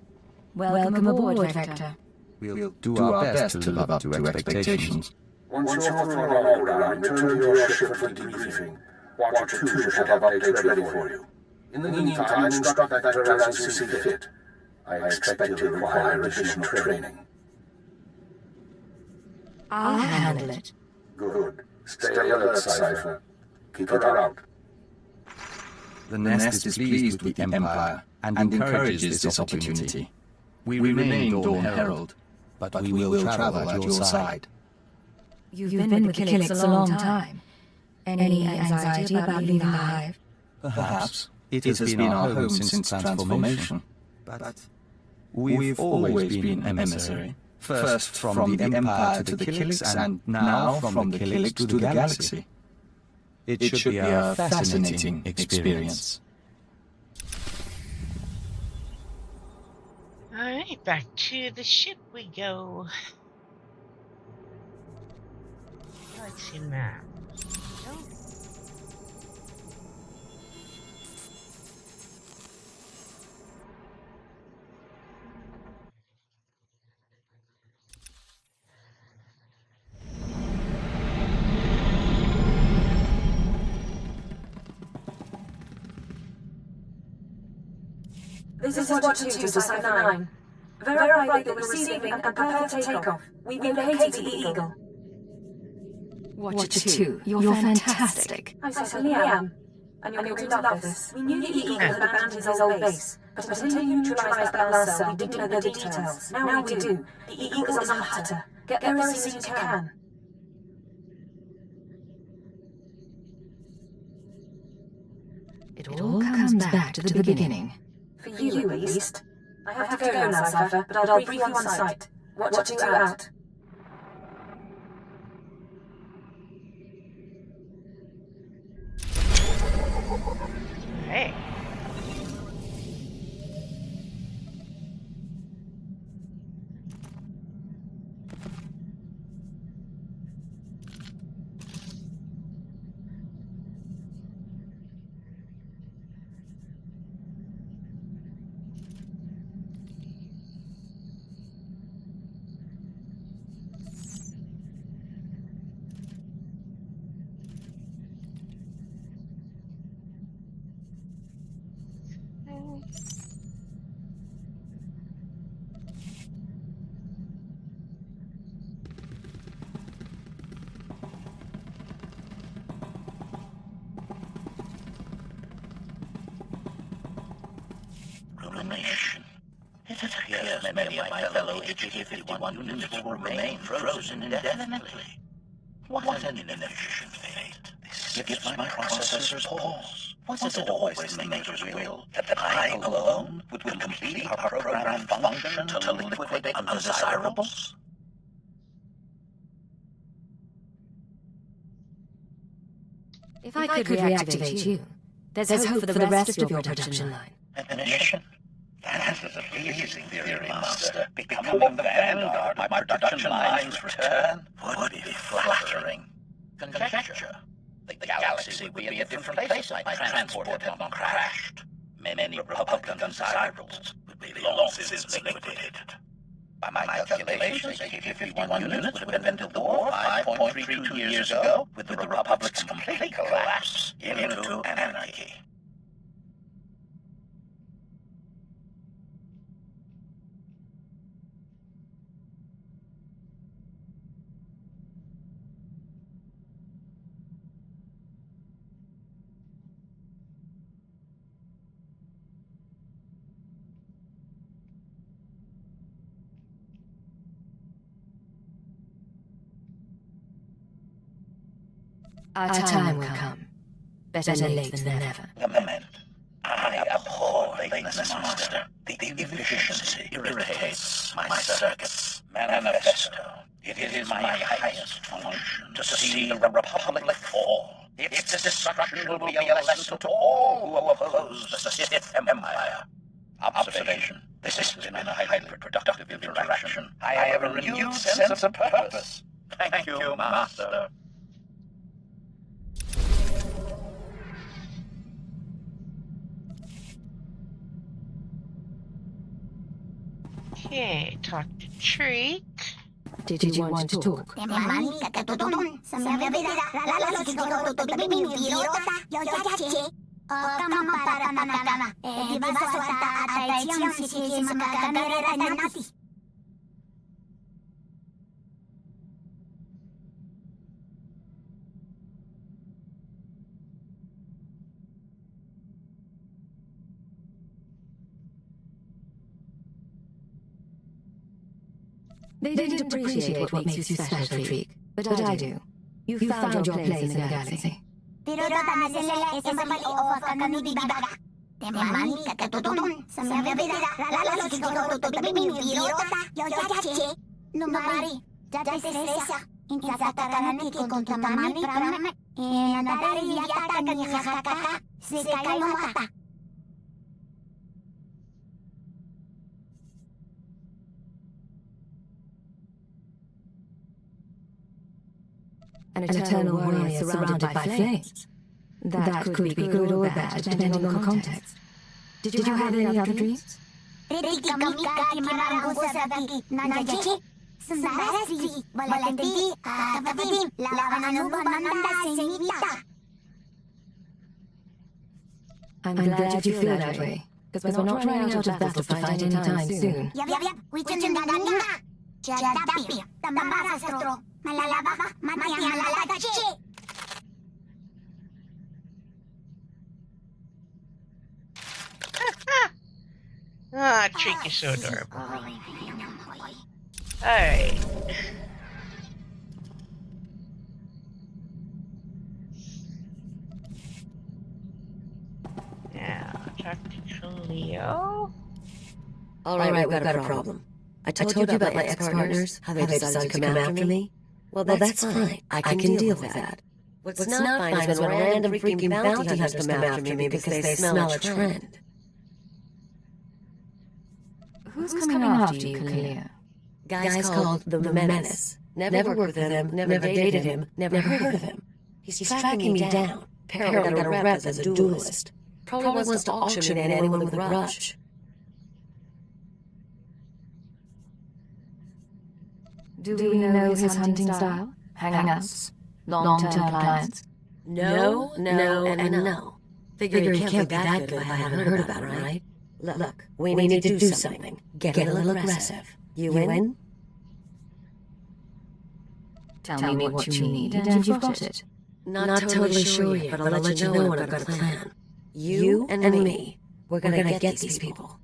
Welcome aboard, Vector. We'll do our best to live up to expectations. Once you're through all around, return to your ship for debriefing. Watcher 2 should have updates ready for you. In the meantime, instruct Vector as you see fit. I expect you'll require additional training. I'll handle it. Good. Stay alert, Cipher. Keep her out. The nest is pleased with the Empire and encourages this opportunity. We remain Dawn Herald, but we will travel at your side. You've been with the Killiks a long time. Any anxiety about leaving the hive? Perhaps. It has been our home since transformation. But we've always been emissary. First from the Empire to the Killiks, and now from the Killiks to the galaxy. It should be a fascinating experience. Alright, back to the ship we go. Galaxy map. This is Watcher 2 to Cipher 9. Verify that you're receiving and prepare for takeoff. We've located the Eagle. Watcher 2, you're fantastic. I certainly am. And you're going to love this. We knew the Eagle had abandoned his old base, but until you neutralized that last cell, we didn't know the details. Now we do. The Eagle is on Hutter. Get there as soon as you can. It all comes back to the beginning. For you, at least. I have to go now, Cipher, but I'll brief you on site. Watcher 2 out. Hey. information. It appears many of my fellow HK-51 units will remain frozen indefinitely. What an inefficient fate. This gives my processors pause. Was it always the Maker's will that I alone would complete our program function to liquidate undesirables? If I could reactivate you, there's hope for the rest of your production line. A mission? That is a pleasing theory, Master. Becoming the vanguard of my production line's return would be flattering. Conjecture. The galaxy would be a different place if my transport had not crashed. Many Republican undesirables would be long since liquidated. By my calculations, HK-51 units would have entered the war 5.32 years ago, with the Republic's complete collapse into anarchy. Our time will come. Better late than never. Lament. I abhor lateness, Master. The efficiency irritates my circuits. Manifesto. It is my highest function to see the Republic fall. Its destruction will be a lesson to all who oppose the Sith Empire. Observation. This has been a highly productive interaction. I have a renewed sense of purpose. Thank you, Master. Okay, talk to Treek. Did you want to talk? They didn't appreciate what makes you special, Treek, but I do. You found your place in the galaxy. An eternal warrior surrounded by flames. That could be good or bad, depending on the context. Did you have any other dreams? I'm glad you feel that way, because we're not running out of battles to fight anytime soon. Ah, Treek is so adorable. Alright. Now, talk to Cleo. All right, we've got a problem. I told you about my ex-partners, how they decided to come after me. Well, that's fine. I can deal with that. What's not fine is when random freaking bounty hunters come after me because they smell a trend. Who's coming after you, Cleo? Guys called the Menace. Never worked with him, never dated him, never heard of him. He's tracking me down. Apparently got a rep as a duelist. Probably wants to auction me to anyone with a grudge. Do we know his hunting style? Hangouts? Long-term clients? No, and no. Figure he can't be that good if I haven't heard about him, right? Look, we need to do something. Get a little aggressive. You in? Tell me what you need and you've got it. Not totally sure yet, but I'll let you know when I've got a plan. You and me, we're gonna get these people.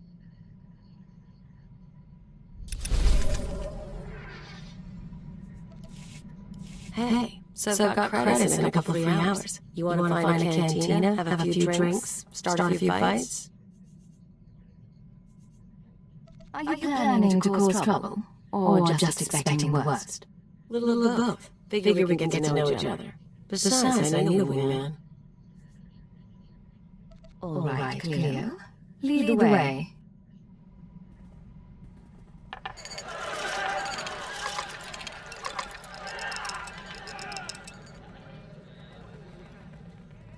Hey, so I've got credits in a couple of free hours. You want to find a cantina, have a few drinks, start a few fights? Are you planning to cause trouble? Or just expecting the worst? A little of both. Figure we can get to know each other. Besides, I need a wingman. All right, Cleo. Lead the way.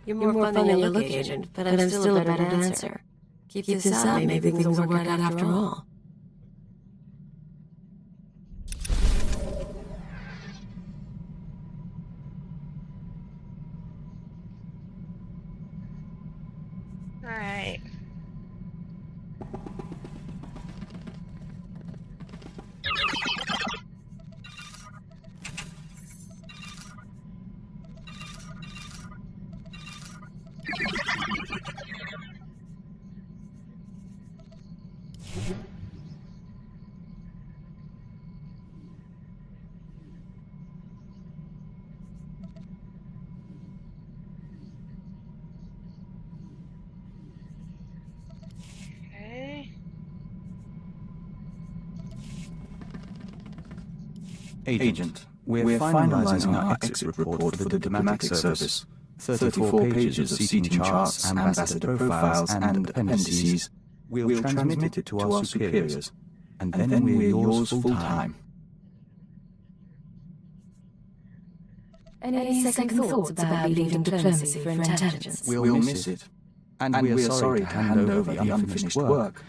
You're more fun than you look, Agent, but I'm still a better dancer. Keep this up, maybe things will work out after all. Alright. Agent, we're finalizing our exit report for the diplomatic service. 34 pages of seating charts, ambassador profiles, and appendices. We'll transmit it to our superiors, and then we're yours full-time. Any second thoughts about leaving diplomacy for intelligence? We'll miss it, and we're sorry to hand over the unfinished work,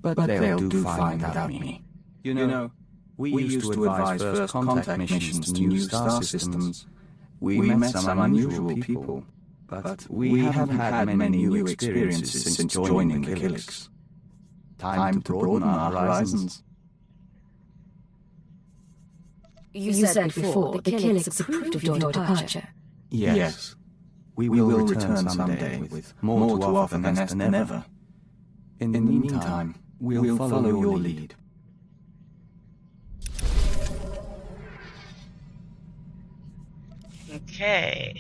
but they'll do fine without me. You know, we used to advise first contact missions to new star systems. We met some unusual people, but we haven't had many new experiences since joining the Killiks. Time to broaden our horizons. You said before the Killiks approved of your departure. Yes. We will return someday with more to offer than ever. In the meantime, we'll follow your lead. Okay.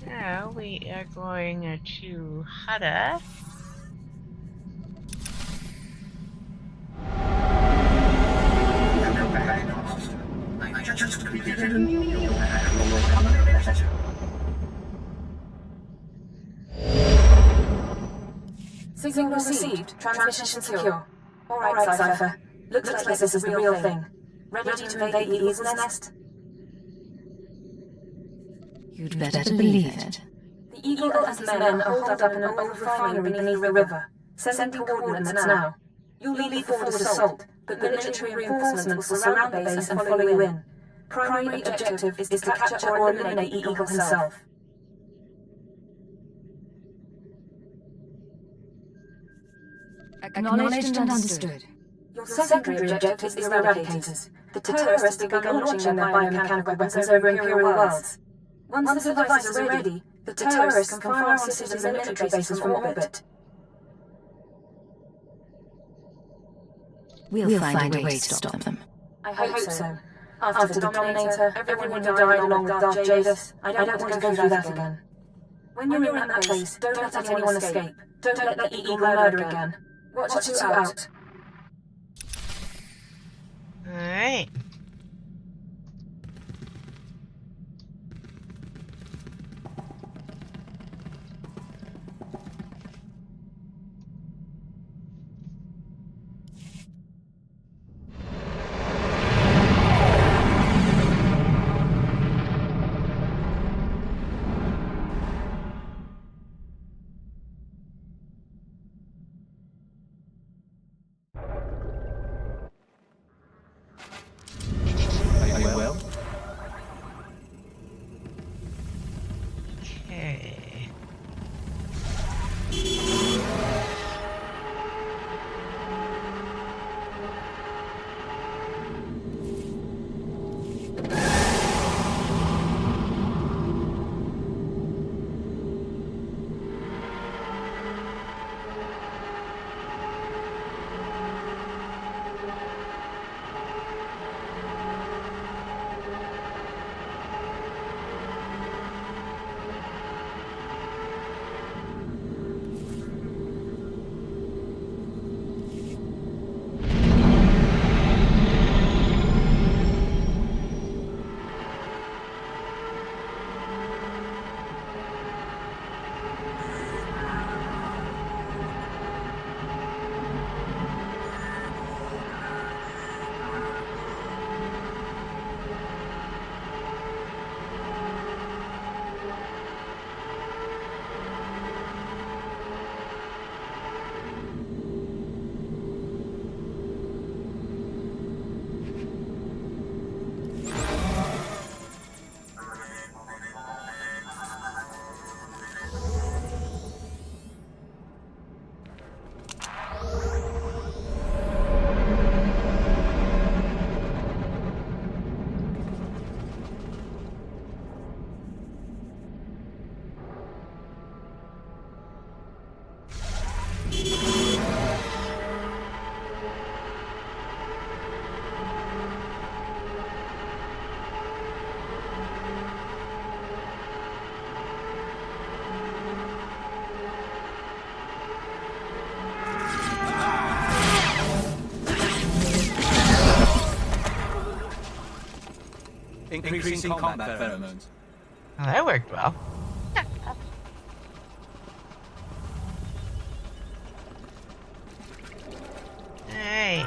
Now we are going to Hada. I just completed a new Signal received. Transmission secure. All right, Cypher. Looks like this is the real thing. Ready to invade the Eagle's Nest? You'd better believe it. The Eagle and his men are holed up in an old refinery beneath the river. Sending coordinates now. You'll lead the forward assault, but military reinforcements will surround the base and follow you in. Primary objective is to capture or eliminate the Eagle himself. Acknowledged and understood. Your secondary objective is the Eradicators. The terrorists have begun launching their biomechanical weapons over Imperial worlds. Once the devices are ready, the terrorists can fire on citizens and military bases from orbit. We'll find a way to stop them. I hope so. After the Dominator, everyone who died along with Darth Jadis, I don't want to go through that again. When you're in that place, don't let anyone escape. Don't let the Eagle murder again. Watch it out. Alright. Increasing combat pheromones. Oh, that worked well. Hey.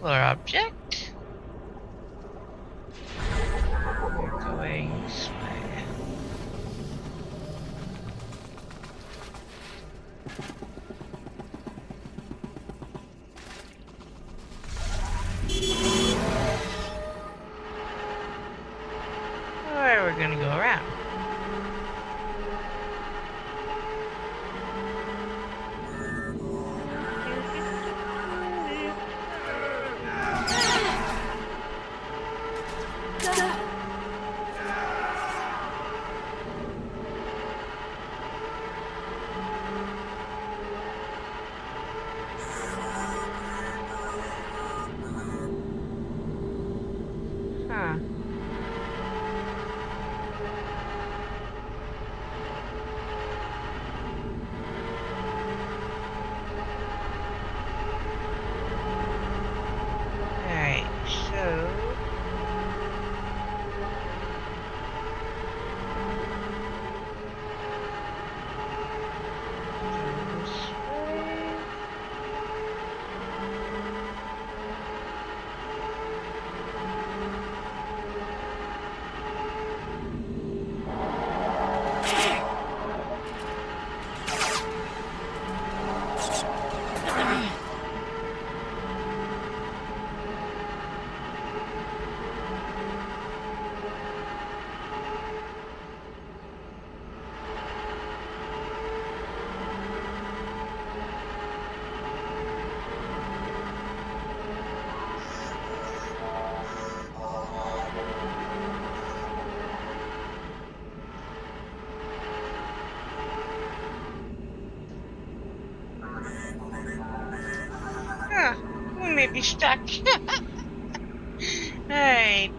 Explore object. We're going this way. Or we're gonna go around. Huh. Alright, so this way. Huh, we may be stuck. Alright,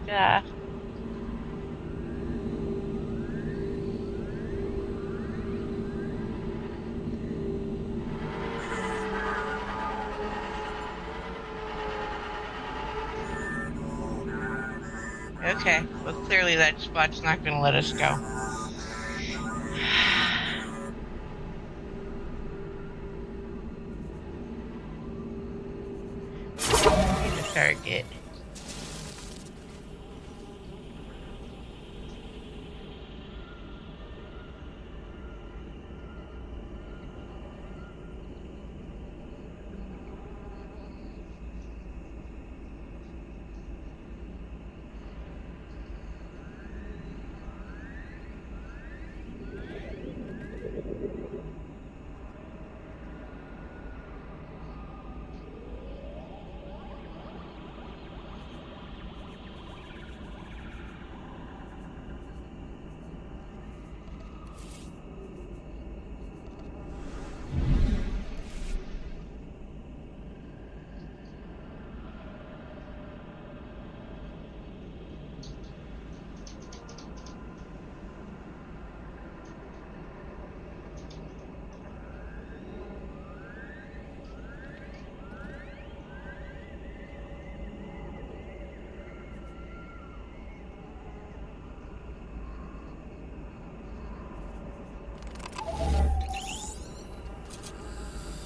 okay, well clearly that spot's not gonna let us go. Need a target.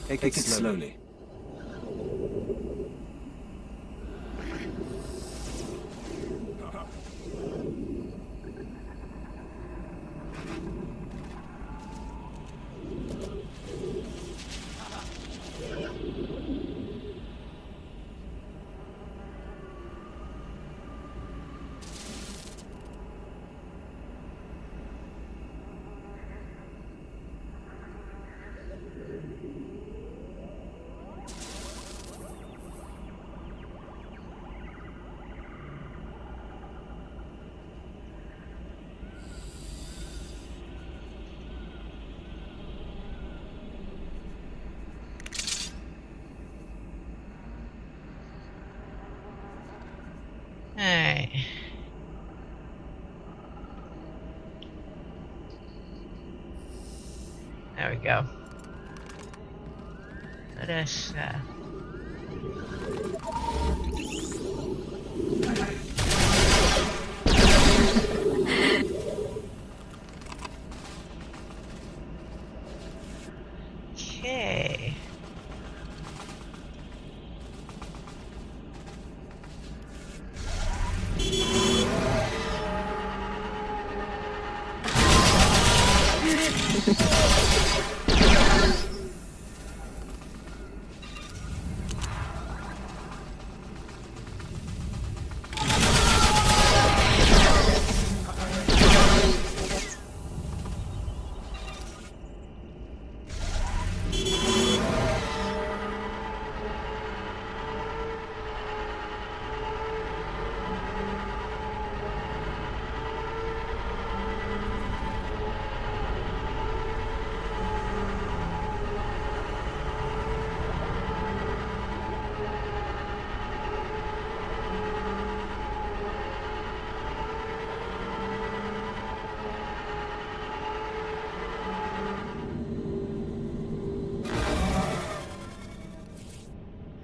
Take it slowly. Alright. There we go. Let us, Okay.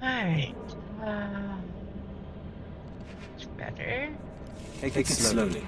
Alright. It's better. Take it slowly.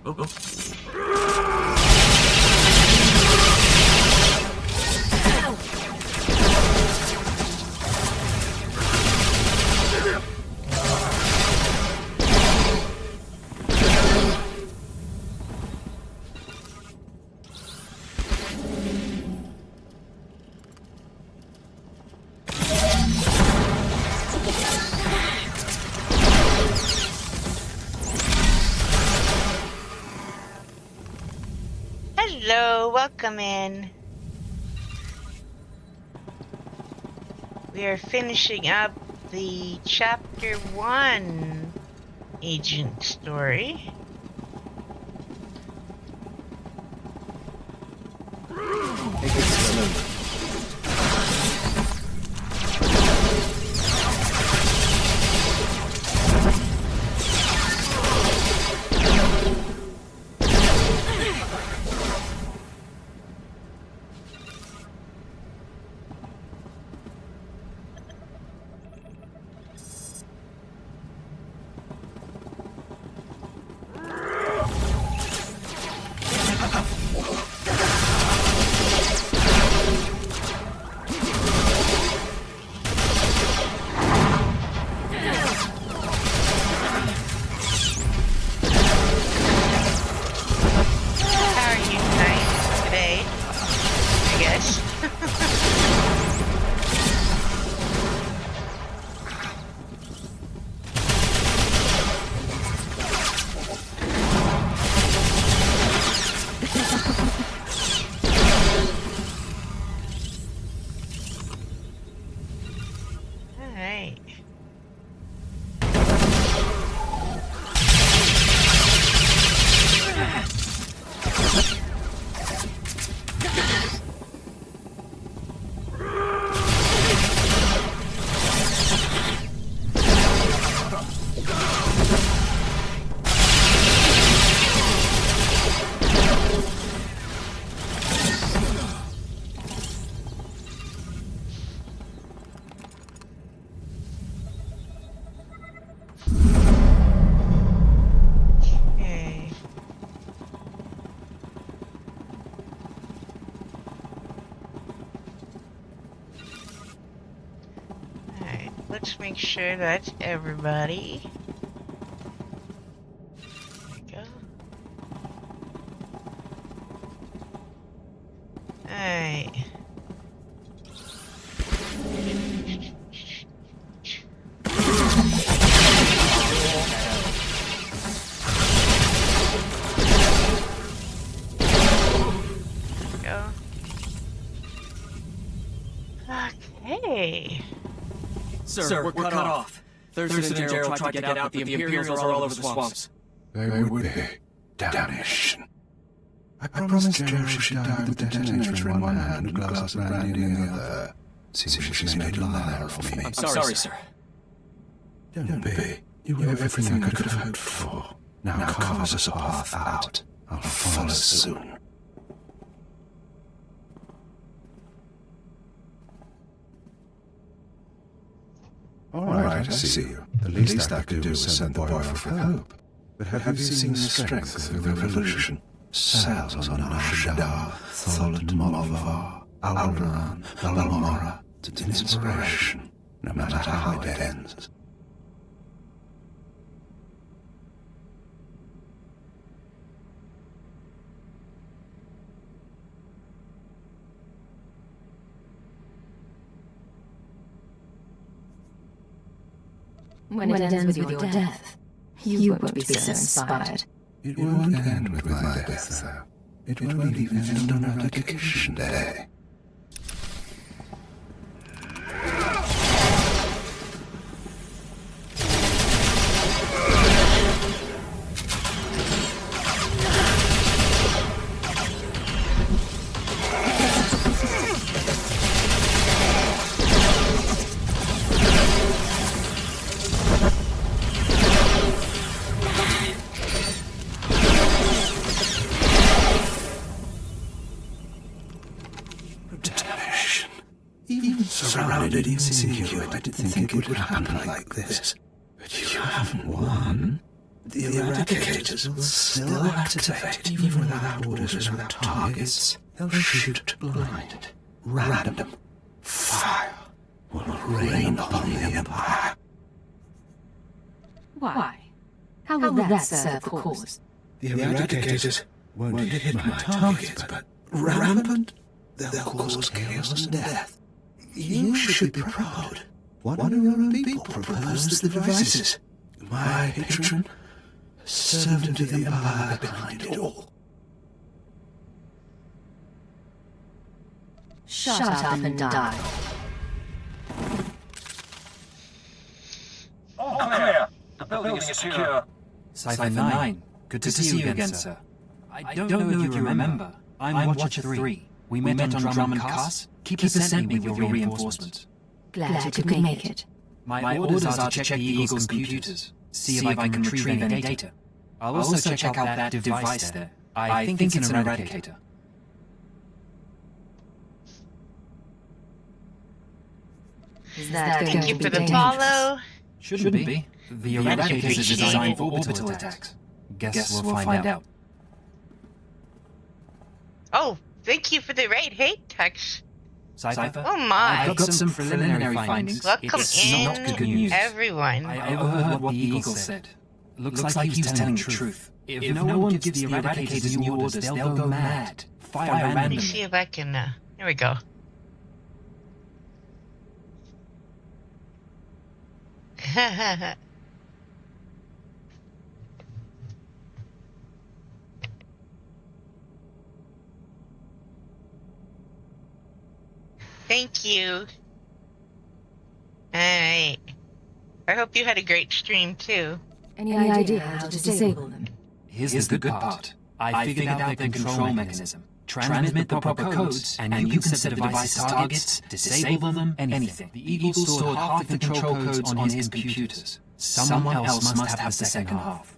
Okay. Okay. Hello, welcome in. We are finishing up the Chapter 1 agent story. Let's make sure that's everybody. There we go. Alright. Go. Okay. Sir, we're cut off. Thurston and Gerald tried to get out, but the Imperials are all over the swamps. They would be. Damnation. I promised Gerald she'd die with the detonator in one hand and a glass of brandy in the other. Seems she's made a liar of me. I'm sorry, sir. Don't be. You were everything I could have hoped for. Now carve us a path out. I'll follow soon. All right, I see you. The least I could do was send the boy for hope. But have you seen the strength of the revolution? Cells on Ashadar, Tholat, Molovar, Alderan, Alamora. It's an inspiration, no matter how it ends. When it ends with your death, you won't be so inspired. It won't end with my death, though. It won't even end on Eradication Day. Surrounded, even secure, I didn't think it would happen like this. But you haven't won. The Eradicators will still activate, even without orders, without targets. They'll shoot blind. Random. Fire will rain upon the Empire. Why? How will that serve the cause? The Eradicators won't hit my targets, but rampant, they'll cause chaos and death. You should be proud. One of your own people proposed the devices. My patron, servant of the Empire behind it all. Shut up and die. All clear. The building is secure. Cipher 9. Good to see you again, sir. I don't know if you remember. I'm Watcher 3. We met on Drummond Cast. Keeper sent me with your reinforcements. Glad you could make it. My orders are to check the Eagle's computers, see if I can retrieve any data. I'll also check out that device there. I think it's an eradicator. Is that going Thank you to be for the dangerous? follow. Shouldn't be. The eradicator is designed for orbital attacks. Guess we'll find out. Oh, thank you for the raid. Hey, Tex. Cipher? Oh my. I've got some preliminary findings. Welcome It's not good in, news. everyone. I overheard what the Eagle said. Looks like he was telling the truth. If no one gives the eradicators new orders, they'll go mad. Fire Let me randomly. see if I can, there we go. Thank you. Alright. I hope you had a great stream too. Any idea how to disable them? Here's the good part. I figured out their control mechanism. Transmit the proper codes, and you can set the device's targets, disable them, anything. The Eagle stored half the control codes on his computers. Someone else must have the second half.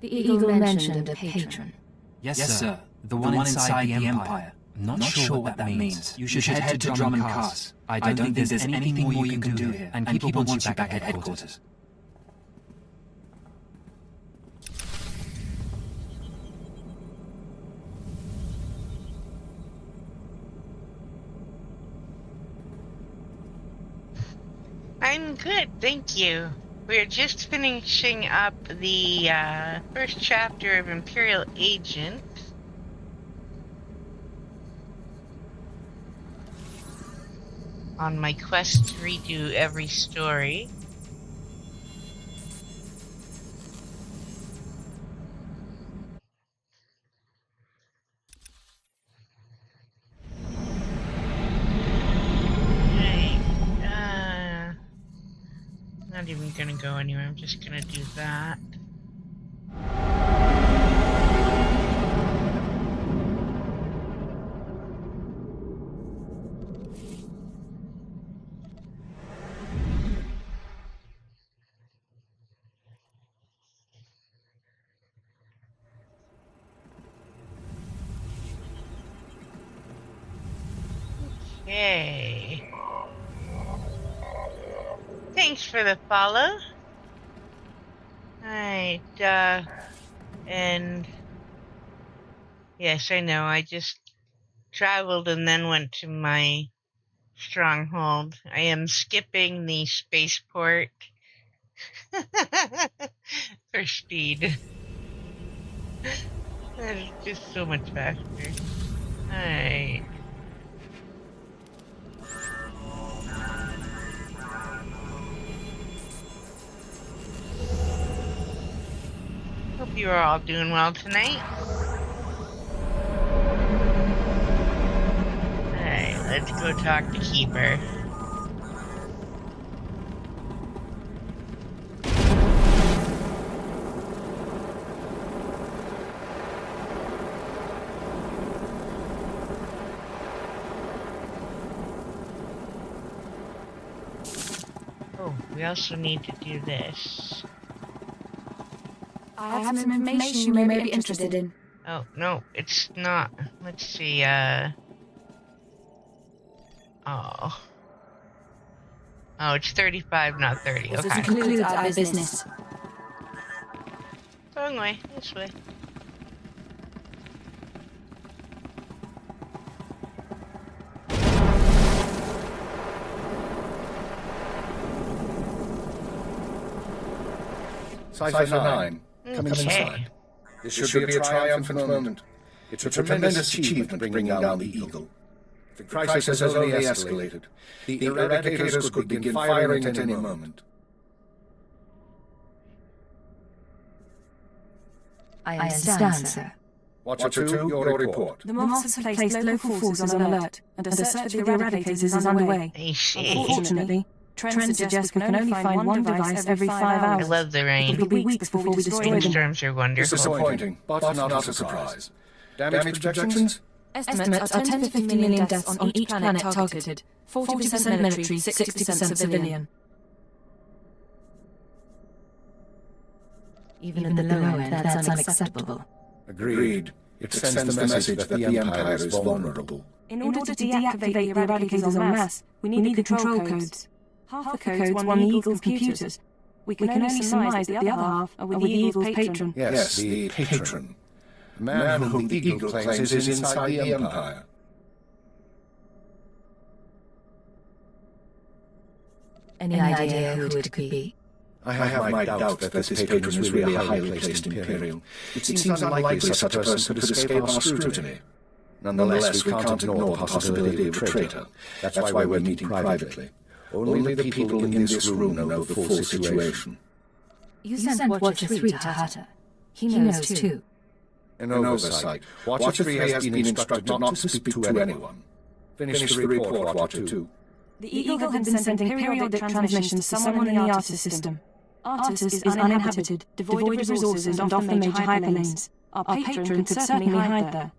The Eagle mentioned a patron. Yes, sir. The one inside the Empire. Not sure what that means. You should head to Drummond Cast. I don't think there's anything more you can do here, and people want you back at headquarters. I'm good, thank you. We're just finishing up the first chapter of Imperial Agent. On my quest to redo every story. Not even gonna go anywhere, I'm just gonna do that. Okay. Thanks for the follow. Alright, and yes, I know, I just traveled and then went to my stronghold. I am skipping the spaceport for speed. That is just so much faster. Alright. Hope you are all doing well tonight. Alright, let's go talk to Keeper. Oh, we also need to do this. I have some information you may be interested in. Oh, no, it's not. Let's see, Oh. Oh, it's 35, not 30. This Okay. concludes our business. Wrong way. This way. Cipher 9. Come Okay. inside. This should be a triumphant moment. It's a tremendous achievement bringing down the Eagle. The crisis has only escalated. The eradicators could begin firing at any moment. I understand, sir. Watcher 2, your report. The Moths have placed local forces on alert, and a search for the Eradicators is underway. Hey, shit. Unfortunately, trends suggest we can only find one device every 5 I hours. love the rain. It'll be weeks before we destroy them. Rainstorms are wonderful. Disappointing, but not a surprise. Damage projections? Estimates are 10 to 50 million deaths on each planet targeted. 40% military, 60% civilian. Even at the low end, that's unacceptable. Agreed. It sends the message that the Empire is vulnerable. In order to deactivate the Eradicators en masse, we need the control codes. Half the codes were on the Eagle's computers. We can only surmise that the other half are with the Eagle's patron. Yes, the patron. The man whom the Eagle claims is inside the Empire. Any idea who it could be? I have my doubts that this patron is really a highly placed Imperial. It seems unlikely such a person could escape our scrutiny. Nonetheless, we can't ignore the possibility of a traitor. That's why we're meeting privately. Only the people in this room know the full situation. You sent Watcher 3 to Hatter. He knows too. An oversight. Watcher 3 has been instructed not to speak to anyone. Finish the report, Watcher 2. The Eagle had been sending periodic transmissions to someone in the Artus system. Artus is uninhabited, devoid of resources and off the major hyperlanes. Our patron could certainly hide there.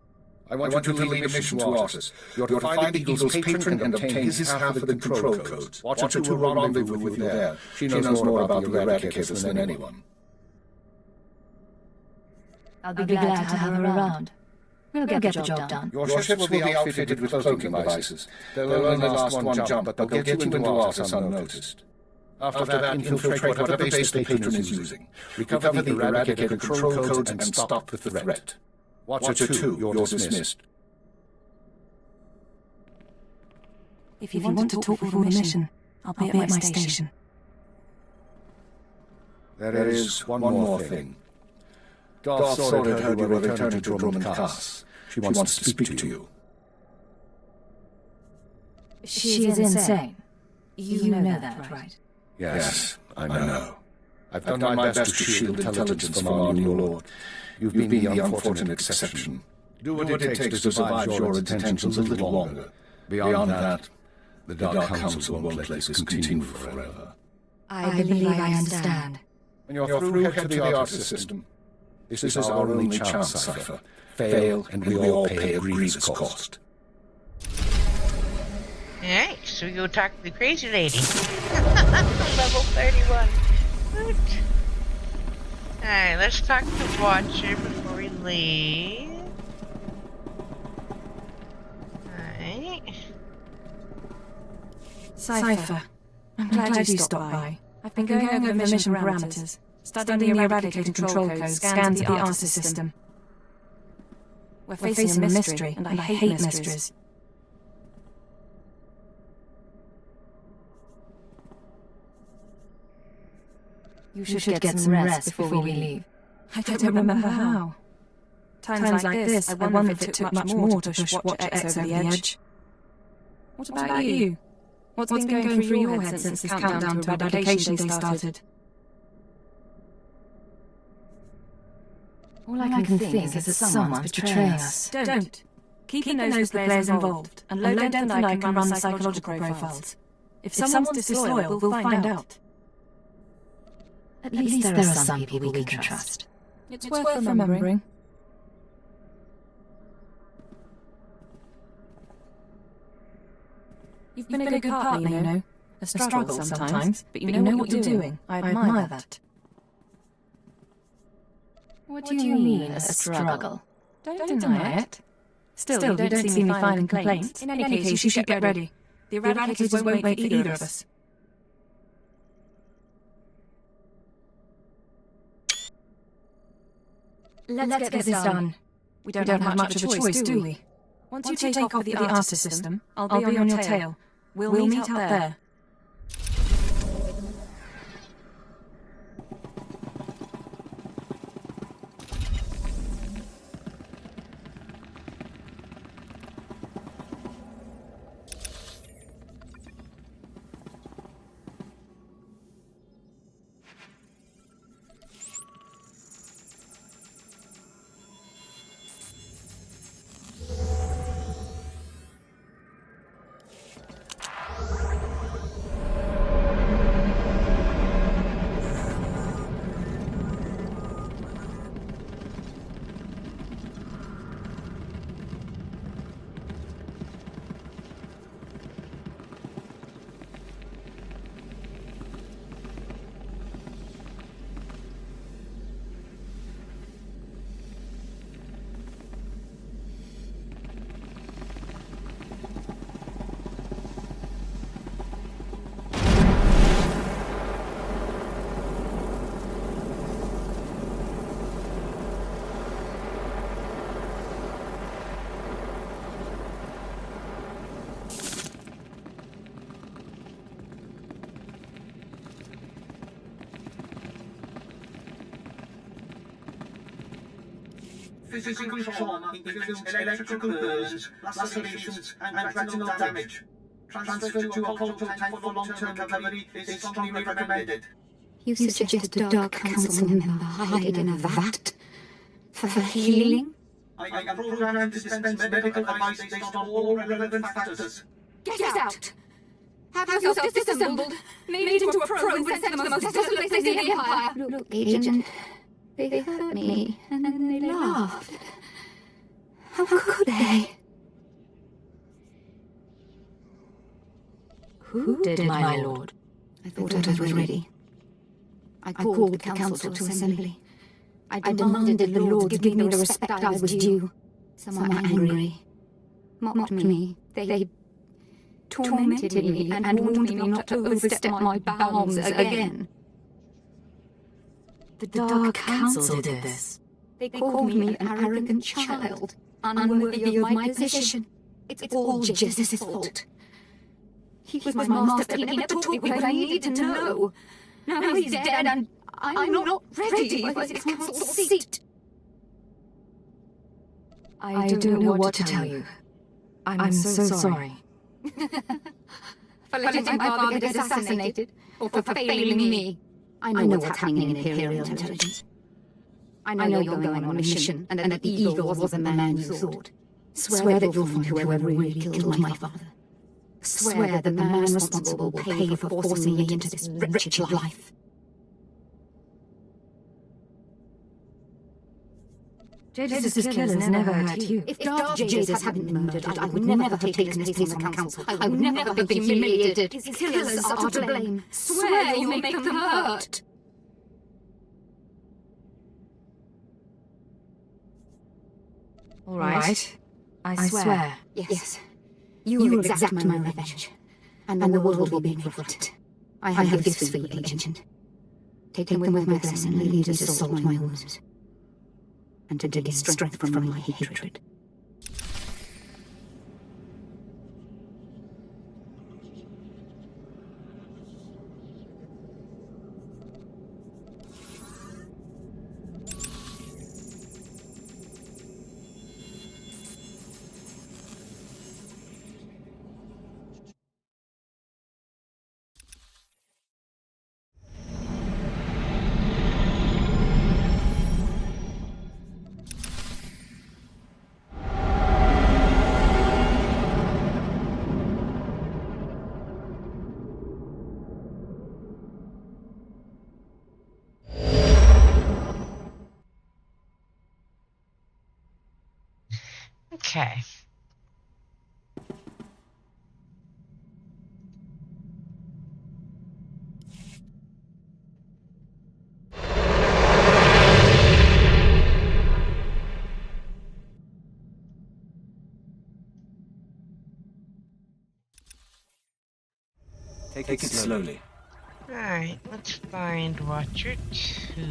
I want you to lead a mission to Artus. You're to find the Eagle's patron and obtain his half of the control codes. Watcher 2 will rendezvous with you there. She knows more about the Eradicators than anyone. I'll be glad to have her around. We'll get the job done. Your ships will be outfitted with cloaking devices. They'll only last one jump, but they'll get you into Artus unnoticed. After that, infiltrate whatever base the patron is using. Recover the Eradicator control codes and stop the threat. Watcher 2, you're dismissed. If you want to talk before the mission, I'll be at my station. There is one more thing. Darth Sword heard you were returning to Roman Cass. She wants to speak to you. She is insane. You know that, right? Yes, I know. I've done my best to shield intelligence from our new lord. You've been the unfortunate exception. Do what it takes to survive your intentions a little longer. Beyond that, the Dark Council won't let this continue forever. I believe I understand. When you're through, head to the Artus system. This is our only chance, Cypher. Fail, and we all pay a grievous cost. Alright, so we go talk to the crazy lady. Level 31. Woot. Alright, let's talk to Watcher before we leave. Alright. Cypher, I'm glad you stopped by. I've been going over the mission parameters, studying the Eradicator control codes, scans of the Artus system. We're facing a mystery, and I hate mysteries. You should get some rest before we leave. I don't remember how. Times like this, I wonder if it took much more to push Watcher X over the edge. What about you? What's been going through your head since this countdown to eradication day started? All I can think is that someone's betraying us. Don't. Keep the nose of the players involved, and Low-Depth and I can run the psychological profiles. If someone's disloyal, we'll find out. At least there are some people we can trust. It's worth remembering. You've been a good partner, you know. A struggle sometimes, but you know what you're doing. I admire that. What do you mean, a struggle? Don't deny it. Still, you don't see me filing complaints. In any case, you should get ready. The Eradicators won't wait for either of us. Let's get this done. We don't have much of a choice, do we? Once you take off with the Artus system, I'll be on your tail. We'll meet out there. physical trauma includes electrical burns, lacerations, and retinal damage. Transfer to a hospital tank for long-term recovery is strongly recommended. You suggest a Dark Council member hiding in a vat for healing? I am programmed to dispense medical advice based on all relevant factors. Get out! Have yourself disassembled, made into a probe, and sent to the most desolate place in the Empire. Look, Agent, they hurt me, and then they laughed. How could they? Who did, my lord? I thought I was ready. I called the council to assembly. I demanded the lords give me the respect I was due. Some were angry, mocked me. They tormented me and warned me not to overstep my bounds again. The Dark Council did this. They called me an arrogant child, unworthy of my position. It's all Jez's fault. He was my master, but he never taught me what I needed to know. Now he's dead, and I'm not ready for his council seat. I don't know what to tell you. I'm so sorry. For letting my father get assassinated, or for failing me. I know what's happening in Imperial intelligence. I know you're going on a mission, and that the Eagle wasn't the man you thought. Swear that you'll find whoever really killed my father. Swear that the man responsible will pay for forcing me into this wretched life. Jadis' killers never hurt you. If Darth Jadis hadn't been murdered, I would never have taken his place on the council. I would never have been humiliated. His killers are to blame. Swear you'll make them hurt. All right. I swear. Yes. You will exact my revenge, and the world will be for it. I have gifts for you, Agent. Take them with my blessing and lead us to solve my wounds, and to gain strength from my hatred. Okay. Take it slowly. Alright, let's find Watcher 2.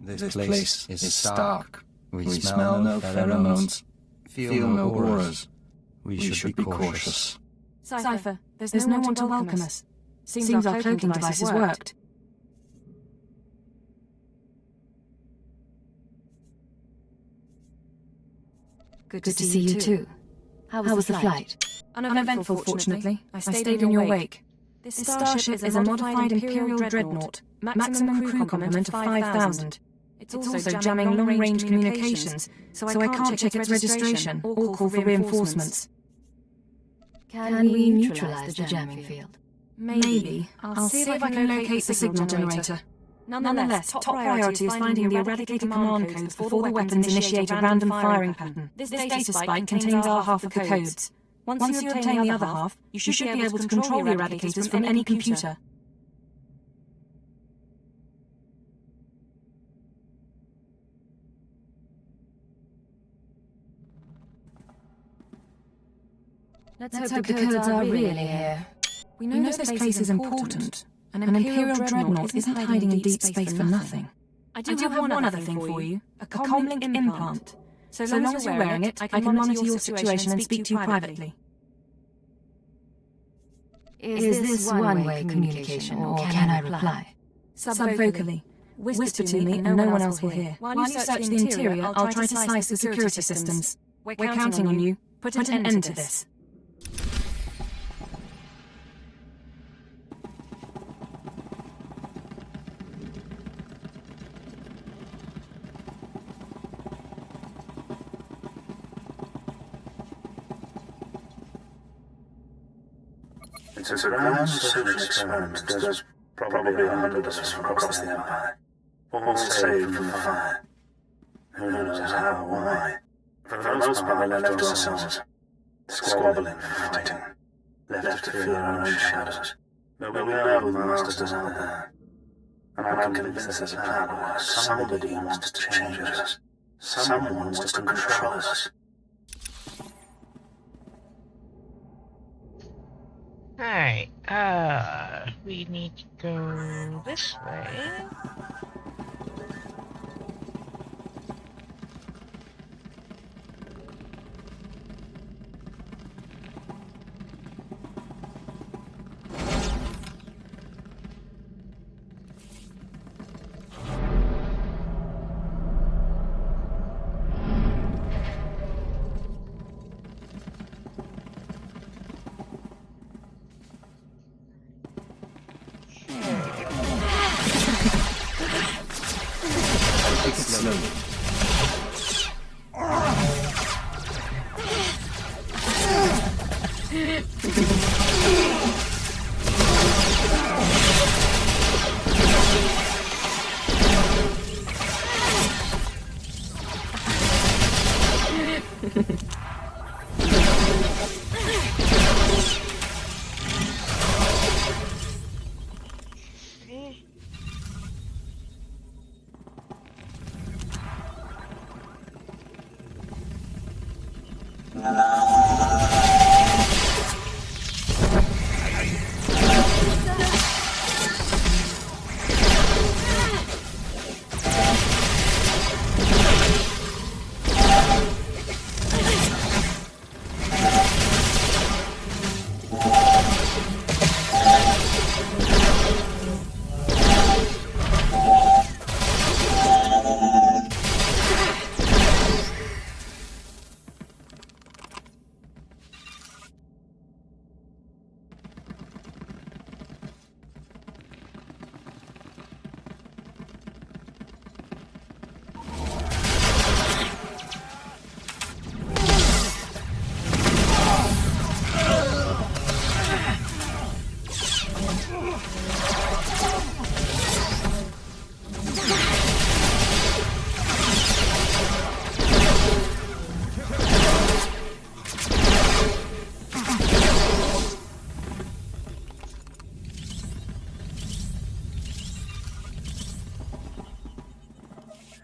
This place is stark. We smell no pheromones, feel no auras. We should be cautious. Cypher, there's no one to welcome us. Seems our cloaking devices worked. Good to see you too. How was the flight? Uneventful, fortunately. I stayed in your wake. This starship is a modified Imperial dreadnought. Maximum crew complement of 5,000. It's also jamming long-range communications, so I can't check its registration or call for reinforcements. Can we neutralize the jamming field? Maybe. I'll see if I can locate the signal generator. Nonetheless, top priority is finding the eradicated command codes before the weapons initiate a random firing pattern. This data spike contains our half of the codes. Once you obtain the other half, you should be able to control the eradicators from any computer. Let's hope the codes are really here. We know this place is important. An Imperial dreadnought isn't hiding in deep space for nothing. I do have one other thing for you. A comlink implant. So long as you're wearing it, I can monitor your situation and speak to you privately. Is this one-way communication, or can I reply? Subvocally. Whisper to me and no one else will hear. While you search the interior, I'll try to slice the security systems. We're counting on you. Put an end to this. It's a grand social experiment does probably 100 of us from across the Empire. All saved from the fire. Who knows how or why? For the most part, we left to ourselves. Squabbling, fighting. Left to fear our own shadows. But we know the masters out there. And I'm convinced there's a plan where somebody wants to change us. Someone wants to control us. Alright, we need to go this way.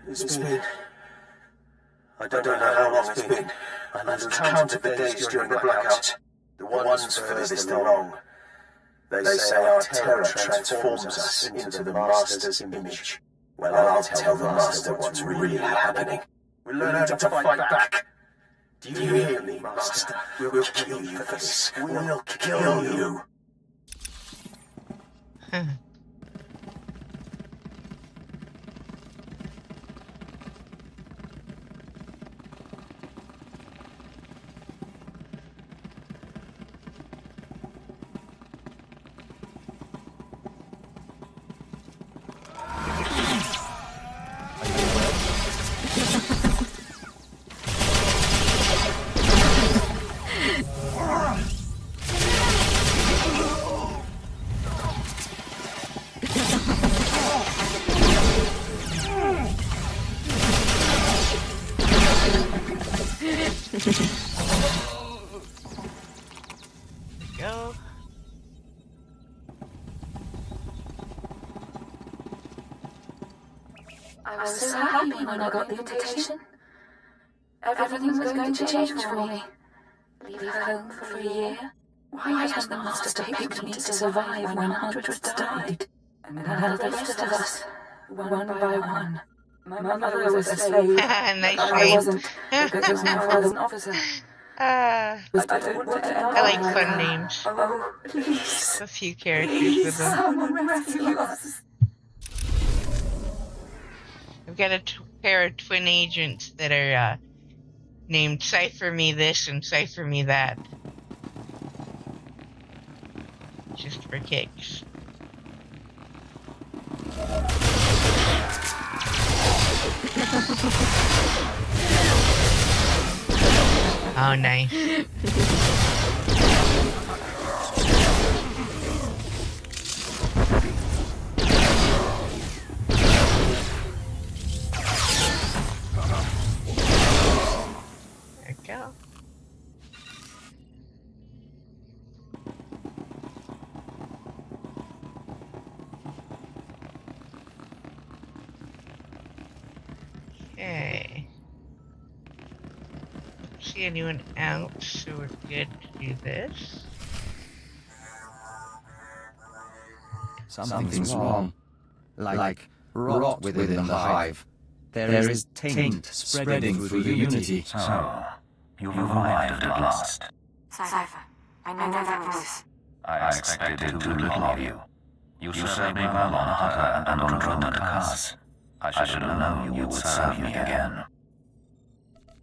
It's been... I don't know how long it's been. I lose count of the days during the blackout. The ones furthest along. They say our terror transforms us into the Master's image. Well, I'll tell the Master what's really happening. We're learning to fight back. Do you hear me, Master? We'll kill you for this. We'll kill you. Go. I was so happy when I got the invitation. Everything was going to change for me. Leave home for a year. Why has the Master picked me to survive when hundreds died? And now the rest of us, one by one, My mother was a slave. Nice I name. wasn't, because my father was an officer. I like fun names. Oh, please. A few characters with them. Someone rescue us. I've got a pair of twin agents that are named Cipher Me This and Cipher Me That. Just for kicks. Oh, nice. There we go. Okay. Don't see anyone else, so we're good to do this. Something's wrong. Like rot within the hive. There is taint spreading through the unity. So, you've arrived at last. Cipher, I know that voice. I expected too little of you. You served me well on Hutter and on Drummond Cars. I should have known you would serve me again.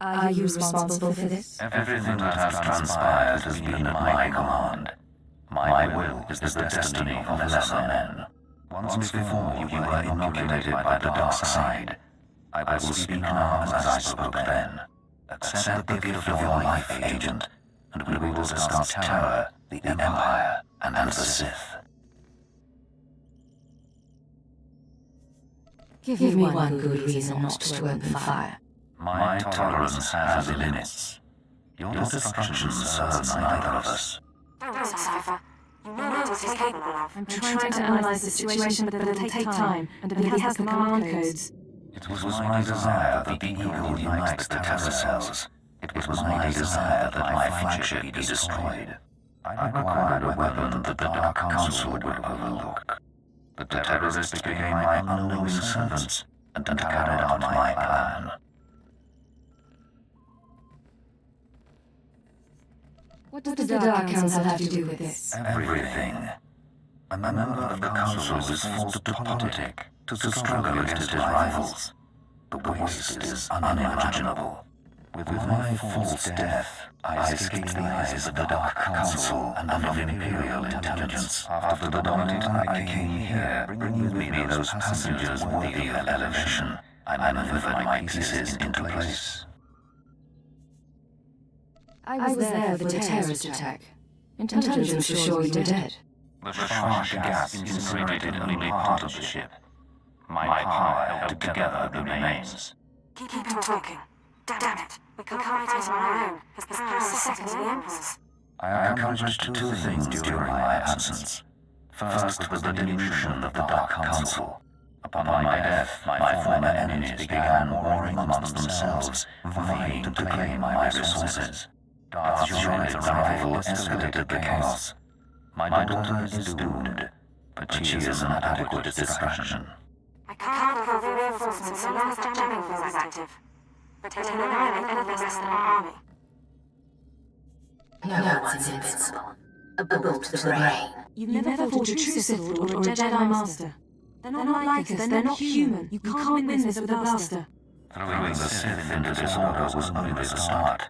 Are you responsible for this? Everything that has transpired has been at my command. My will is the destiny of lesser men. Once before you were inoculated by the dark side. I will speak now as I spoke then. Accept the gift of your life, Agent, and we will discuss terror, the Empire, and the Sith. Give me one good reason not to open fire. My tolerance has limits. Your destruction serves neither of us. Don't worry, Cipher. You know what he's capable of. I'm trying to analyze the situation, but it'll take time, and he has the command codes. It was my desire that the Eagle unite the Terror cells. It was my desire that my flagship be destroyed. I required a weapon that the Dark Council would overlook. The terrorists became my unknowing servants and carried out my plan. What does the Dark Council have to do with this? Everything. A member of the Council is forced to politic, to struggle against his rivals. The waste is unimaginable. With my false death, I escaped the eyes of the Dark Council and of Imperial intelligence. After the dawn I came here, bringing with me those passengers worthy of elevation. I maneuvered my pieces into place. I was there for the terrorist attack. Intelligence was sure you were dead. The charge gas incinerated only part of the ship. My power held together the remains. Keep him talking. Damn it. We can't fight him on our own. His power is second to the Emperor's. I accomplished two things during my absence. First was the diminution of the Dark Council. Upon my death, my former enemies began warring amongst themselves, vying to claim my resources. Darth John's arrival escalated the chaos. My daughter is doomed, but she is an adequate distraction. I can't call the reinforcements so long as the jamming field is active. But it'll annihilate anything less than our army. No one's invincible. A bolt to the brain. You've never fought a true Sith Lord or a Jedi Master. They're not like us, they're not human. You can't win this with a blaster. Throwing the Sith into disorder was only the start.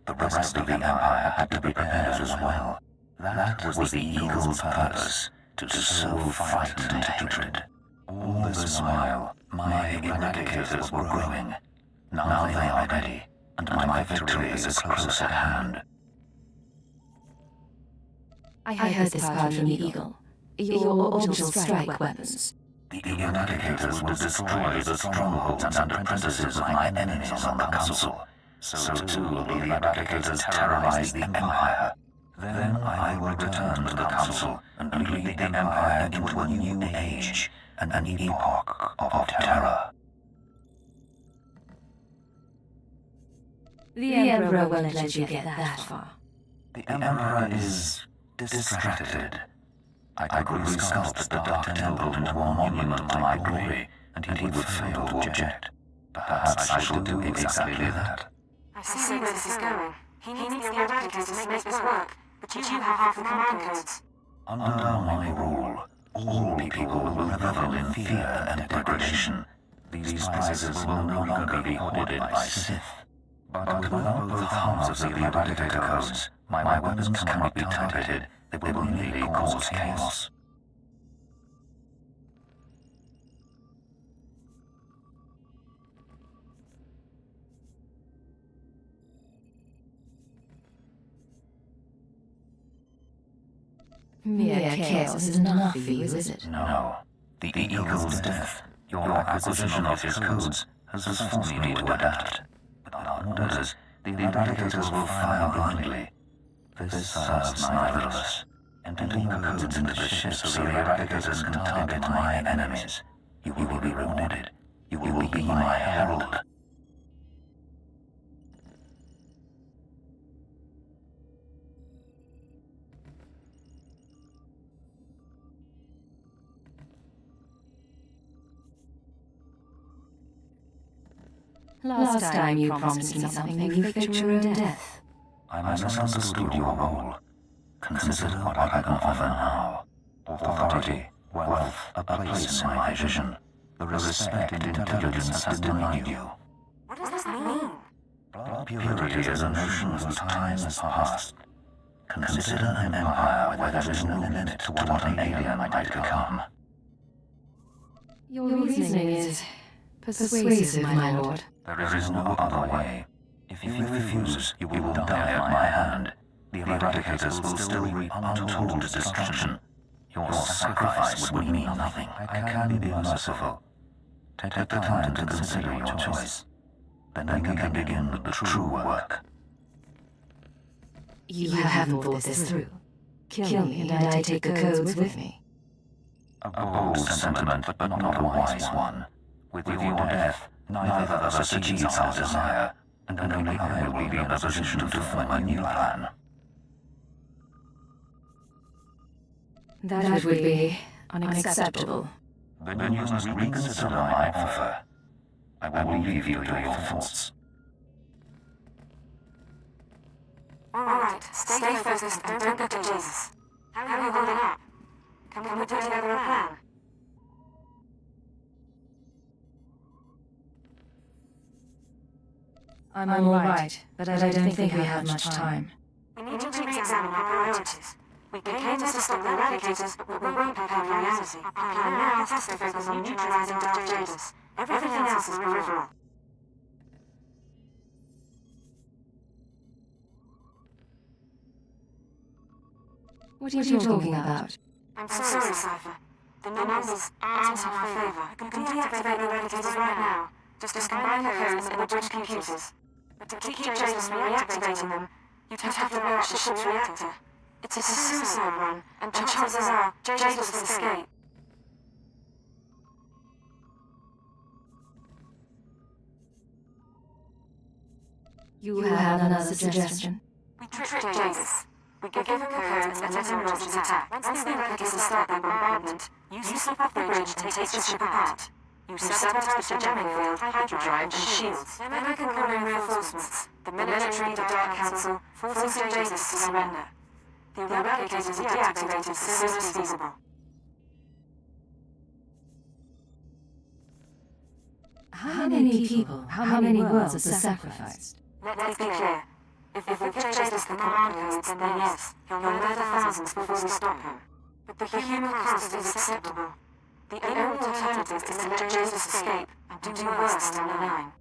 The rest of the Empire had to be prepared as well. That was the Eagle's purpose, to sow fright and hatred. All this while, my eradicators were growing. Now they are ready, and my victory is close at hand. I heard this part from the Eagle. Your orbital strike weapons. The eradicators will destroy the strongholds and apprentices of my enemies on the Council. So too will the eradicators terrorize the Empire. Then I will return to the Council and lead the Empire into a new age, an epoch of terror. The Emperor won't let you get that far. The Emperor is distracted. I could resculpt the Dark Temple into a monument to my glory, and he would fail to object. Perhaps I shall do exactly that. I see where this is going. He needs the Eradicators to make this work, but you have half the command codes. Under my rule, all people will revel in fear and degradation. These prizes will no longer be hoarded by Sith. But without both halves of the Eradicator codes, my weapons cannot be targeted. They will merely cause chaos. Mere chaos is not for you, is it? No. The Eagle's death, your acquisition of his codes, has forced me to adapt. Without orders, the Eradicators will fire blindly. This serves neither of us. Entering the codes into the ship so the Eradicators can target my enemies. You will be rewarded. You will be my herald. Last time you promised me something, you faked your own death. I misunderstood your role. Consider what I can offer now. Authority, wealth, a place in my vision. The respect intelligence has denied you. What does this mean? Blood purity is a notion whose time has passed. Consider an empire where there is no limit to what an alien might become. Your reasoning is persuasive, my lord. There is no other way. If you refuse, you will die at my hand. The Eradicators will still reap untold destruction. Your sacrifice would mean nothing. I can be merciful. Take the time to consider your choice. Then we can begin the true work. You haven't thought this through. Kill me, and I take the codes with me. A bold sentiment, but not a wise one. With your death, neither of us achieves our desire, and only I will be in a position to form a new plan. That would be unacceptable. Then you must reconsider my offer. I will leave you to your thoughts. Alright, stay focused and don't go to Jesus. How are you holding up? Can we put together a plan? I'm all right, but I don't think we have much time. We need to re-examine our priorities. We came to stop the Eradicators, but we won't prepare for reality. Our plan now has to focus on neutralizing Darth Jadis. Everything else is peripheral. What are you talking about? I'm sorry, Cypher. The numbers aren't in our favor. I can deactivate the Eradicators right now. Just combine the codes and the bridge computers. But to keep Jadis from reactivating them, you'd have to blow up the ship's reactor. It's a suicide run, and chances are Jadis will escape. You have another suggestion? We trick Jadis. We give him codes and let him launch his attack. Once the Eradicators start their bombardment, you slip off the bridge and take the ship apart. You sabotage the jamming field, hydrodrive, and shields. Then I can call in reinforcements. The military, the Dark Council, forcing Jadis to surrender. The Eradicators are deactivated as soon as feasible. How many people, how many worlds are sacrificed? Let's be clear. If we give Jadis the command codes, then yes, he'll murder thousands before we stop him. But the human cost is acceptable. The only alternative is to let Jadis escape and do worse down the line.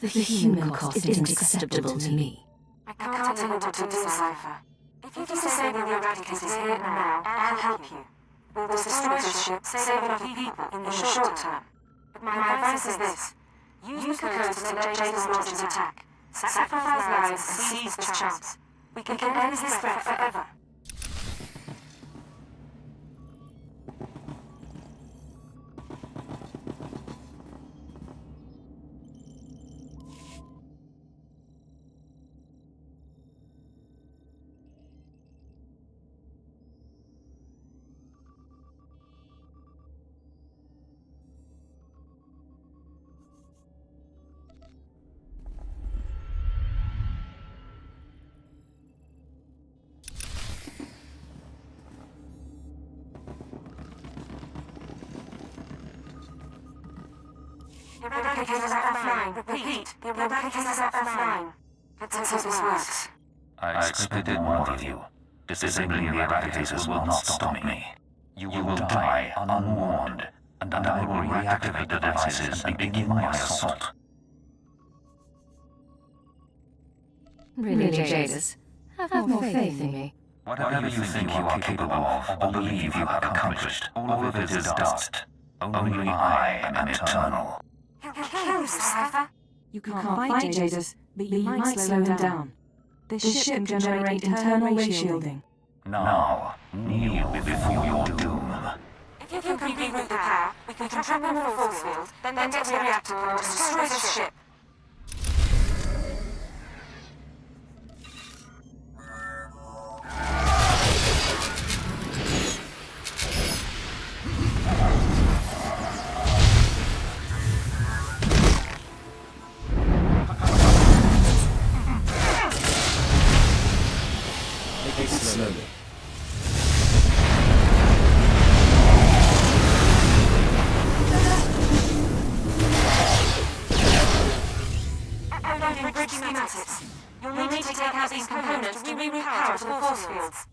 The human cost isn't acceptable to me. I can't tell you what to do, Cypher. If you disable the Eradicators here and now, I'll help you. We'll destroy the ship, save enough people in the short term. But my advice is this. Use the codes to let Jadis launch his attack. Sacrifice lives and seize the chance. We can end this threat forever. The eradicator's at F9. Repeat, the eradicator's at F9. Let's hope this works. I expected more of you. Disabling the eradicators will not stop me. You will die unwarned, and I will reactivate the devices and begin my assault. Really, Jadis? Have more faith in me. Whatever you think you are capable of, or believe you have accomplished, all of it is dust. Only I am eternal. He'll kill you, Cypher. You can't fight Jadis, but you might slow him down. This ship can generate internal ray shielding. Now, kneel before your doom. If you can reroute the power, we can trap him in a force field, then get to the reactor and destroy the ship. Slowly. Uploading bridge schematics. You'll need to take out these components to reroute power to the force fields.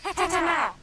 Hit him now!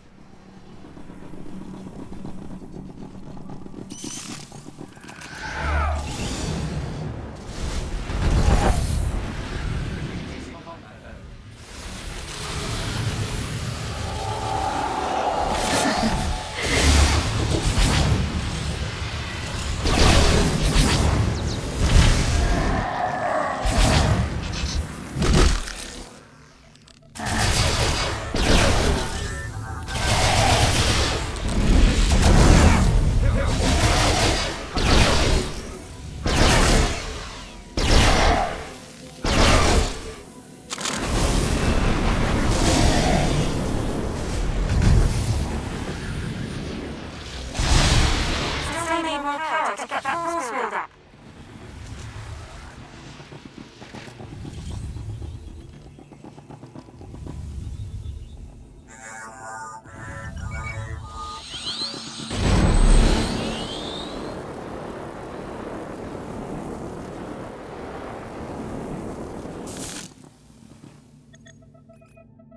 To get that force field up.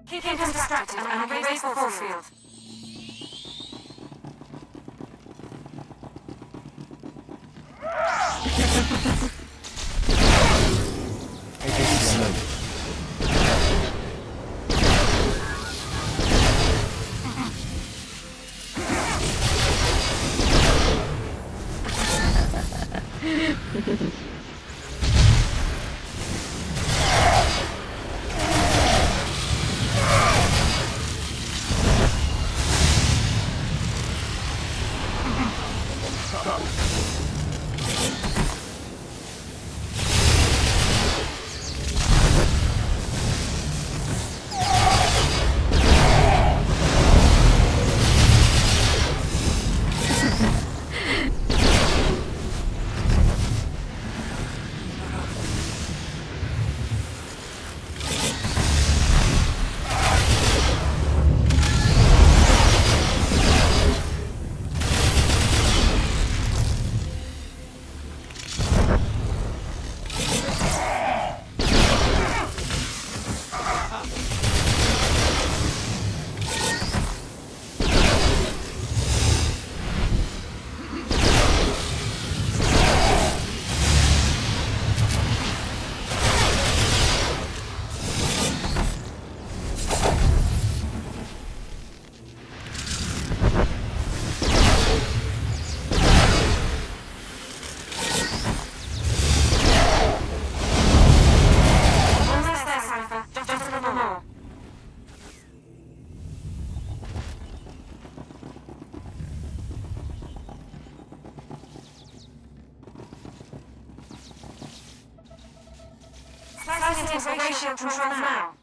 Keep him distracted and erase the force field. Slide into ratio control now.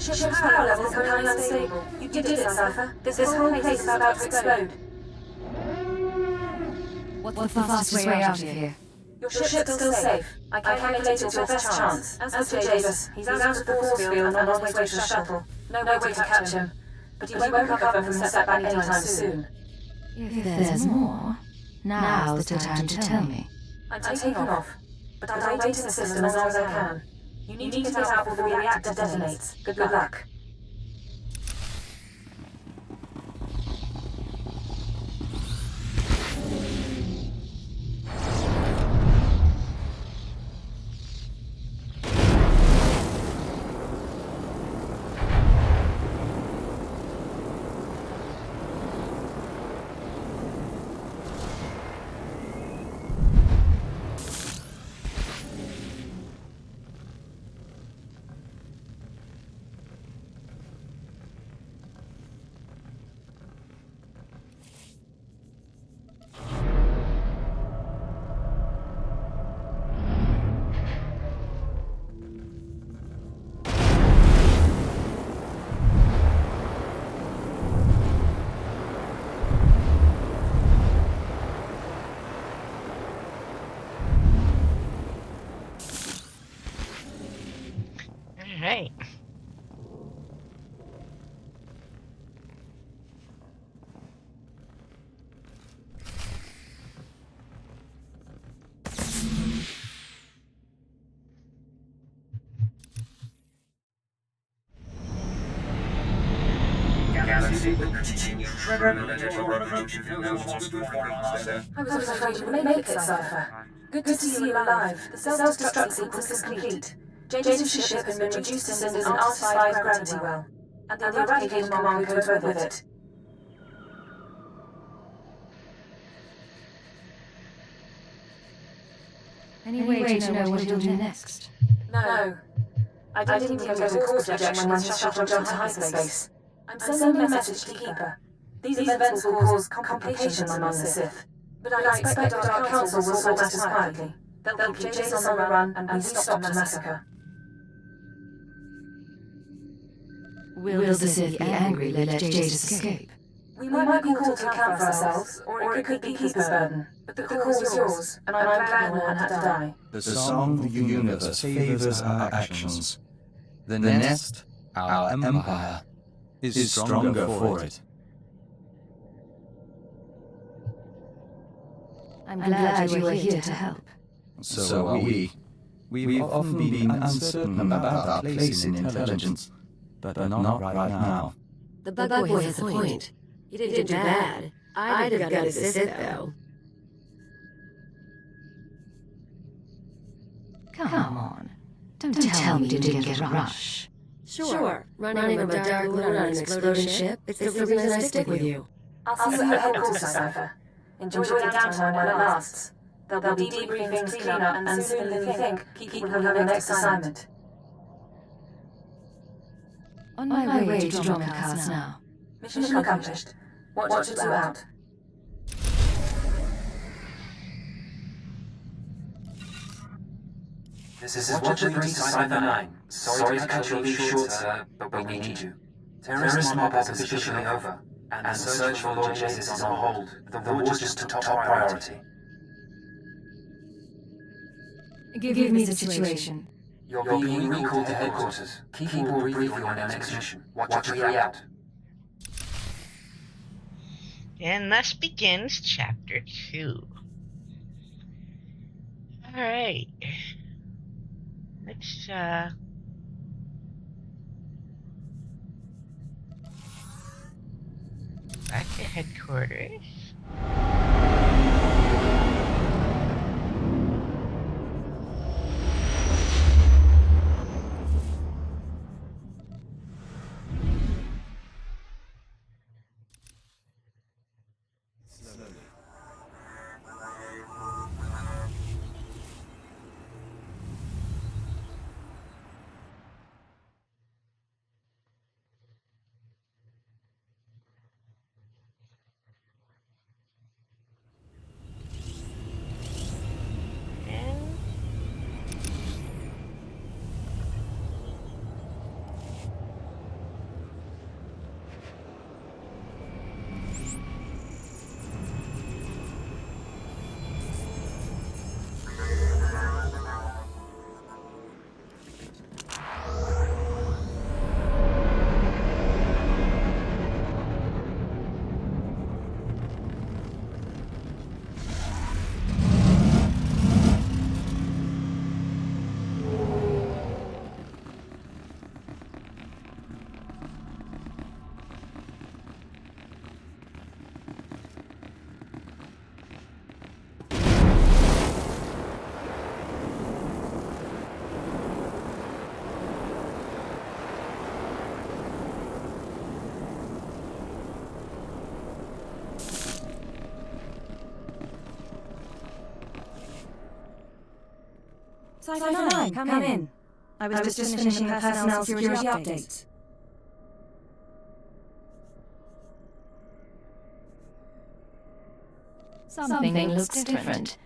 Ship's power levels are becoming unstable. You did it, Cypher. This whole place is about to explode. What's the fastest way out of here? Your ship's still safe. I calculated your best chance. As for Davis, he's out of the force field and on his way to the shuttle. No way to catch him. But he won't recover from the setback anytime soon. If there's more, now's the time to tell me. I'm taking off, but I'll wait in the system as long as I can. You need to get out before the reactor detonates. Good luck. Right. Galaxy will continue tremendous approach if you want to warning master. I was afraid you wouldn't make it, Cypher. Good to see you alive. The self-destruct sequence is complete. James' ship has been reduced to cinders in R5 gravity well, and the eradicating command goes with it. Any way to know what he'll do next? No. I didn't even go to cause projection when his shuttle jumped to hyperspace. I'm sending a message to Keeper. These events will cause complications among the Sith, but I expect our Dark Council will sort matters quietly. They'll keep Jace on the run, and we stop the massacre. Will the Sith be angry they let Jace escape? We might be called to account for ourselves, or it could be Keeper's burden. But the call was yours, and I'm glad no one had to die. The song of the universe favors our actions. The nest, our empire, is stronger for it. I'm glad you were here to help. So are we. We've often been uncertain about our place in intelligence, but not right now. The bug boy has a point. You didn't do bad. I'd have got to sit, though. Come on. Don't tell me you didn't get a rush. Sure, running from a dark moon on an exploding ship, it's the reason I stick with you. I'll see you at headquarters, Cypher. Enjoy the downtime while it lasts. There'll be debriefings, cleanup, and sooner than you think, Keeper will have their next assignment. On my way to Dromcast now. Mission accomplished. Watch it out. This is Watcher 3 to Cypher 9. Sorry to cut you short, sir, but we need you. Terrorist mob-up is officially over, and the search for Lord Jace is on hold. The war is just a top priority. Give me the situation. You're being recalled to headquarters. Keeper will brief you on your next mission. Watcher 3 out. And thus begins Chapter 2. Alright. Let's, back to headquarters. Cypher 9, come in. I was just finishing the personnel security updates. Something looks different.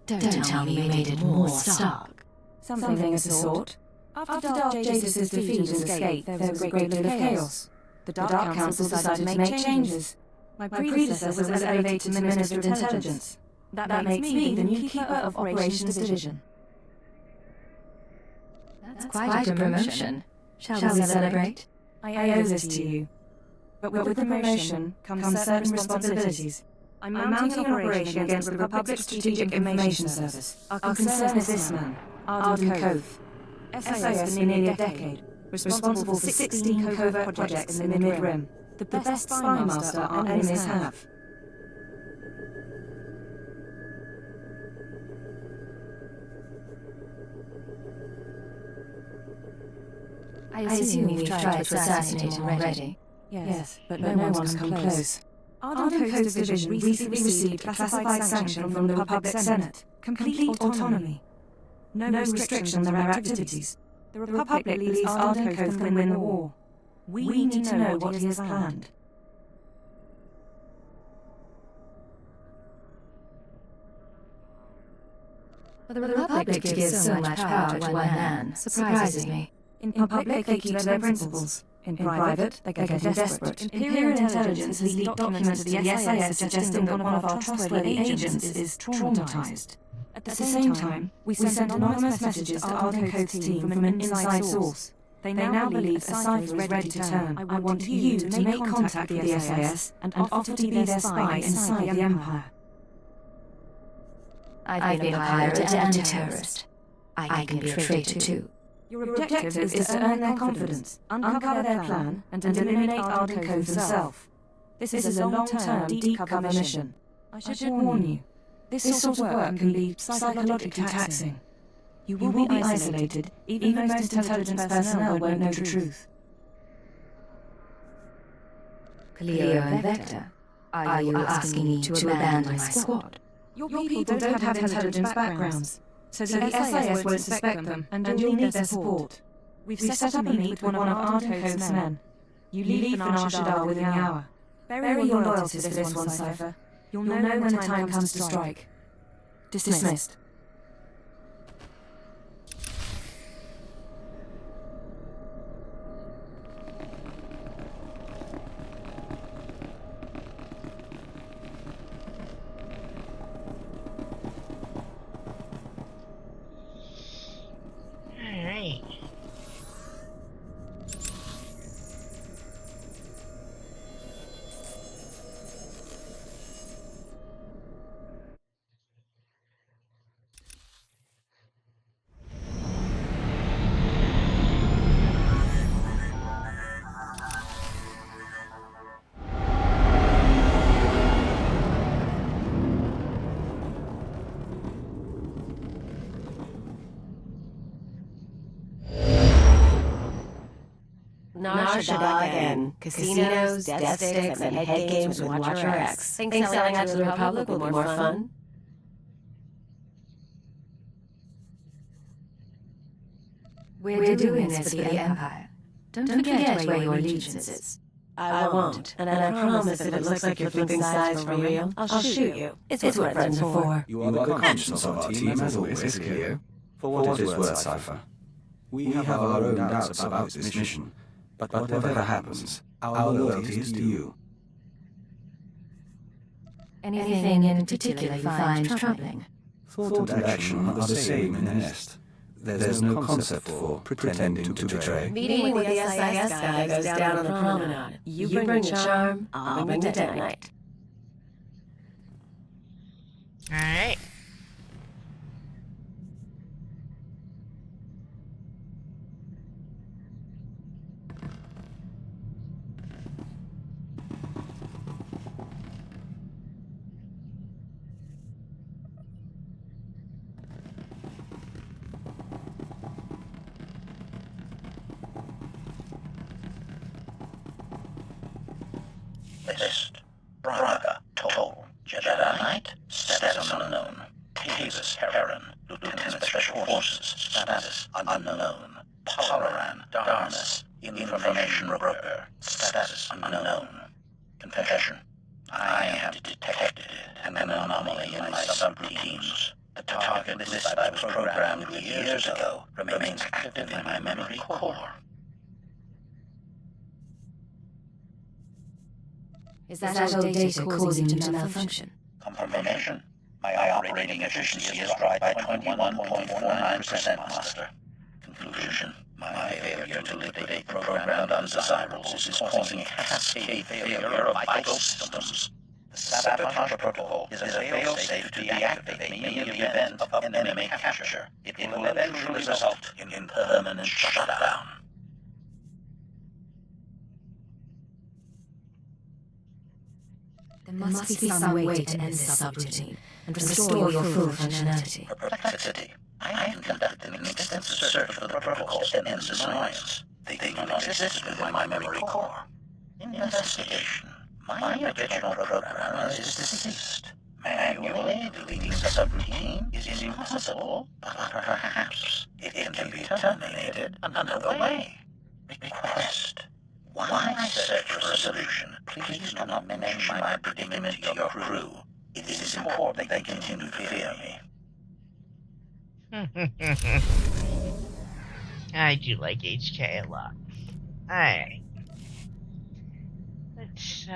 Don't tell me you made it more stark. Something of the sort. After Dark Jadis' defeat and escape, there was a great deal of chaos. The Dark Council decided to make changes. My predecessor was elevated to Minister of Intelligence. That makes me the new Keeper of Operations Division. That's quite a promotion. Shall we celebrate? I owe this to you. But with the promotion comes certain responsibilities. I'm mounting an operation against the Republic Strategic Information Service. Our concern is this man, Arden Koth. SAS for nearly a decade, responsible for 16 covert projects in the Mid-Rim. The best spy master our enemies have. I assume you've tried to assassinate him already. Yes, but no one's come close. Arden Coast's division recently received classified sanction from the Republic Senate. Complete autonomy. No restriction on their activities. The Republic believes Arden Coast can win the war. We need to know what he has planned. For the Republic to give so much power to one man surprises me. In public, they keep to their principles. In private, they're getting desperate. Imperial intelligence has leaked documents to the SAS suggesting that one of our trustworthy agents is traumatized. At the same time, we sent anonymous messages to Arden Coast's team from an inside source. They now believe a cipher is ready to turn. I want you to make contact with the SAS and offer to be their spy inside the Empire. I've been a pirate and a terrorist. I can be a traitor too. Your objective is to earn their confidence, uncover their plan, and eliminate Arden Coast himself. This is a long-term, deep-cover mission. I should warn you, this sort of work can be psychologically taxing. You will be isolated, even most intelligence personnel won't know the truth. Cleo and Vector, are you asking me to abandon my squad? Your people don't have intelligence backgrounds, so the SAS won't suspect them, and you'll need their support. We've set up a meet with one of Arden Coast's men. You leave for Nar Shaddaa within the hour. Bury your loyalties for this one, Cypher. You'll know when the time comes to strike. Dismissed. Nar Shaddaa again. Casinos, death sticks, and head games with Watcher X. Think selling out to the Republic will be more fun? We're doing this for the Empire. Don't forget where your allegiance is. I won't, and I promise if it looks like you're flipping sides for real, I'll shoot you. It's what friends are for. You are the conscience of our team as always, Cleo. For what it is worth, Cypher. We have our own doubts about this mission, but whatever happens, our loyalty is to you. Anything in particular you find troubling? Thought and action are the same in Nest. There's no concept for pretending to betray. Meeting with the SIS guy goes down on the promenade. You bring the charm, I'll bring the detonite. Alright. List. Braga, Toll, Jedi Knight, Status Unknown, Tavis Heron, Lieutenant Special Forces, Status unknown. Polaran Darkness. Information broker. Status unknown. Confession. I have detected an anomaly in my subroutines. The target list I was programmed with years ago remains active in my memory core. Is that old data causing you to malfunction? Confirmation. My operating efficiency is dropped by 21.49%, Master. Conclusion. My failure to liquidate programmed undesirables is causing a cascade failure of vital systems. The sabotage protocol is a fail-safe to deactivate me in the event of enemy capture. It will eventually result in permanent shutdown. There must be some way to end this subroutine and restore your full functionality. Perplexity. I have conducted an extensive search for the protocol's endless annoyance. They do not exist within my memory core. Investigation. My original programmer is deceased. Manually deleting the subroutine is impossible, but perhaps it can be terminated another way. Request. While I search for a solution, please do not mention my predicament to your crew. It is important they continue to fear me. I do like HK a lot. Alright. Let's,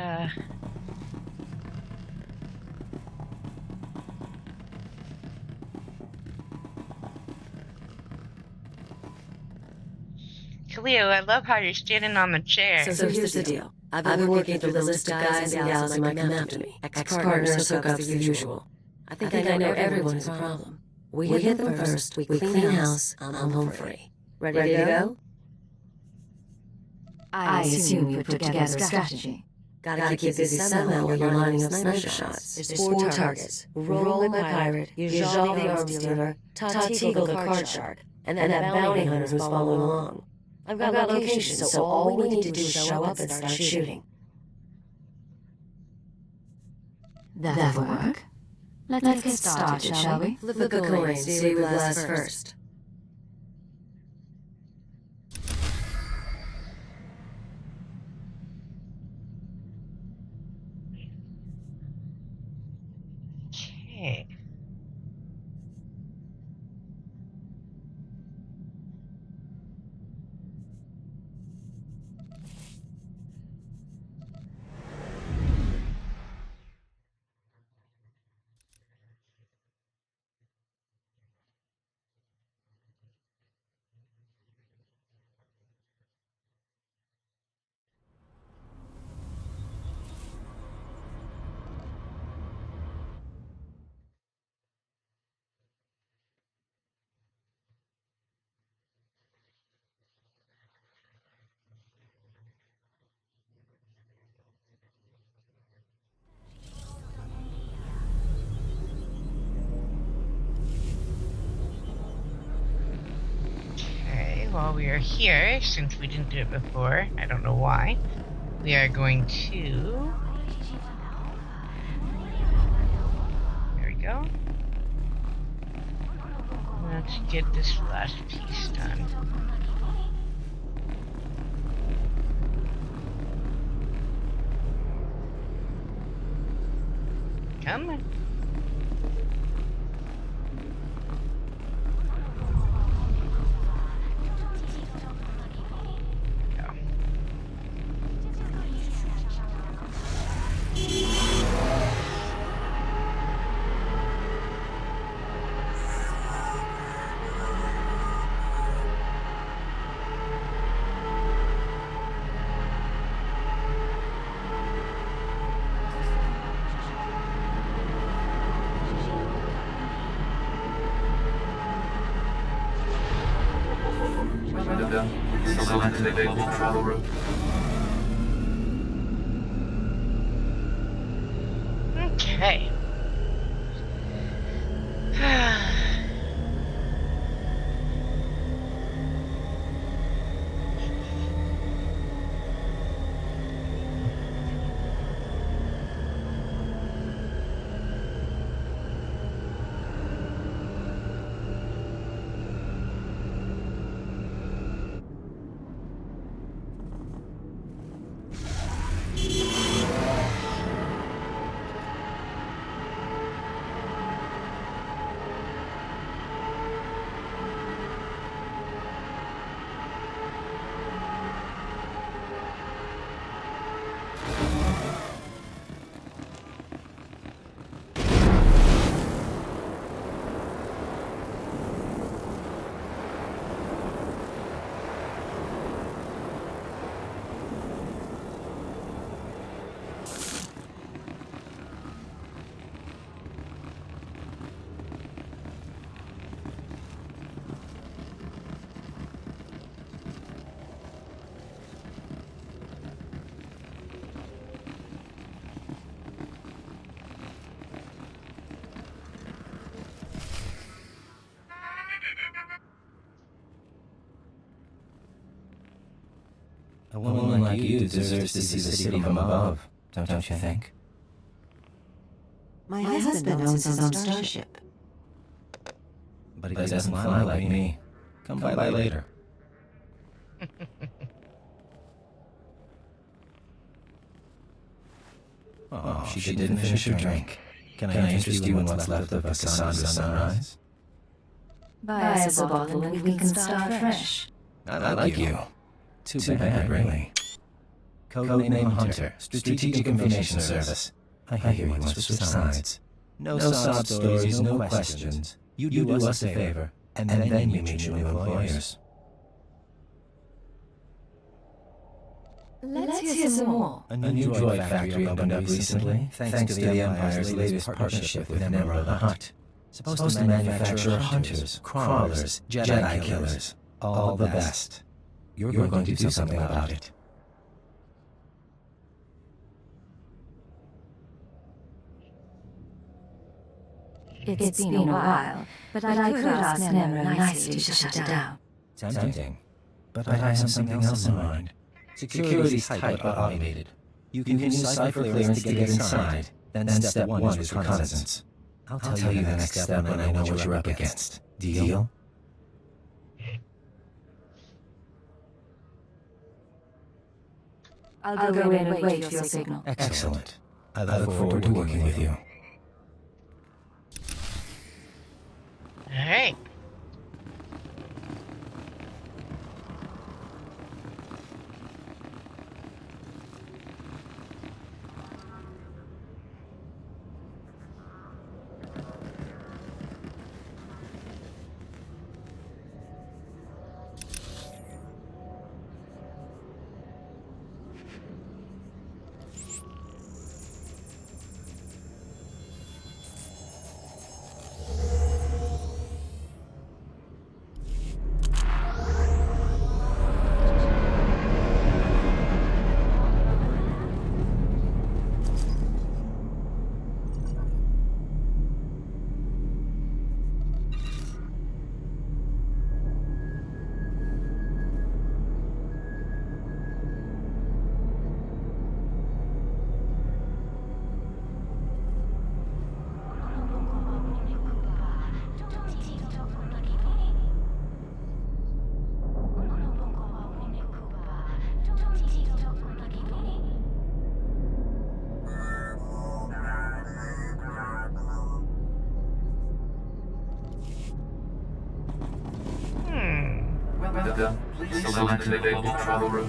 Cleo, I love how you're standing on the chair. So here's the deal. I've been working through the list of guys and gals who might come after me. Ex-partners, hookups, the usual. I think I know everyone who's a problem. We hit them first, we clean house, I'm home free. Ready to go? I assume you put together a strategy. Gotta keep busy somehow while you're lining up sniper shots. There's 4 targets. Roland the pirate, Yuzhal the arms dealer, Tatigal the card shark, and that bounty hunter who's following along. I've got locations, so all we need to do is show up and start shooting. That'll work. Let's get started, shall we? Flip a coin, see who lasts first. Okay. While we are here, since we didn't do it before, I don't know why, we are going to... There we go. Let's get this last piece done. Come on. Select the available travel route. Okay. A woman like you deserves to see the city from above, don't you think? My husband owns his own starship. But he doesn't fly like me. Come by later. Oh, she didn't finish her drink. Can I interest you in what's left of Cassandra's sunrise? Buy us a bottle and we can start fresh. I like you. Too bad, really. Codename Hunter, Strategic Information Service. I hear you want to switch sides. No sob stories, no questions. You do us a favor, and then you meet your new employers. Let's hear some more. A new droid factory opened up recently, thanks to the Empire's latest partnership with Emerald the Hutt. Supposed to manufacture hunters, crawlers, Jedi killers. All the best. You're going to do something about it. It's been a while, but I could ask Nemra nicely to shut it down. Tempting. But I have something else in mind. Security's tight but automated. You can use cipher clearance to get inside. Then step 1 is reconnaissance. I'll tell you the next step when I know what you're up against. Deal? I'll go in and wait for your signal. Excellent. I look forward to working with you. Alright. Please select the available travel route.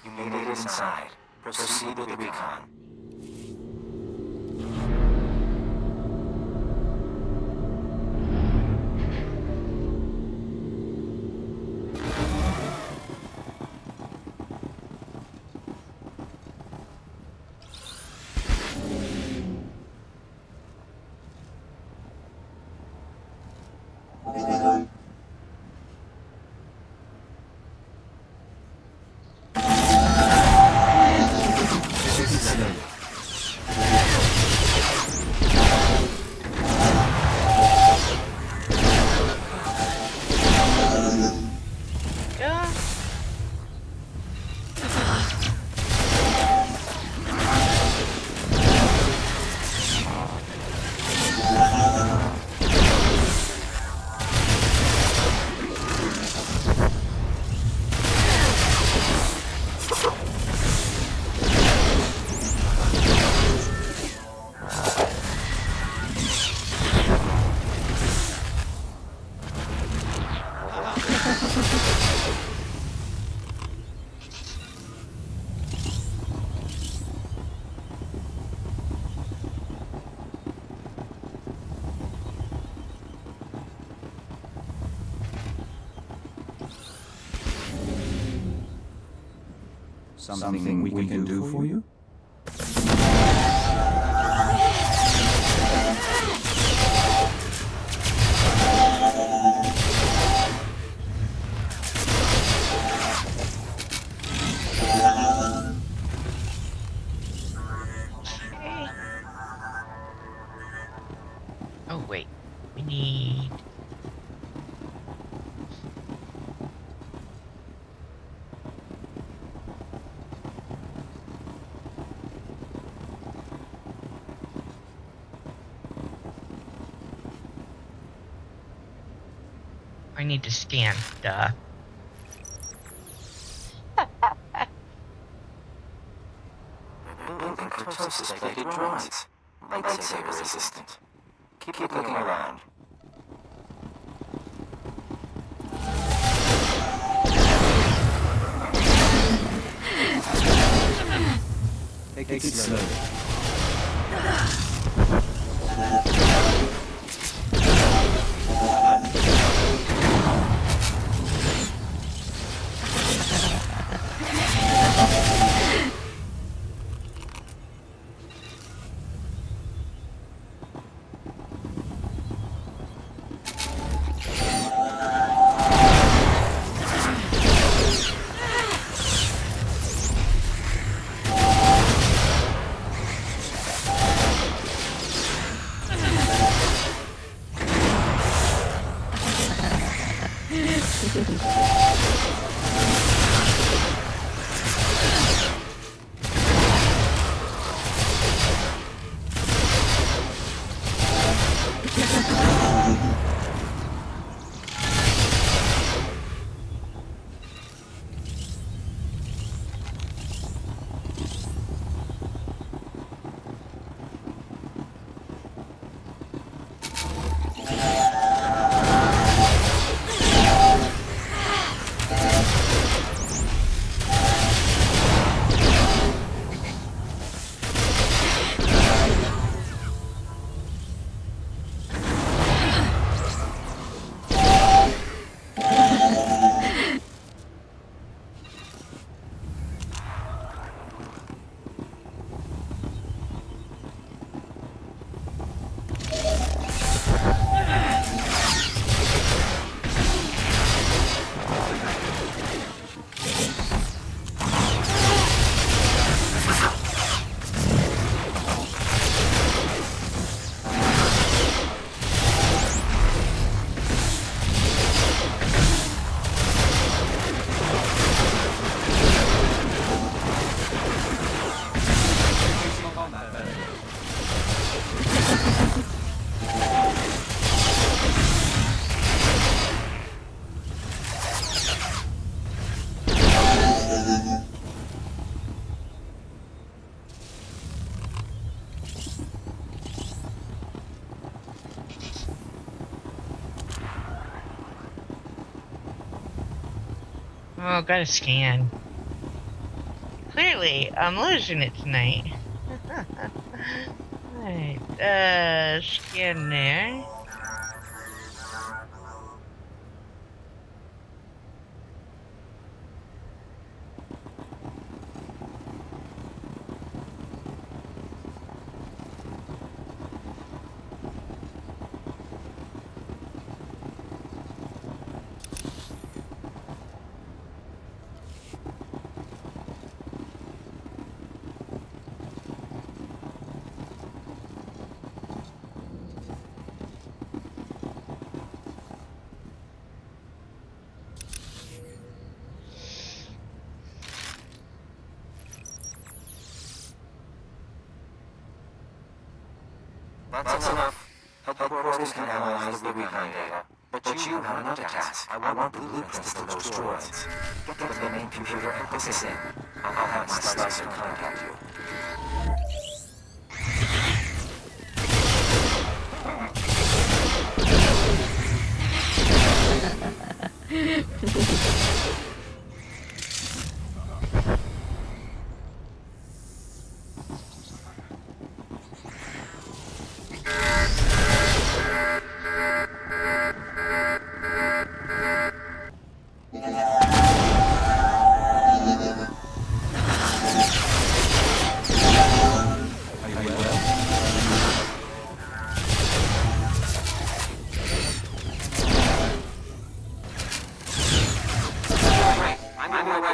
You made it inside. Proceed with the recon. Something we can do for you? Okay. Oh, wait. We need... I need to scan. Duh. Building kurtosis-related droids. Lightsaber resistant. Keep looking around. Take it slowly. Oh, gotta scan. Clearly, I'm losing it tonight. Right, scan there. That's enough. Headquarters can analyze the recon data. But you have another task. I want blueprints to those droids. Get to the main computer and hook us in. I'll have my slicer contact you.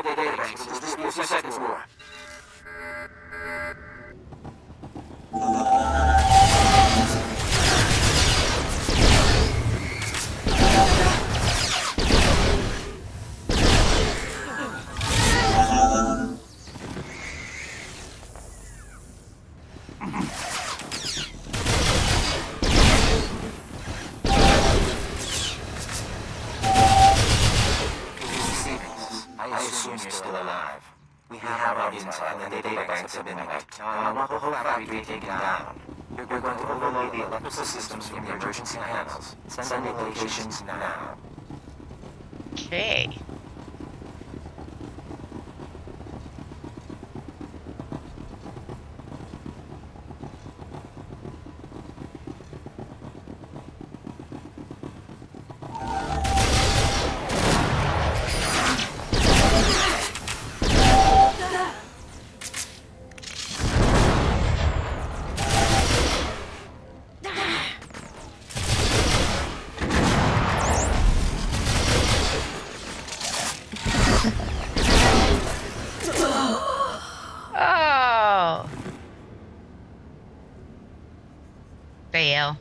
the databanks. It'll just be a few seconds more. I assume you're still alive. We have our intel and the databanks have been wiped. Now I want the whole factory taken down. You're going to overload the electrical systems from the emergency panels. Send locations now. Okay. Oh. Fail.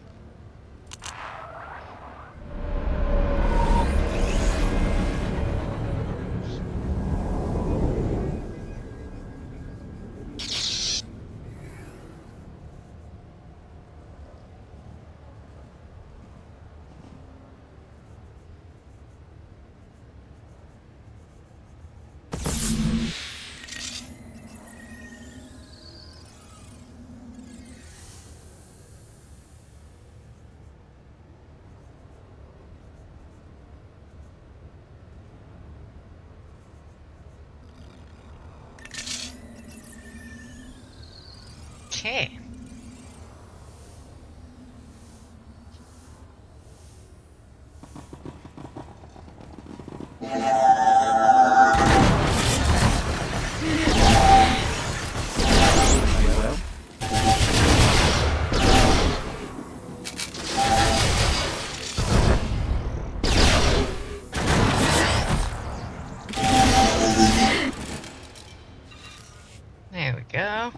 Okay. There we go.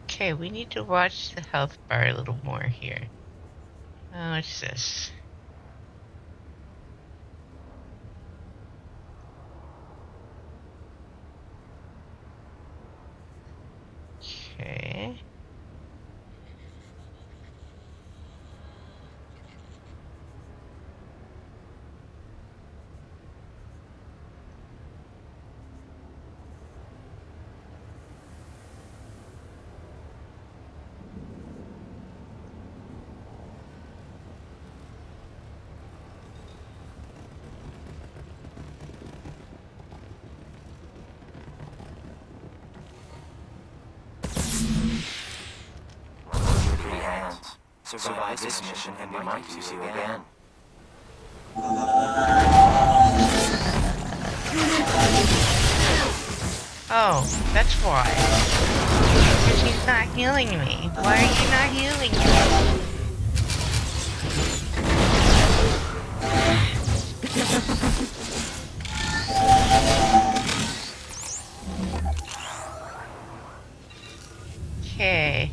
Okay, we need to watch the health bar a little more here. What's this? Okay. Survive this mission and we might use you again. Oh, that's why. Because he's not healing me. Why are you not healing me? Okay.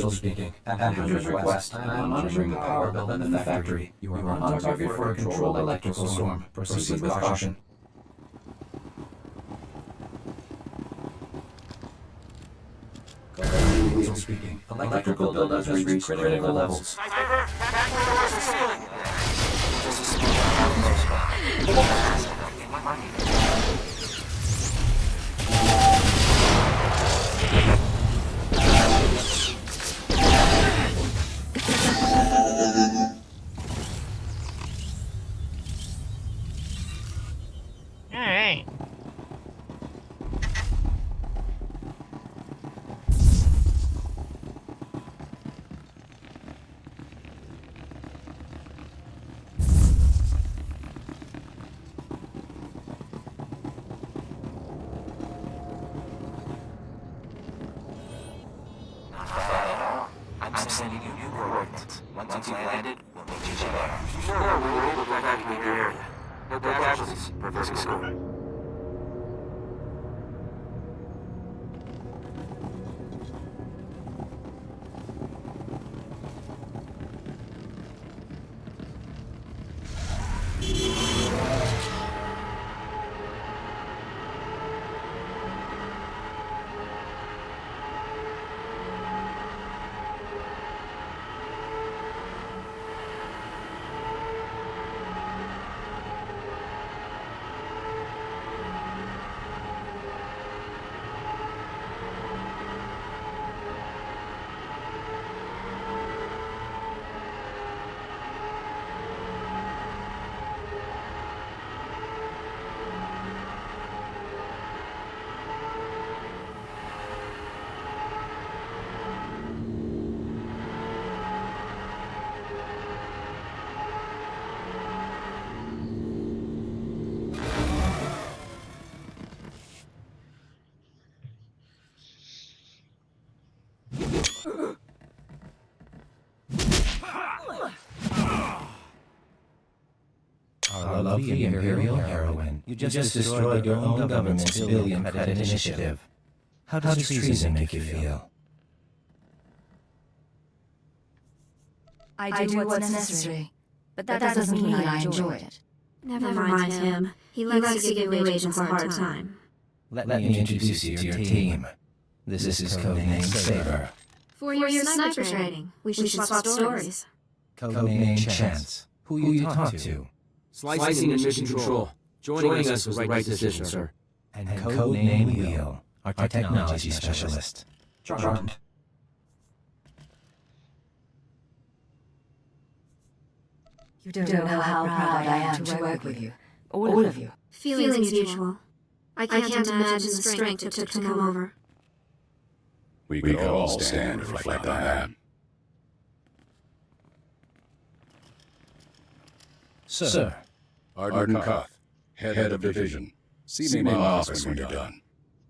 Weasel speaking. At Hunter's request, I am monitoring the power bill in the factory. You are on target for a controlled electrical storm. Proceed with caution. Weasel speaking. Electrical bill has reached critical levels. Alright. I'm sending you new coordinates. Once you've landed, we'll meet you there. Sure, we were able to evacuate the area. No casualties, Professor School. Our lovely Imperial heroine. You just destroyed your own government's billion credit initiative. How does treason make you feel? I do what's necessary, but that doesn't mean I enjoy it. Never mind him. He likes to give new agents a hard time. Let me introduce you to your team. This is codename Saber. For your sniper training, we should swap stories. Codename Chance. Who you talk to? Slicing and mission control. Joining us was the right decision, sir. And codename Wheel, our technology specialist. Charmed. You don't know how proud I am to work with you. All of you. Feelings mutual. I can't imagine the strength it took to come over. We could all stand and reflect on that. Sir. Arden Koth, head of division. See me in my office when you're done.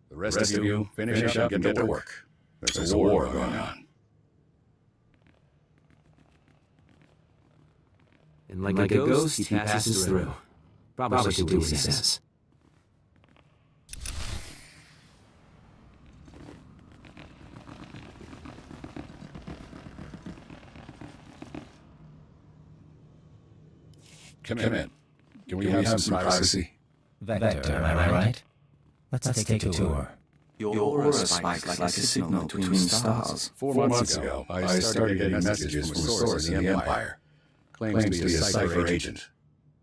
The rest of you, finish up and get to work. There's a war going on. And like a ghost, he passes through. Probably should do what he says. Come in. Can we have some privacy? Vector, am I right? Let's take a tour. Your aura spikes like a signal between stars. 4 months ago, I started getting messages from a source in the Empire. Claims to be a cipher agent.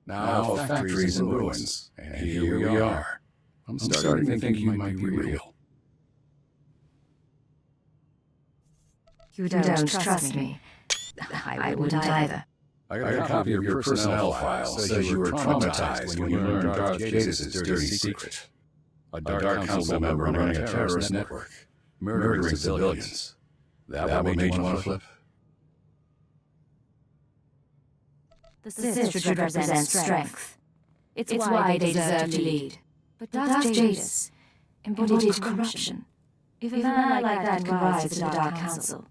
Now the factory's in ruins, and here we are. I'm starting to think you might be real. You don't trust me. I wouldn't either. I got a copy of your personnel file that says you were traumatized when you learned Darth Jadis' dirty secret. A Dark Council member running a terrorist network, murdering civilians. That what made you want to flip? The Sith should represent strength. It's why they deserve to lead. But Darth Jadis embodied corruption. If a man like that can rise to the Dark Council,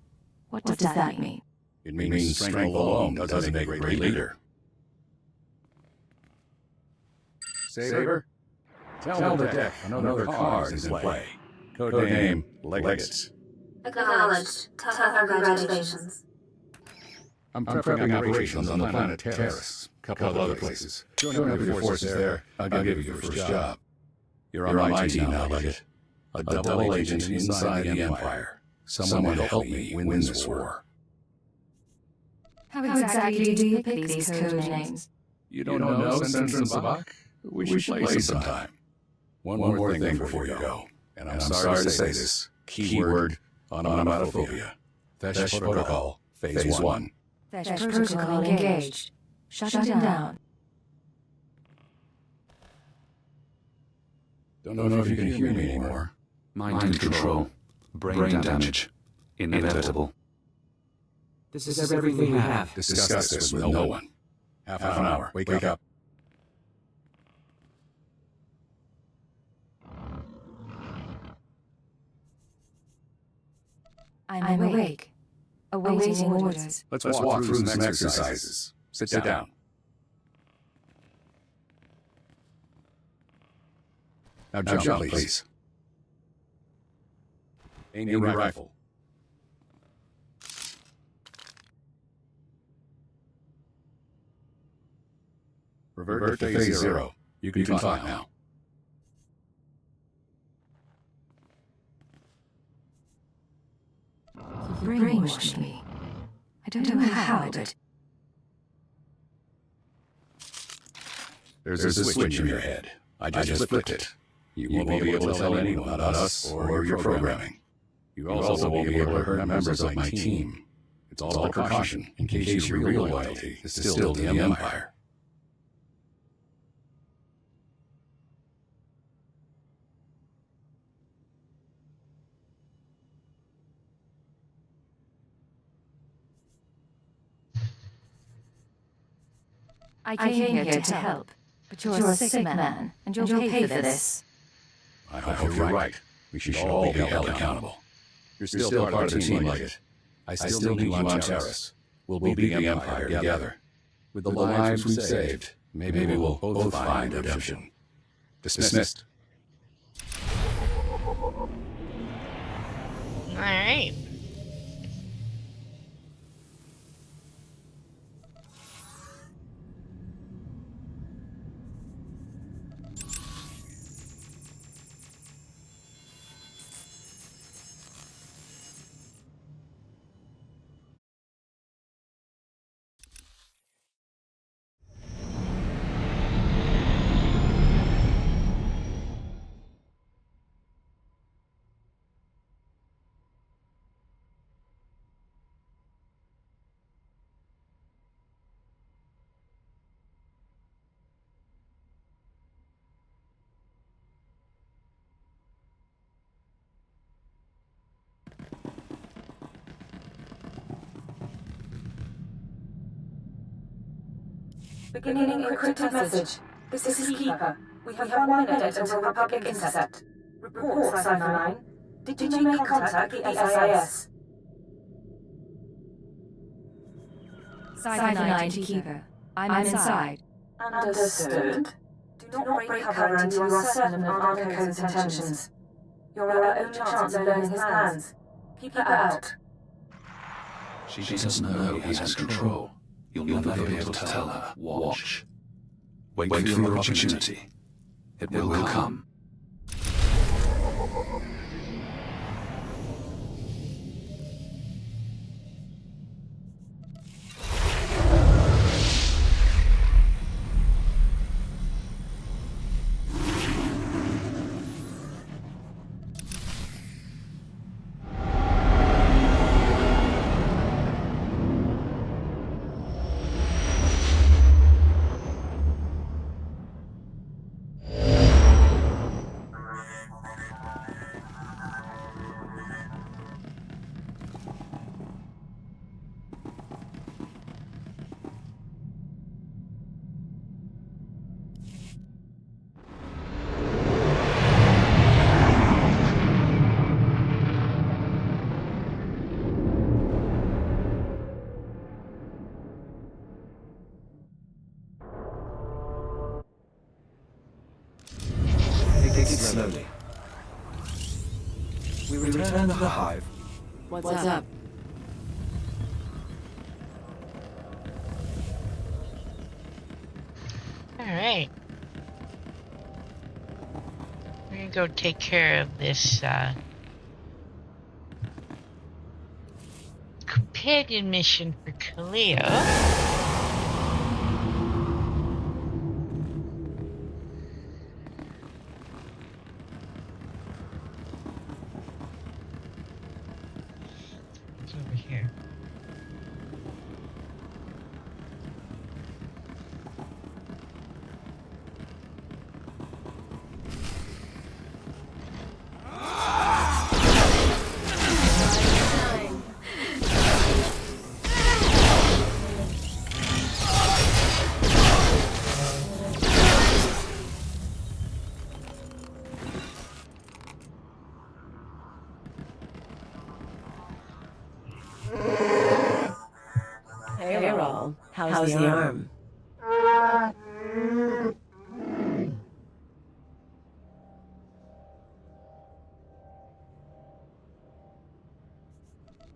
what does that mean? It means strength alone doesn't make a great leader. Saber, tell the deck another card is in play. Codename Legate. Acknowledged. Congratulations. I'm prepping operations on the planet Terrace, a couple of other places. Join up your forces there, I'll give you your first job. You're on my team now, Leggett. A double agent inside the Empire. Someone to help me win this war. How exactly do you pick these code names? You don't know Sensenbach? We should play sometime. One more thing before you go, and I'm sorry to say this. Keyword, onomatophobia. Thesh Protocol, Phase 1. Thesh Protocol engaged. Shut him down. Don't know if you can hear me anymore. Mind control. Brain damage. Inevitable. This is everything we have. Discuss this with no one. Half an hour. Wake up. I'm awake. Awaiting orders. Let's walk through some exercises. Sit down. Now jump, please. Aim your rifle. Revert to phase 0. You can fly now. You brainwashed me. I don't know how, but... There's a switch in your head. I just flipped it. You won't be able to tell anyone about us or your programming. You also won't be able to hurt members of my team. It's all a precaution in case your real loyalty is still to the Empire. I came here to help, but you're a sick man, and you'll pay for this. I hope you're right. We should all be held accountable. You're still part of the team, Leggett. I still need you on Terrace. We'll beat the Empire together. With the lives we've saved, maybe we'll both find redemption. Dismissed. All right. Beginning encrypted message. This is Keeper. We have 1 minute until Republic intercept. Report, Cipher 9. Did you make contact with the SIS? Cipher 9 to Keeper. I'm inside. Understood. Do not break cover until you are certain of Arco's intentions. You're our only chance of learning his plans. Keep it out. She doesn't know he has control. You'll never be able to tell her. Watch. Wait for your opportunity. It will come. Slowly. We return to the hive, What's up? Alright. We're gonna go take care of this, companion mission for Cleo. It's over here. Hey, Roll. How's the arm?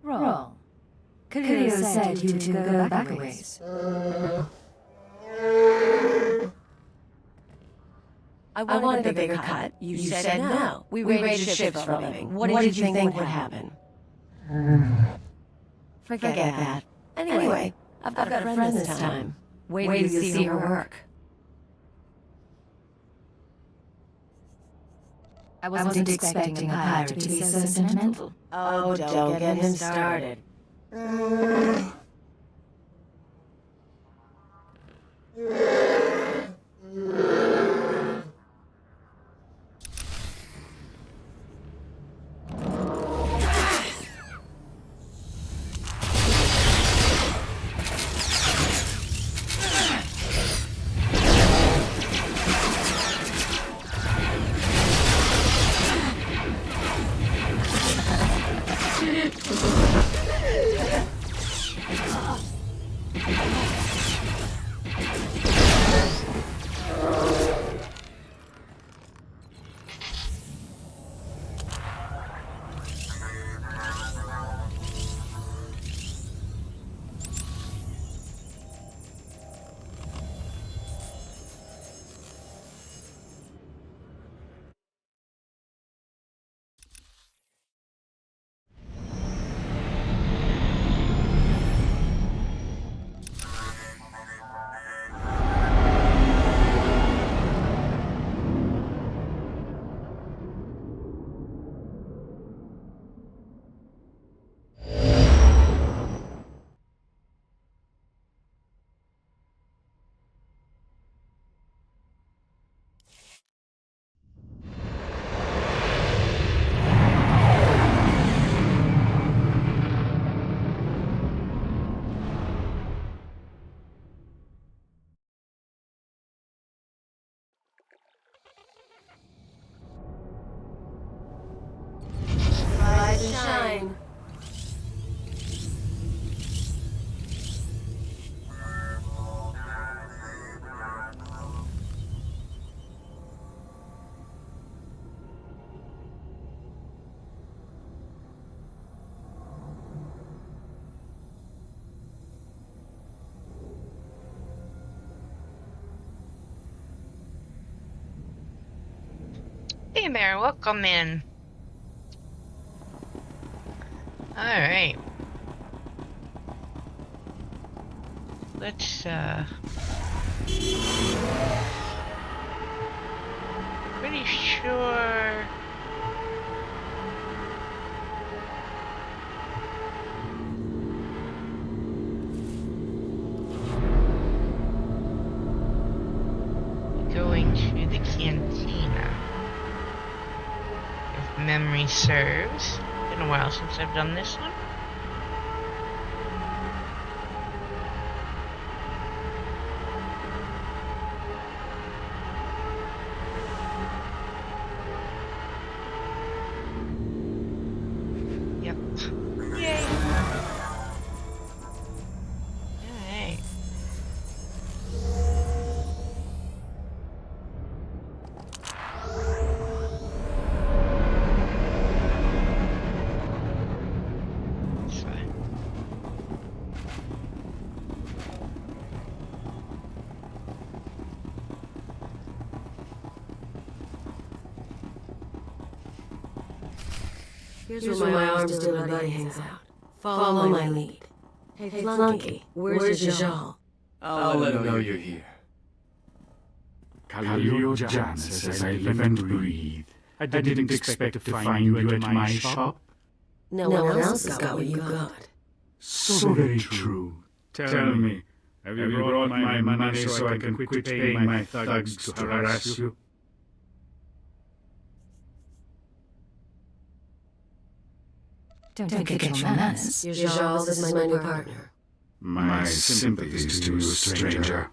Roll. Cleo said you to go back a ways. I wanted a bigger cut. You said no. We raided ships for a living. What did you think would happen? Forget that. Anyway, I've got a friend this time. Wait till you see her work. I wasn't expecting a pirate to be so sentimental. Oh, don't get him started. Rise and shine. Hey there, welcome in. Alright. Let's, pretty sure... going to the cantina. If memory serves. Been a while since I've done this one. Yep. Yay! Alright. Here's where my arms deal buddy hangs out. Follow my lead. Hey, Flunky, where's Jajal? I'll let him know you're here. Khalil Jan says I live and breathe. I didn't expect to find you at my shop. No one else has got what you got. So very true. Tell me, have you brought my money so I can quit paying my thugs to harass you? Don't forget your manners. Jajal is my new partner. My sympathies to you, stranger.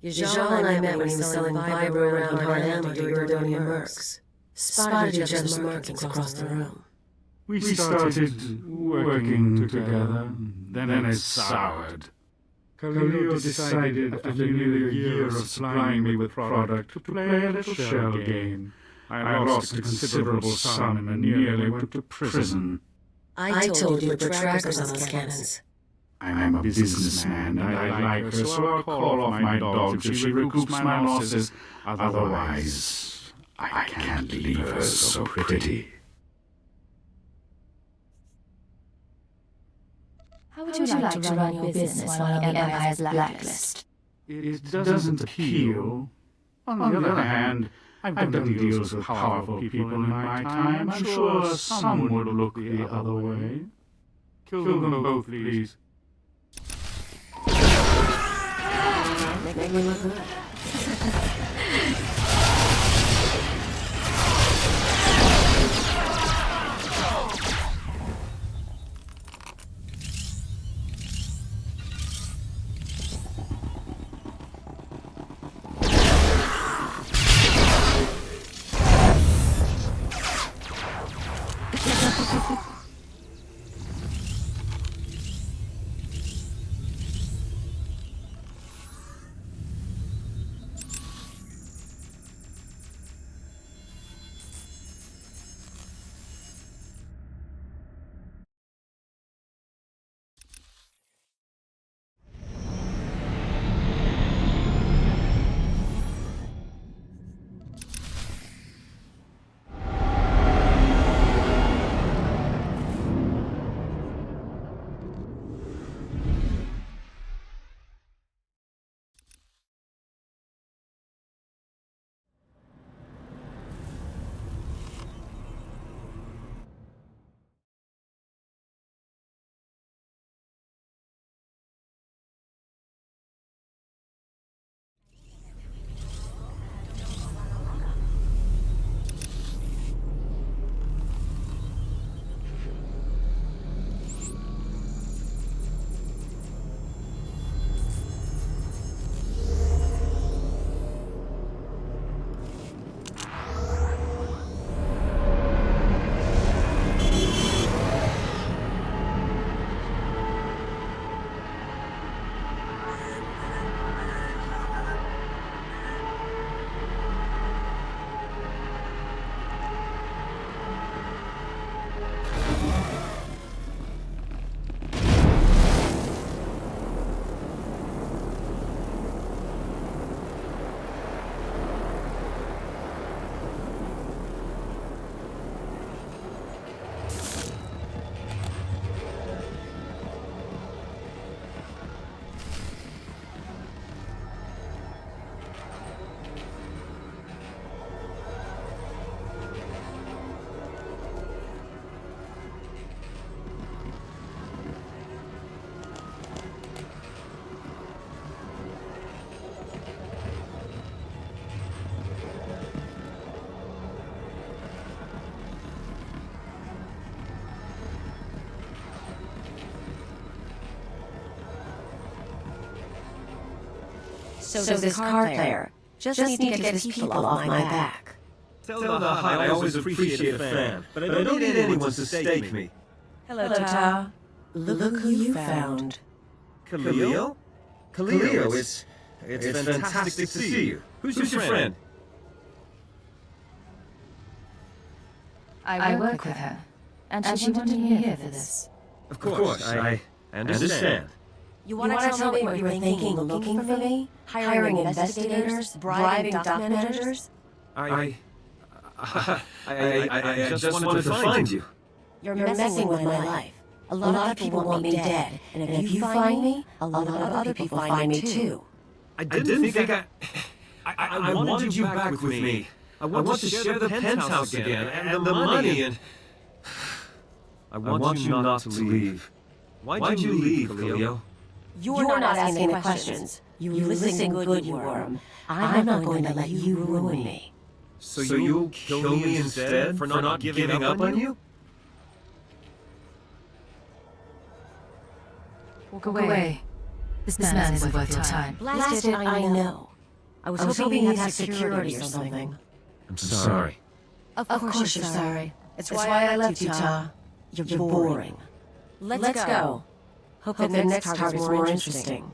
Jajal and I met when he was selling vibro around hard ammo to Urdonian mercs. Spotted each other's markings across the room. We started working together, then it soured. Khalil decided after nearly a year of supplying me with product to play a little shell game. I lost a considerable sum and nearly went to prison. I told you to put trackers on those cannons. I'm a businessman. I like her, so I'll call off my dog till she recoups my losses. Otherwise, I can't leave her so pretty. How would you like to run your business while on the Empire's blacklist? It doesn't appeal. On the other hand, I've done deals with powerful people in my time. I'm sure some would look the other way. Kill them both, please. Make me look good. So this card player just need to get his people off my back. Tell the Hut I always appreciate a fan, but I don't need anyone to stake me. Hello, Ta. Look who you found. Khalil? Khalil, it's fantastic to see you. Who's your friend? I work with her, and she wanted me here for this. Of course, I understand. You want to tell me what you were thinking looking for me? Hiring investigators? Bribing dock managers? I just wanted to find you. You're messing with my life. A lot of people want me dead, and if you find me, a lot of other people find me too. I didn't think I wanted you back with me. I want to share the penthouse again, and the money, and... I want you not to leave. Why'd you leave, Khalil? You're not asking the questions. You listen good, you worm. I'm not going to let you ruin me. So you'll kill me instead for not giving up on you? Walk away. This man isn't worth your time. Blast it, I know. I was hoping he'd have security or something. I'm sorry. Of course you're sorry. It's why I left you, Ta. You're boring. Let's go. Hope the next target's more interesting.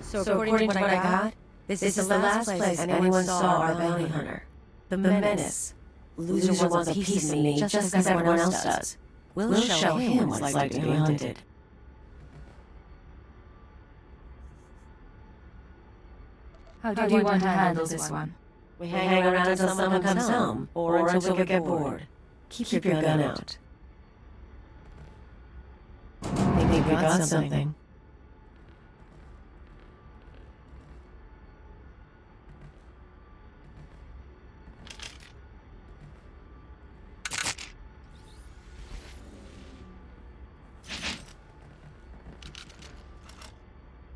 So according to what I got, this is the last place anyone saw our bounty hunter. The Menace. Loser wants a piece of me just as everyone else does. We'll show him what it's like to be hunted. How do you want to handle this one? We hang around until someone comes home, or until we get bored. Keep your gun out. Think we got something.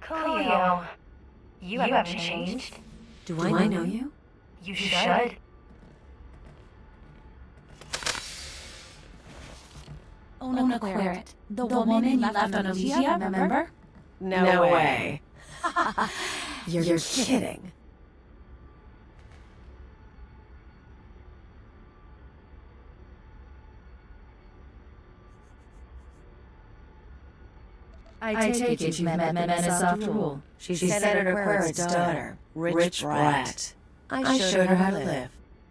Cleo, you haven't changed. Do I know you? You should. Ona Querit, the woman you left on Alicia, remember? No way. You're kidding. I take it you met Menace after all. She said it required daughter, rich brat. I showed her how to live.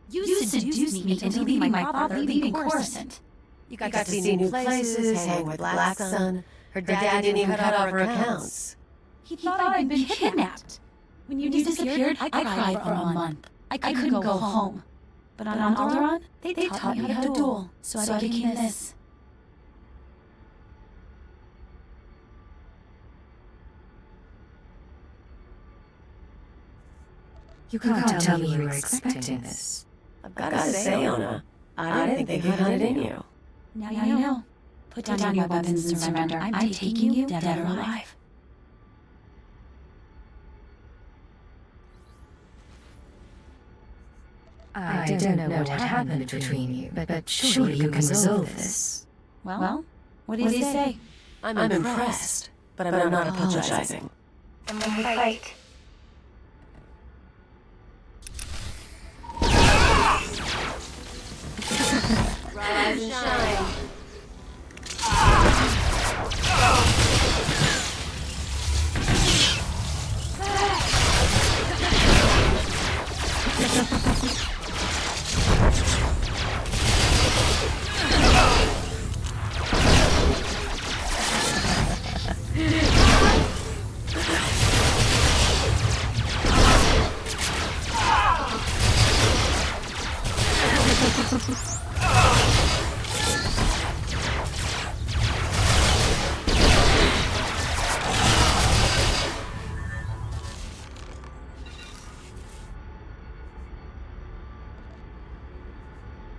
You seduced me into leaving my father, leaving Coruscant. You got to see new places, hang with Black Sun. Her dad didn't even cut off her accounts. He thought I'd been kidnapped. When you disappeared, I cried for a month. I couldn't go home. But on Alderaan, they taught me how to duel, so I became this. You can't tell me you were expecting this. I've got to say, Ona, I didn't think you had it in you. Now you know. Put down your weapons and surrender. I'm taking you, dead or alive. I don't know what happened between you, but surely you can resolve this. Well, what do you say? I'm impressed, but I'm not apologizing. And when we fight, Rise and shine.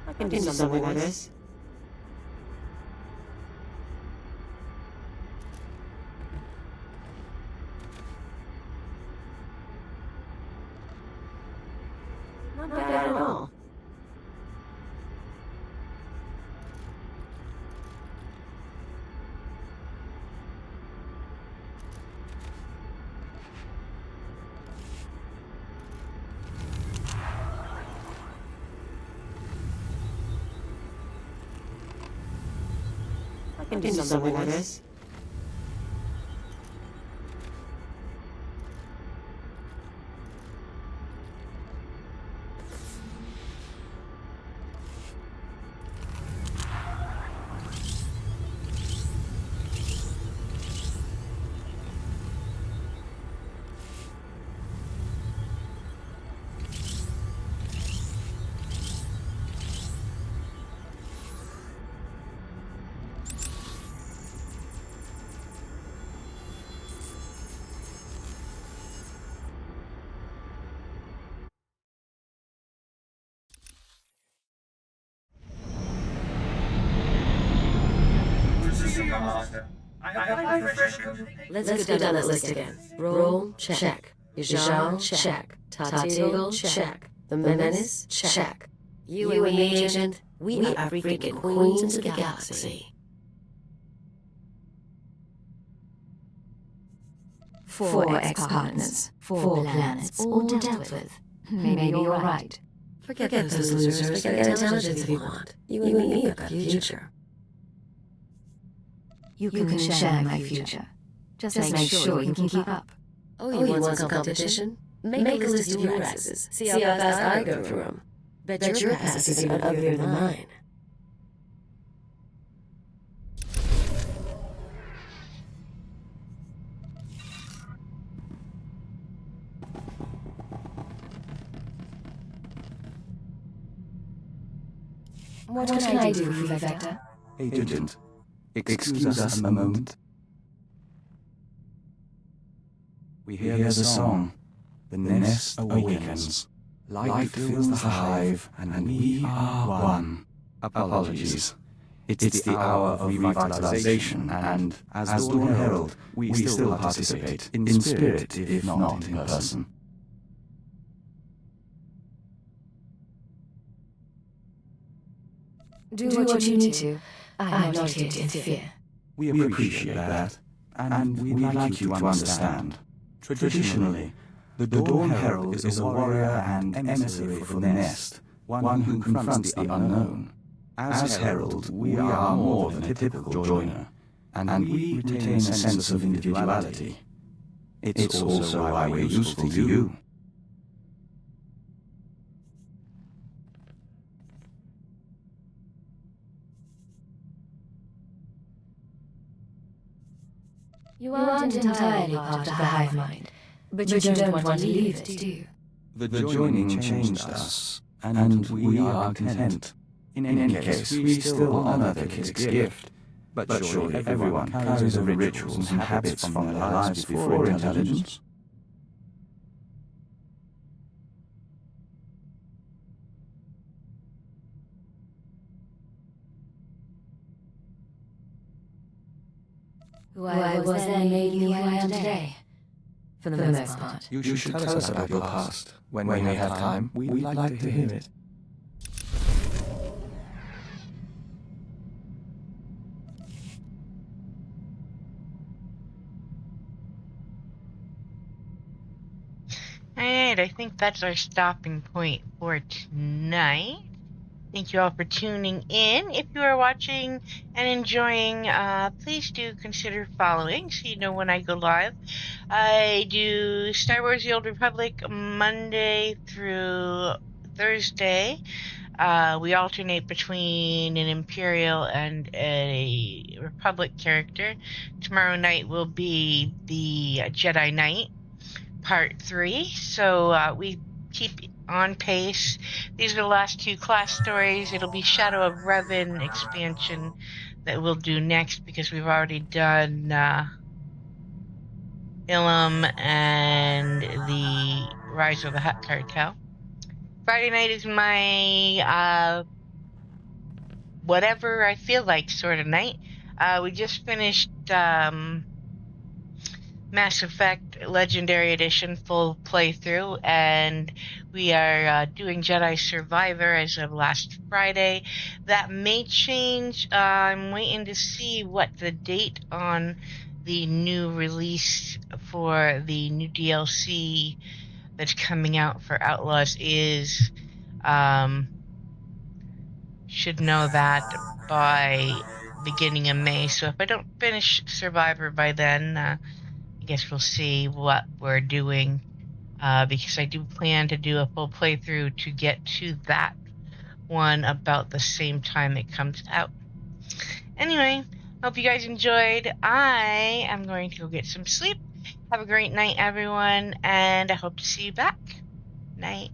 I can do something with this. Not bad at all. I can do something with this. Let's go down that list again. Roll, check. Ijal, check. Tatigel, check. The Menace, check. You and me, Agent, we are freaking queens of the galaxy. 4 ex-partners, 4 planets, all dealt with. Maybe you're right. Forget those losers. Forget their intelligence if you want. You and me have got a future. You can share my future. Just make sure you can keep up. Oh, you want some competition? Make a list of your exes. See how fast I go through them. Bet your past is even uglier than mine. What can I do for you, Vector? Agent, excuse us a moment. We hear the song. The nest awakens. Light fills the hive, and we are one. Apologies. It's the hour of revitalization, and as Dawn Herald, we still participate, in spirit, if not in person. Do what you need to. I am not here to interfere. We appreciate that, and we'd like you to understand. Traditionally, the Dawn Herald is a warrior and emissary for the nest, one who confronts the unknown. As Herald, we are more than a typical joiner, and we retain a sense of individuality. It's also why we're useful to you. You aren't entirely part of the hive mind, but you don't want to leave it, do you? The joining changed us, and we are content. In any case, we still honor the kid's gift, but surely everyone carries over rituals and habits from their lives before intelligence. Who I was then made me who I am today. For the most part. You should tell us about your past. When we have time, we'd like to hear it. Alright, I think that's our stopping point for tonight. Thank you all for tuning in. If you are watching and enjoying, please do consider following so you know when I go live. I do Star Wars The Old Republic Monday through Thursday. We alternate between an Imperial and a Republic character. Tomorrow night will be the Jedi Knight, Part 3. So we keep on pace. These are the last 2 class stories. It'll be Shadow of Revan expansion that we'll do next because we've already done Ilum and the Rise of the Hutt Cartel. Friday night is my whatever I feel like sort of night. We just finished Mass Effect Legendary Edition full playthrough, and we are doing Jedi Survivor as of last Friday. That may change. I'm waiting to see what the date on the new release for the new DLC that's coming out for Outlaws is. Should know that by beginning of May. So if I don't finish Survivor by then, I guess we'll see what we're doing, because I do plan to do a full playthrough to get to that one about the same time it comes out. Anyway, hope you guys enjoyed. I am going to go get some sleep. Have a great night, everyone, and I hope to see you back. Night.